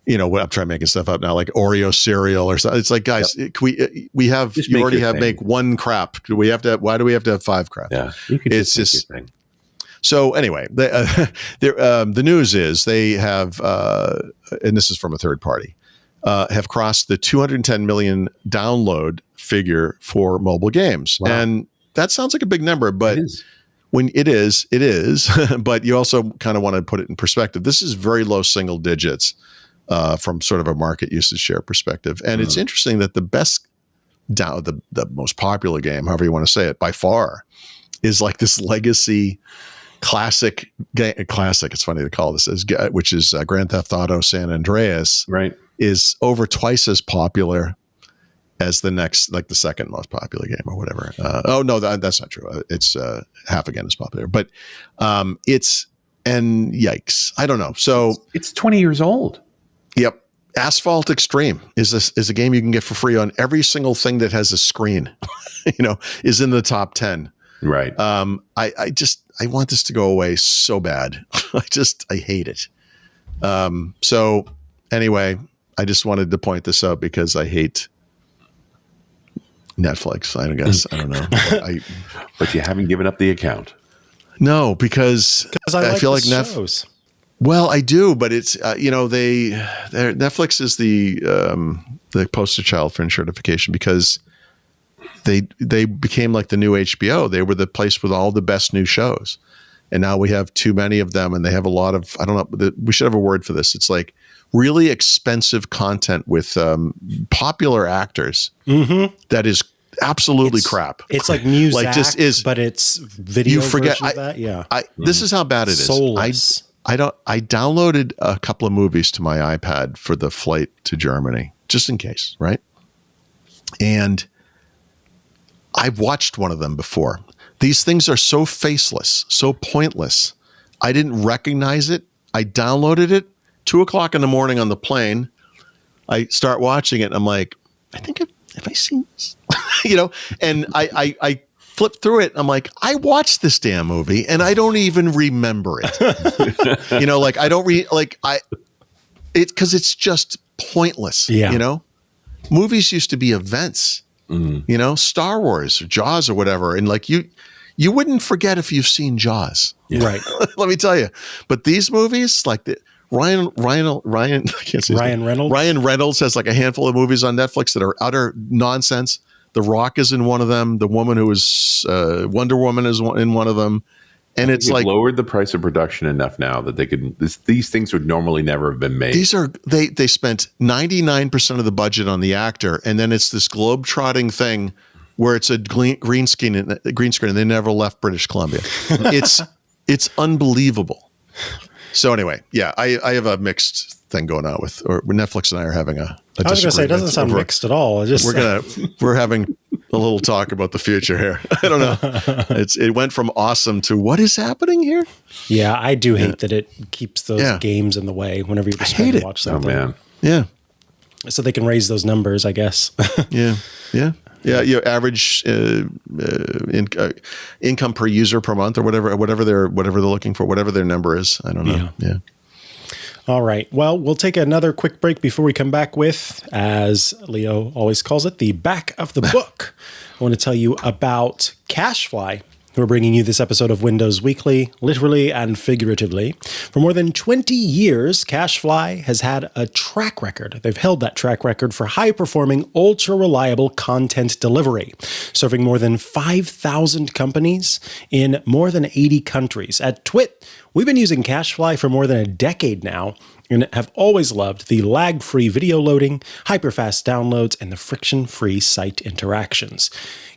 I'm trying making stuff up now, like Oreo cereal or something. It's like, guys, we have, just you already make one crap. Why do we have to have 5 crap? Yeah. You can it's just. So anyway, the news is they have, and this is from a third party, have crossed the 210 million download figure for mobile games. Wow. And that sounds like a big number, but when it is, but you also kind of want to put it in perspective. This is very low single digits from sort of a market usage share perspective. And it's interesting that the best the most popular game, however you want to say it, by far, is like this legacy classic. It's funny to call this, which is Grand Theft Auto San Andreas. Right, is over twice as popular as the next, like the second most popular game or whatever. That's not true. It's half again as popular, but and yikes, I don't know. So it's 20 years old. Yep. Asphalt Extreme is a game you can get for free on every single thing that has a screen, is in the top 10. Right. I want this to go away so bad. I hate it. So anyway, I just wanted to point this out because I hate Netflix. I don't know. But you haven't given up the account. No, because I feel like shows. Well, I do, but it's Netflix is the poster child for enshurtification because they became like the new HBO. They were the place with all the best new shows, and now we have too many of them, and they have a lot of, I don't know. We should have a word for this. It's like really expensive content with popular actors that is absolutely crap. It's like music, but it's video. You forget. Version of that? Yeah. This is how bad it is. Soulless. I downloaded a couple of movies to my iPad for the flight to Germany, just in case, right? And I've watched one of them before. These things are so faceless, so pointless. I didn't recognize it. I downloaded it 2:00 in the morning on the plane. I start watching it and I'm like, I think have I seen this? And I flip through it. And I'm like, I watched this damn movie and I don't even remember it. It's because it's just pointless. Yeah. Movies used to be events, Star Wars or Jaws or whatever. And like you wouldn't forget if you've seen Jaws. Yeah. Right. Let me tell you. But these movies, like Ryan Reynolds has like a handful of movies on Netflix that are utter nonsense. The Rock is in one of them. The woman who was Wonder Woman is in one of them. And it's like lowered the price of production enough now that they could. These things would normally never have been made. They spent 99% of the budget on the actor, and then it's this globe-trotting thing where it's a green screen, and they never left British Columbia. It's unbelievable. So anyway, yeah, I have a mixed thing going on with Netflix and I are having a I was going to say, it doesn't sound mixed at all. We're having a little talk about the future here. I don't know. It went from awesome to what is happening here? Yeah, I do hate that it keeps those games in the way whenever you decide to watch something. Oh, man. Yeah. So they can raise those numbers, I guess. Yeah. Your average income per user per month or whatever they're looking for, whatever their number is. I don't know. Yeah. All right. Well, we'll take another quick break before we come back with, as Leo always calls it, the back of the book. I want to tell you about CashFly. We're bringing you this episode of Windows Weekly, literally and figuratively. For more than 20 years, CashFly has had a track record. They've held that track record for high-performing, ultra-reliable content delivery, serving more than 5,000 companies in more than 80 countries. At Twit, we've been using CashFly for more than a decade now and have always loved the lag-free video loading, hyper-fast downloads, and the friction-free site interactions.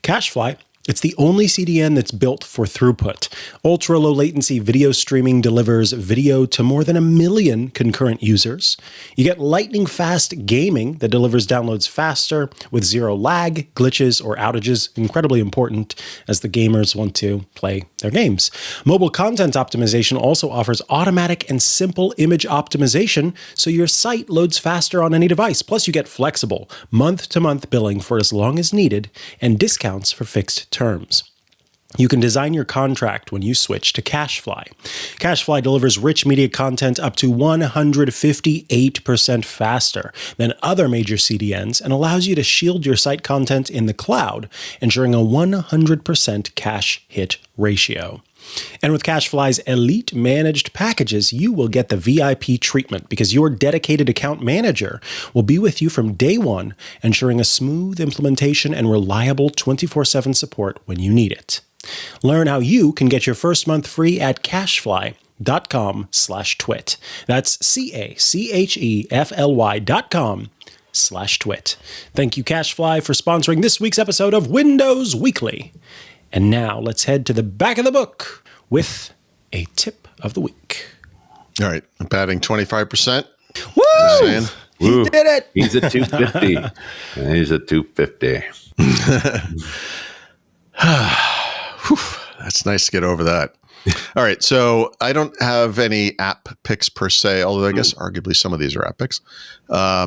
CashFly It's the only CDN that's built for throughput. Ultra-low latency video streaming delivers video to more than 1 million concurrent users. You get lightning-fast gaming that delivers downloads faster with zero lag, glitches, or outages. Incredibly important as the gamers want to play their games. Mobile content optimization also offers automatic and simple image optimization, so your site loads faster on any device. Plus, you get flexible month-to-month billing for as long as needed and discounts for fixed terms. You can design your contract when you switch to CashFly. CashFly delivers rich media content up to 158% faster than other major CDNs and allows you to shield your site content in the cloud, ensuring a 100% cache hit ratio. And with CashFly's elite managed packages, you will get the VIP treatment because your dedicated account manager will be with you from day one, ensuring a smooth implementation and reliable 24/7 support when you need it. Learn how you can get your first month free at cashfly.com/twit. That's CACHEFLY.com/twit. Thank you, CashFly, for sponsoring this week's episode of Windows Weekly. And now let's head to the back of the book with a tip of the week. All right. I'm batting 25%. Woo! Woo. He did it. He's at 250. He's at 250. That's nice to get over that. All right. So I don't have any app picks per se, although I guess arguably some of these are app picks. I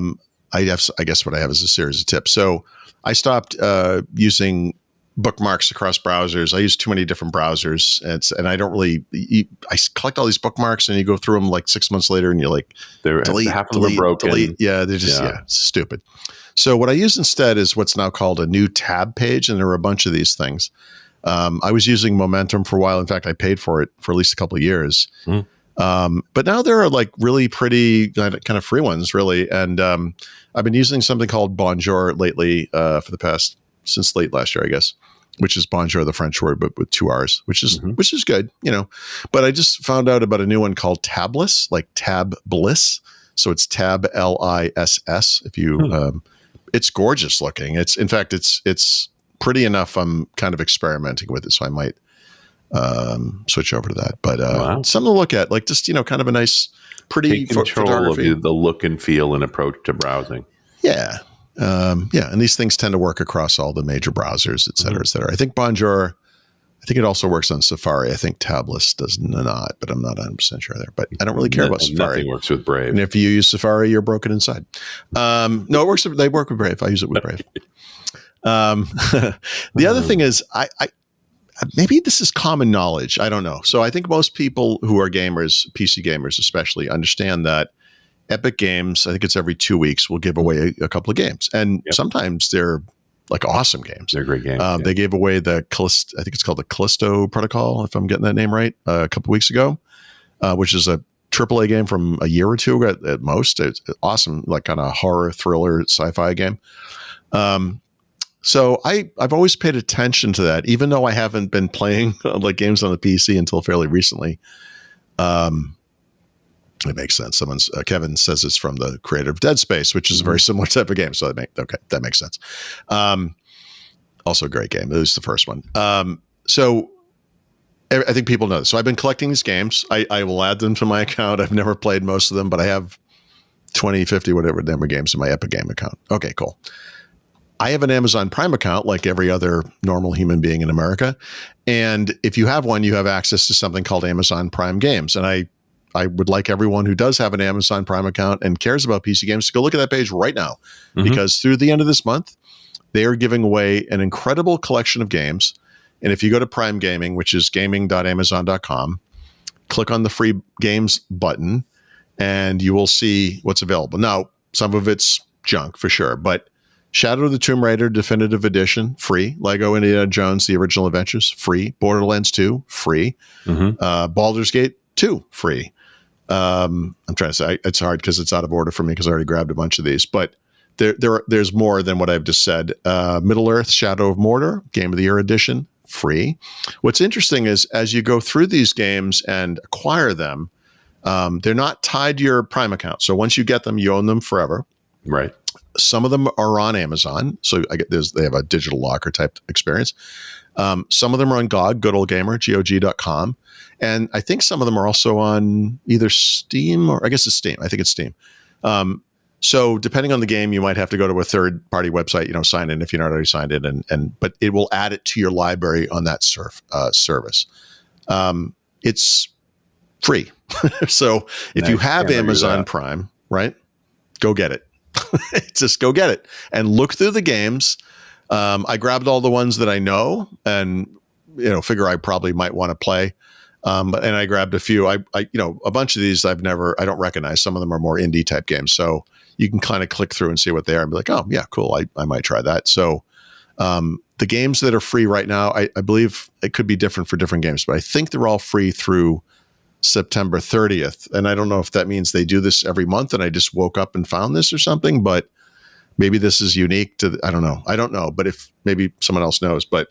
guess what I have is a series of tips. So I stopped using bookmarks across browsers. I use too many different browsers, and I don't really. I collect all these bookmarks, and you go through them like 6 months later, and you're like, delete, half of them are broken. delete. Yeah, they're just it's stupid. So what I use instead is what's now called a new tab page, and there are a bunch of these things. I was using Momentum for a while. In fact, I paid for it for at least a couple of years. But now there are like really pretty kind of free ones, really. And I've been using something called Bonjourr lately since late last year, I guess, which is Bonjour, the French word, but with 2 R's, which is good, But I just found out about a new one called Tabliss, like Tab Bliss. So it's Tab LISS. If you, it's gorgeous looking. In fact, it's pretty enough. I'm kind of experimenting with it, so I might switch over to that. But something to look at, like just kind of a nice, pretty take control photography of the look and feel and approach to browsing. Yeah. And these things tend to work across all the major browsers, et cetera, et cetera. I think Bonjour, it also works on Safari. I think Tabliss does not, but I'm not 100% sure there. But I don't really care about Safari. Nothing works with Brave. And if you use Safari, you're broken inside. No, it works. They work with Brave. I use it with Brave. The other thing is, I maybe this is common knowledge. I don't know. So I think most people who are gamers, PC gamers especially, understand that Epic Games, I think it's every 2 weeks, will give away a couple of games. And sometimes they're like awesome games. They're great games. They gave away I think it's called the Callisto Protocol, if I'm getting that name right, a couple of weeks ago, which is a AAA game from a year or two ago at most. It's awesome, like kind of horror, thriller, sci-fi game. So I've always paid attention to that, even though I haven't been playing like games on the PC until fairly recently. It makes sense. Kevin says it's from the creator of Dead Space, which is a very similar type of game. So that makes sense. Also a great game. It was the first one. So I think people know this. So I've been collecting these games. I will add them to my account. I've never played most of them, but I have 20, 50, whatever number of games in my Epic Game account. Okay, cool. I have an Amazon Prime account like every other normal human being in America. And if you have one, you have access to something called Amazon Prime Games. And I would like everyone who does have an Amazon Prime account and cares about PC games to go look at that page right now, because through the end of this month, they are giving away an incredible collection of games. And if you go to Prime Gaming, which is gaming.amazon.com, click on the free games button and you will see what's available. Now, some of it's junk for sure, but Shadow of the Tomb Raider Definitive Edition, free. Lego Indiana Jones, The Original Adventures, free. Borderlands 2, free. Baldur's Gate 2, free. I'm trying to say, it's hard because it's out of order for me because I already grabbed a bunch of these, but there's more than what I've just said. Middle-earth, Shadow of Mordor, Game of the Year Edition, free. What's interesting is as you go through these games and acquire them, they're not tied to your Prime account. So once you get them, you own them forever. Right. Some of them are on Amazon, so they have a digital locker type experience. Some of them are on GOG, Good Old Gamer, GOG.com. And I think some of them are also on either Steam or I guess it's Steam. I think it's Steam. So depending on the game, you might have to go to a third-party website, sign in if you're not already signed in, but it will add it to your library on that service. It's free. So if you have Amazon Prime, right, go get it. Just go get it and look through the games. I grabbed all the ones that I know and, figure I probably might want to play. And I grabbed a few, a bunch of these I don't recognize. Some of them are more indie type games. So you can kind of click through and see what they are and be like, oh yeah, cool. I might try that. So, the games that are free right now, I believe it could be different for different games, but I think they're all free through September 30th. And I don't know if that means they do this every month and I just woke up and found this or something, but maybe this is unique to, I don't know, but if maybe someone else knows, but,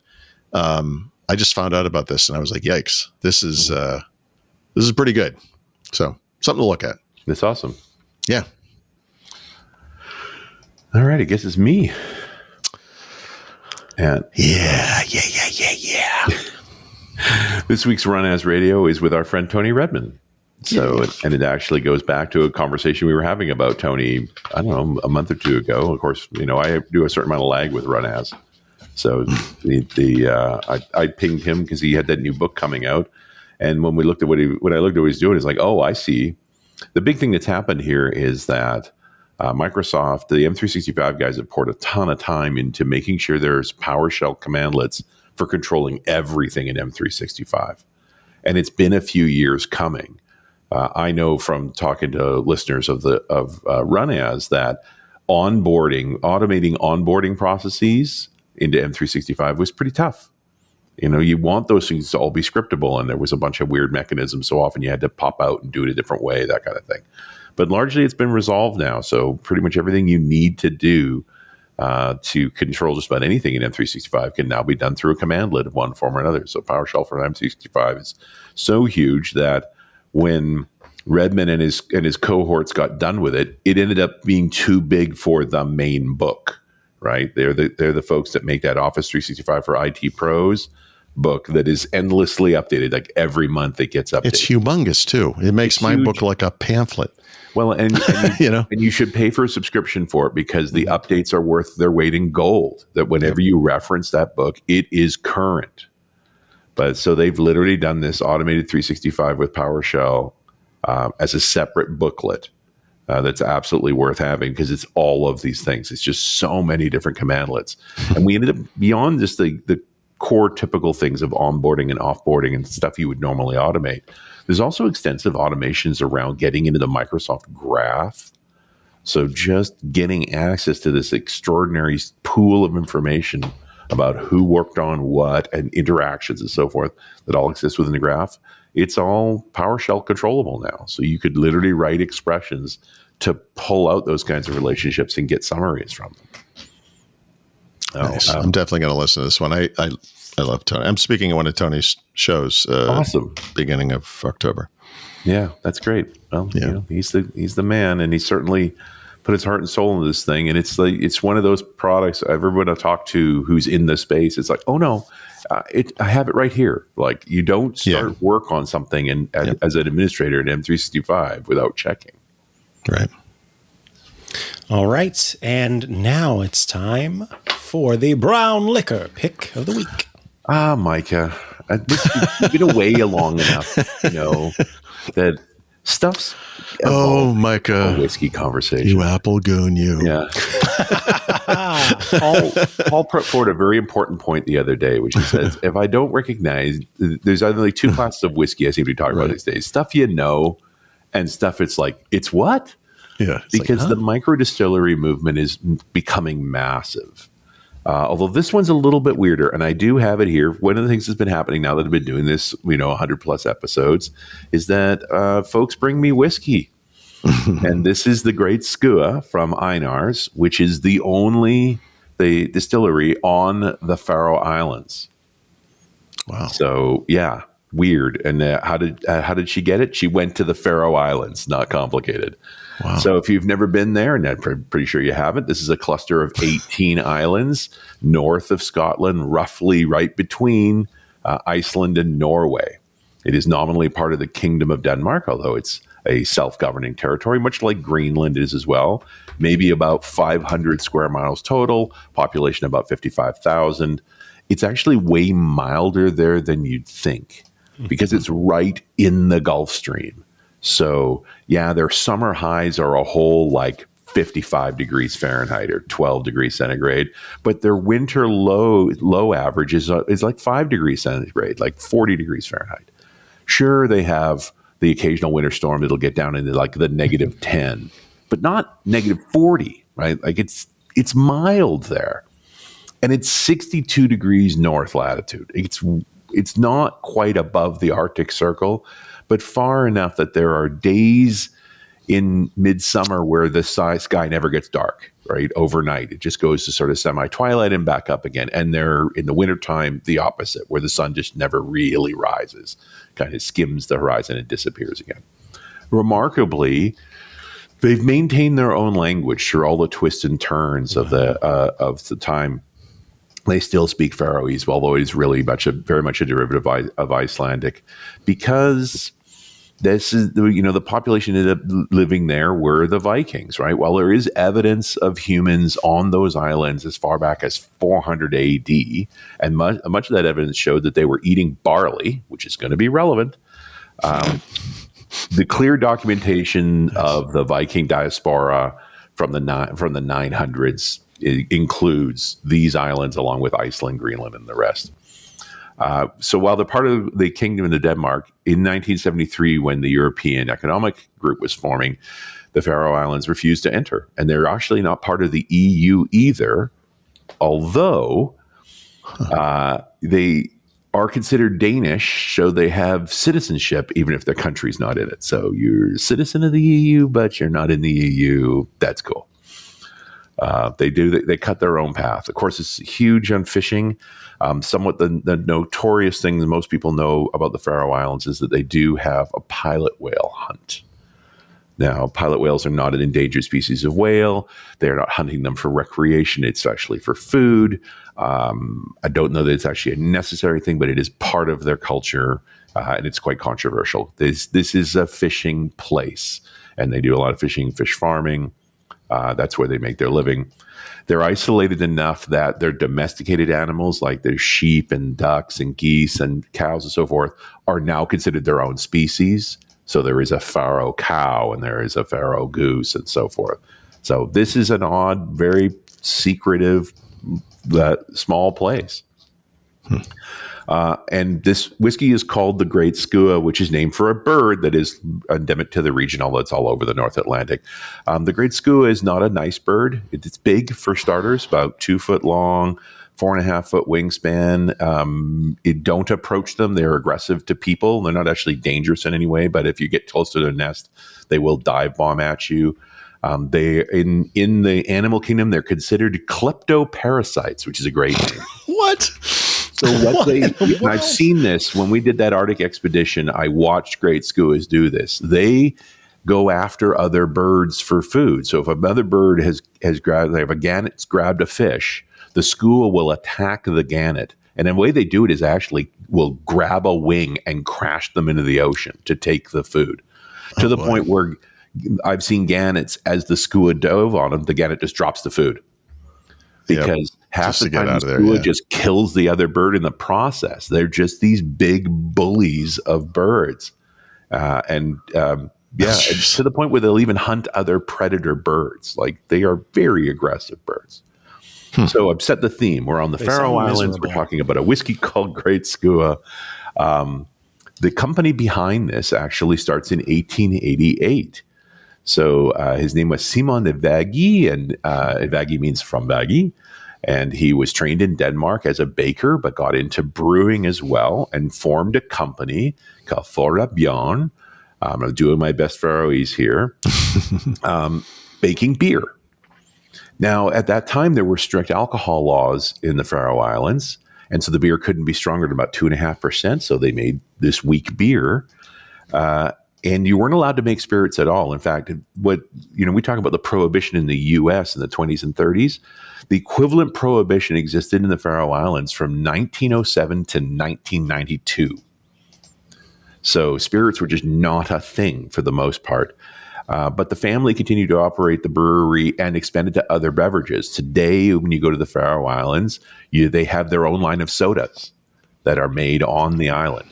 I just found out about this and I was like, yikes, this is pretty good. So something to look at. That's awesome. Yeah. All right. I guess it's me. And yeah. This week's Run As Radio is with our friend Tony Redman. So, and it actually goes back to a conversation we were having about Tony, I don't know, a month or two ago. Of course, I do a certain amount of lag with Run As. So I pinged him because he had that new book coming out. And when we looked at when I looked at what he's doing, it's like, oh, I see. The big thing that's happened here is that Microsoft, the M365 guys have poured a ton of time into making sure there's PowerShell commandlets for controlling everything in M365. And it's been a few years coming. I know from talking to listeners of Run As that automating onboarding processes into M365 was pretty tough. You want those things to all be scriptable, and there was a bunch of weird mechanisms. So often you had to pop out and do it a different way, that kind of thing. But largely it's been resolved now. So pretty much everything you need to do to control just about anything in M365 can now be done through a commandlet of one form or another. So PowerShell for M365 is so huge that when Redmond and his cohorts got done with it, it ended up being too big for the main book, right? They're the folks that make that Office 365 for IT pros book that is endlessly updated. Like every month it gets updated. It's humongous too. It makes my book like a pamphlet. Well, and and you should pay for a subscription for it because the updates are worth their weight in gold. That whenever you reference that book, it is current. But so they've literally done this automated 365 with PowerShell as a separate booklet that's absolutely worth having because it's all of these things. It's just so many different commandlets. And we ended up beyond just the core typical things of onboarding and offboarding and stuff you would normally automate. There's also extensive automations around getting into the Microsoft Graph. So just getting access to this extraordinary pool of information about who worked on what and interactions and so forth that all exists within the graph, it's all PowerShell controllable now. So you could literally write expressions to pull out those kinds of relationships and get summaries from them. Nice. I'm definitely going to listen to this one. I love Tony. I'm speaking at one of Tony's shows. Awesome. Beginning of October. Yeah, that's great. Well, he's the man, and he certainly put his heart and soul into this thing. And it's one of those products. Everyone I talk to who's in this space, it's like, oh no, I have it right here. Like you don't start work on something as an administrator in M365 without checking. Right. All right, and now it's time for the brown liquor pick of the week. Ah, Mikah, you've been away long enough, that stuff's. Oh, Mikah, whiskey conversation. You apple goon, you. Yeah. Paul put forward a very important point the other day, which he says, if I don't recognize, there's only two classes of whiskey I seem to be talking about these days: stuff and stuff. It's like, it's what? Yeah, because the micro distillery movement is becoming massive. Although this one's a little bit weirder, and I do have it here. One of the things that's been happening now that I've been doing this, 100 plus episodes, is that folks bring me whiskey. And this is the Great Skua from Einar's, which is the only distillery on the Faroe Islands. Wow. So, yeah. weird. And how did she get it? She went to the Faroe Islands. Not complicated. Wow. So if you've never been there, and I'm pretty sure you haven't, this is a cluster of 18 islands north of Scotland, roughly right between Iceland and Norway. It is nominally part of the Kingdom of Denmark, although it's a self-governing territory, much like Greenland is as well. Maybe about 500 square miles total, population about 55,000. It's actually way milder there than you'd think because it's right in the Gulf Stream. So, yeah, their summer highs are a whole like 55 degrees Fahrenheit or 12 degrees centigrade, but their winter low average is like 5 degrees centigrade, like 40 degrees Fahrenheit. Sure, they have the occasional winter storm that'll get down into like the negative 10, but not negative 40, right? Like it's mild there. And it's 62 degrees north latitude. It's not quite above the Arctic Circle, but far enough that there are days in midsummer where the sky never gets dark, right? Overnight. It just goes to sort of semi-twilight and back up again. And they're in the wintertime, the opposite, where the sun just never really rises, kind of skims the horizon and disappears again. Remarkably, they've maintained their own language through all the twists and turns of the time. They still speak Faroese, although it is really very much a derivative of Icelandic, because this is the population ended up living there were the Vikings, right? While there is evidence of humans on those islands as far back as 400 AD, and much of that evidence showed that they were eating barley, which is going to be relevant. The clear documentation of the Viking diaspora from the 900s includes these islands along with Iceland, Greenland, and the rest. So while they're part of the Kingdom of Denmark, in 1973, when the European Economic Group was forming, the Faroe Islands refused to enter. And they're actually not part of the EU either, although they are considered Danish, so they have citizenship, even if their country's not in it. So you're a citizen of the EU, but you're not in the EU. That's cool. They cut their own path. Of course, it's huge on fishing. Somewhat the notorious thing that most people know about the Faroe Islands is that they do have a pilot whale hunt. Now, pilot whales are not an endangered species of whale. They're not hunting them for recreation. It's actually for food. I don't know that it's actually a necessary thing, but it is part of their culture, and it's quite controversial. This is a fishing place, and they do a lot of fishing, fish farming. That's where they make their living. They're isolated enough that their domesticated animals, like their sheep and ducks and geese and cows and so forth, are now considered their own species. So there is a Faroe cow and there is a Faroe goose and so forth. So this is an odd, very secretive, small place. And this whiskey is called the Great Skua, which is named for a bird that is endemic to the region, although it's all over the North Atlantic. The Great Skua is not a nice bird. It's big for starters, about 2 foot long, 4.5 foot wingspan. Don't approach them. They're aggressive to people. They're not actually dangerous in any way, but if you get close to their nest, they will dive bomb at you. They in the animal kingdom, they're considered kleptoparasites, which is a great name. What? So and I've seen this when we did that Arctic expedition. I watched great skuas do this. They go after other birds for food. So if another bird has grabbed, if a gannet's grabbed a fish, the skua will attack the gannet. And the way they do it is actually will grab a wing and crash them into the ocean to take the food. To the point where I've seen gannets, as the skua dove on them, the gannet just drops the food. Because half the time the skua just kills the other bird in the process. They're just these big bullies of birds. And to the point where they'll even hunt other predator birds. Like, they are very aggressive birds. So I've set the theme. We're on the Faroe Islands. We're talking about a whiskey called Great Skua. The company behind this actually starts in 1888. So his name was Simon de Vaggi, and Vaggi means from Vaggi. And he was trained in Denmark as a baker, but got into brewing as well and formed a company called Fora Bjorn. I'm doing my best Faroese here, baking beer. Now, at that time, there were strict alcohol laws in the Faroe Islands, And so the beer couldn't be stronger than about 2.5%. So they made this weak beer. And you weren't allowed to make spirits at all. In fact, we talk about the prohibition in the U.S. in the 20s and 30s. The equivalent prohibition existed in the Faroe Islands from 1907 to 1992. So spirits were just not a thing for the most part. But the family continued to operate the brewery and expanded to other beverages. Today, when you go to the Faroe Islands, they have their own line of sodas that are made on the island.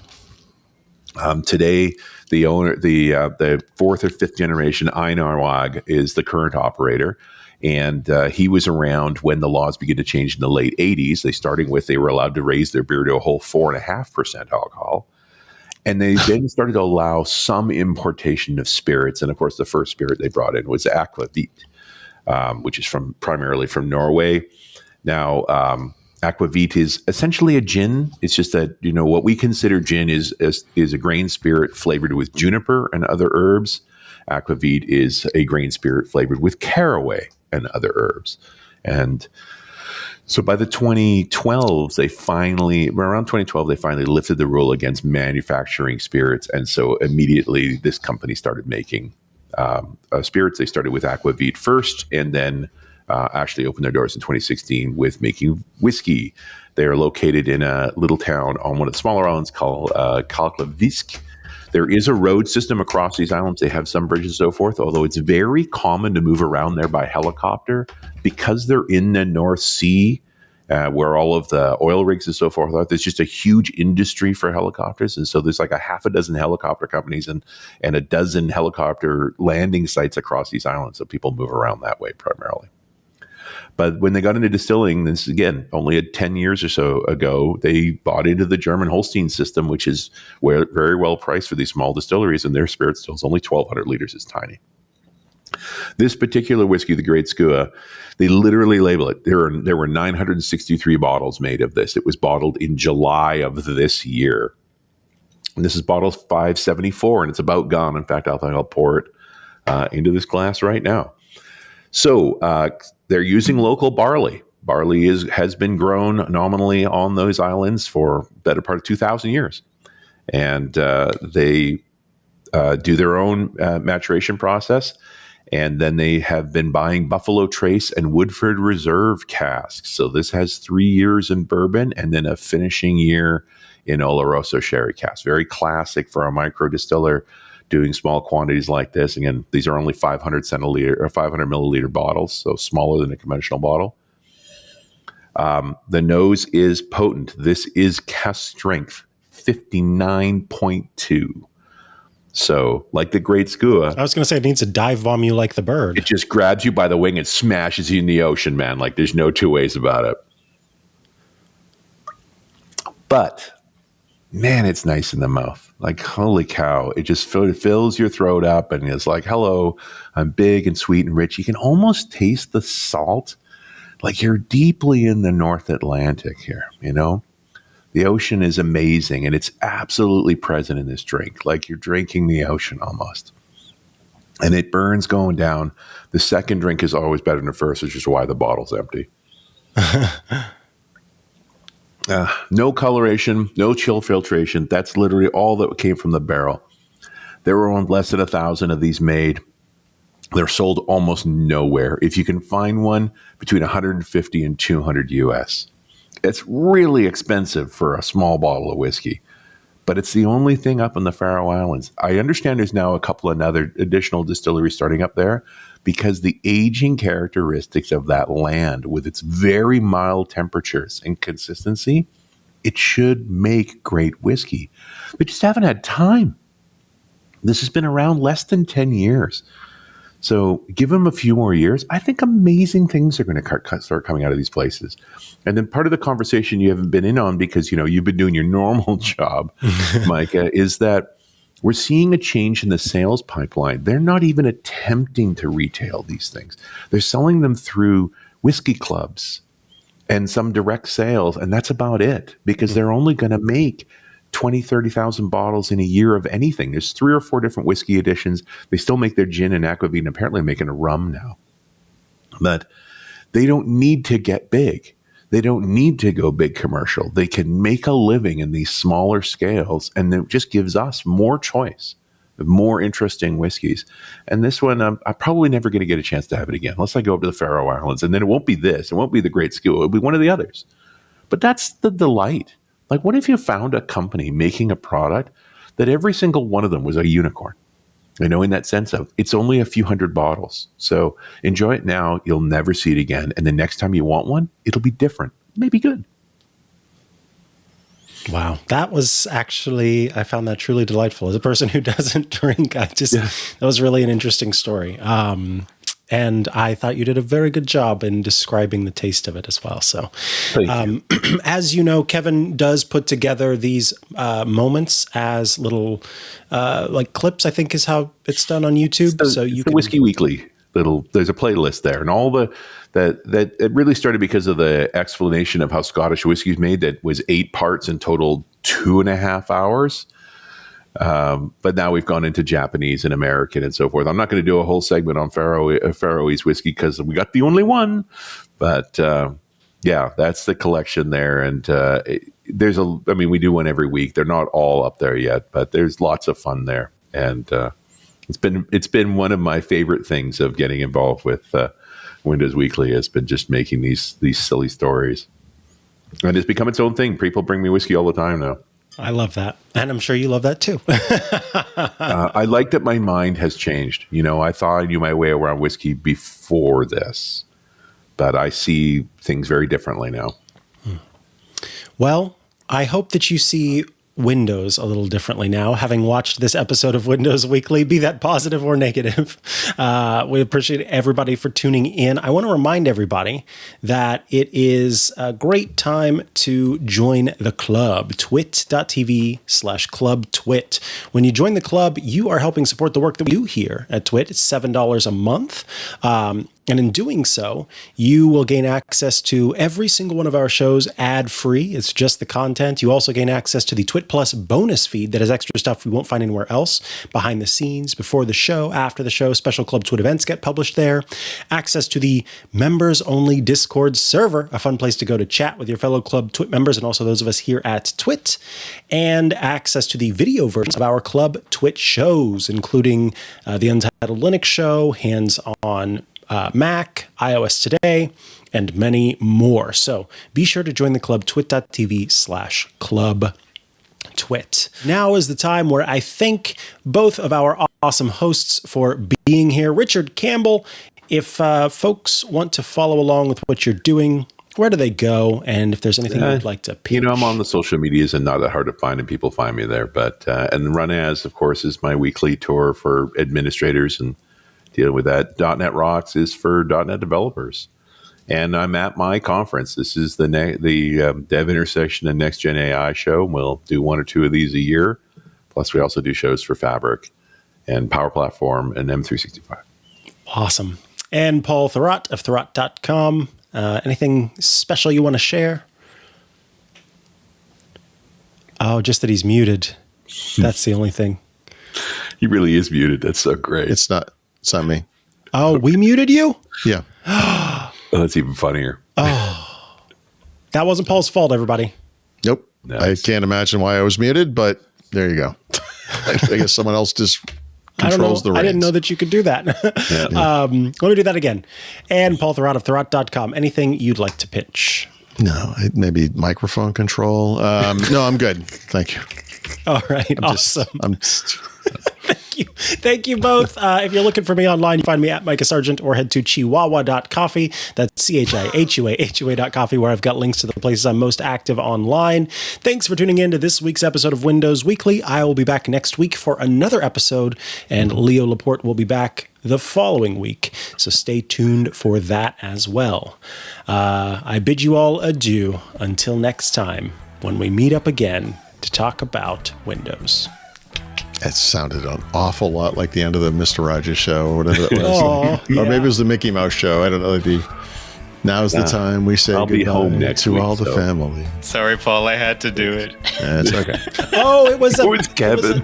Today, the fourth or fifth generation Einar is the current operator, and he was around when the laws began to change in the late 80s. They were allowed to raise their beer to a whole 4.5% alcohol, and they then started to allow some importation of spirits. And of course, the first spirit they brought in was Aquavit, which is primarily from Norway. Now, Aquavit is essentially a gin. It's just that, what we consider gin is a grain spirit flavored with juniper and other herbs. Aquavit is a grain spirit flavored with caraway and other herbs. And so by the 2012s, they finally lifted the rule against manufacturing spirits. And so immediately this company started making spirits. They started with Aquavit first, and then actually opened their doors in 2016 with making whiskey. They are located in a little town on one of the smaller islands called Kalklavisk. There is a road system across these islands. They have some bridges and so forth, although it's very common to move around there by helicopter because they're in the North Sea, where all of the oil rigs and so forth are. There's just a huge industry for helicopters. And so there's like a half a dozen helicopter companies and a dozen helicopter landing sites across these islands. So people move around that way primarily. But when they got into distilling, this is again only 10 years or so ago, they bought into the German Holstein system, which is very well priced for these small distilleries, and their spirit still is only 1,200 liters. It's tiny. This particular whiskey, the Great Skua, they literally label it. There were 963 bottles made of this. It was bottled in July of this year. And this is bottle 574, and it's about gone. In fact, I'll pour it into this glass right now. So they're using local barley. Barley has been grown nominally on those islands for better part of 2,000 years. And they do their own maturation process. And then they have been buying Buffalo Trace and Woodford Reserve casks. So this has 3 years in bourbon and then a finishing year in Oloroso sherry cask. Very classic for a micro distiller doing small quantities like this. Again, these are only 500 milliliter bottles, so smaller than a conventional bottle. The nose is potent. This is cask strength 59.2. So, like the Great Skua, I was going to say it needs to dive bomb you like the bird. It just grabs you by the wing and smashes you in the ocean, man. Like there's no two ways about it. But man, it's nice in the mouth. Like, holy cow. It just fills your throat up and it's like, hello, I'm big and sweet and rich. You can almost taste the salt. Like you're deeply in the North Atlantic here, The ocean is amazing and it's absolutely present in this drink. Like you're drinking the ocean almost. And it burns going down. The second drink is always better than the first, which is why the bottle's empty. No coloration, no chill filtration. That's literally all that came from the barrel. There were only less than 1,000 of these made. They're sold almost nowhere. If you can find one, between 150 and 200 US. It's really expensive for a small bottle of whiskey, but it's the only thing up in the Faroe Islands. I understand there's now a couple of other additional distilleries starting up there because the aging characteristics of that land with its very mild temperatures and consistency, it should make great whiskey. They just haven't had time. This has been around less than 10 years. So give them a few more years. I think amazing things are going to start coming out of these places. And then part of the conversation you haven't been in on because, you've been doing your normal job, Mikah, is that we're seeing a change in the sales pipeline. They're not even attempting to retail these things. They're selling them through whiskey clubs and some direct sales. And that's about it because they're only going to make 20, 30,000 bottles in a year of anything. There's 3 or 4 different whiskey editions. They still make their gin and aquavit and apparently making a rum now. But they don't need to get big. They don't need to go big commercial. They can make a living in these smaller scales, and it just gives us more choice, more interesting whiskeys. And this one, I'm probably never going to get a chance to have it again, unless I go up to the Faroe Islands. And then it won't be this. It won't be the Great Skill. It'll be one of the others. But that's the delight. Like, what if you found a company making a product that every single one of them was a unicorn? You know, in that sense of it's only a few hundred bottles. So enjoy it now. You'll never see it again. And the next time you want one, it'll be different. Maybe good. Wow. That was actually, I found that truly delightful. As a person who doesn't drink, that was really an interesting story. And I thought you did a very good job in describing the taste of it as well. So, as you know, Kevin does put together these moments as little like clips, I think is how it's done on YouTube. So you can Whiskey Weekly there's a playlist there, and all that it really started because of the explanation of how Scottish whiskey is made. That was 8 parts and totaled 2.5 hours. But now we've gone into Japanese and American and so forth. I'm not going to do a whole segment on Faroese whiskey because we got the only one. But yeah, that's the collection there. And we do one every week. They're not all up there yet, but there's lots of fun there. And it's been one of my favorite things of getting involved with Windows Weekly has been just making these silly stories. And it's become its own thing. People bring me whiskey all the time now. I love that. And I'm sure you love that too. I like that my mind has changed. You know, I thought I knew my way around whiskey before this, but I see things very differently now. Well, I hope that you see Windows a little differently now, having watched this episode of Windows Weekly, be that positive or negative. We appreciate everybody for tuning in. I want to remind everybody that it is a great time to join the club, twit.tv/clubtwit. When you join the club, you are helping support the work that we do here at Twit. It's $7 a month. And in doing so, you will gain access to every single one of our shows ad-free. It's just the content. You also gain access to the Twit Plus bonus feed that has extra stuff we won't find anywhere else. Behind the scenes, before the show, after the show, special Club Twit events get published there. Access to the members-only Discord server, a fun place to go to chat with your fellow Club Twit members and also those of us here at Twit. And access to the video versions of our Club Twit shows, including the Untitled Linux show, Hands-On Mac, iOS Today, and many more. So be sure to join the club, twit.tv/clubtwit. Now is the time where I thank both of our awesome hosts for being here. Richard Campbell, if folks want to follow along with what you're doing, where do they go? And if there's anything you'd like to pitch? You know, I'm on the social medias and not that hard to find, and people find me there. But and Run As, of course, is my weekly tour for administrators and dealing with that. .NET Rocks is for .NET developers. And I'm at my conference. This is the Dev Intersection and Next Gen AI show. We'll do 1 or 2 of these a year. Plus, we also do shows for Fabric and Power Platform and M365. Awesome. And Paul Thurrott of Thurrott.com. Anything special you want to share? Oh, just that he's muted. That's the only thing. He really is muted. That's so great. It's not me. Oh, we muted you? Yeah. Oh, that's even funnier. Oh, that wasn't Paul's fault, everybody. Nope. Nice. I can't imagine why I was muted, but there you go. I guess someone else just controls the reins. I didn't know that you could do that. Let me do that again. And Paul Thurrott of Thurrott.com. Anything you'd like to pitch? No, maybe microphone control. No, I'm good. Thank you. All right. Awesome. Thank you both. If you're looking for me online, you find me at Mikah Sargent or head to chihuahua.coffee. That's CHIHUA.coffee, where I've got links to the places I'm most active online. Thanks for tuning in to this week's episode of Windows Weekly. I will be back next week for another episode, and Leo Laporte will be back the following week. So stay tuned for that as well. I bid you all adieu until next time when we meet up again to talk about Windows. It sounded an awful lot like the end of the Mr. Rogers show or whatever it was. Or maybe it was the Mickey Mouse show. I don't know. Now's the time we say goodbye to all the family. Sorry, Paul. I had to do it. Yeah, it's okay. It was Kevin.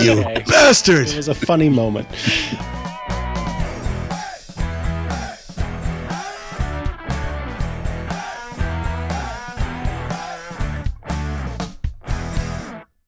You bastard. It was a funny moment.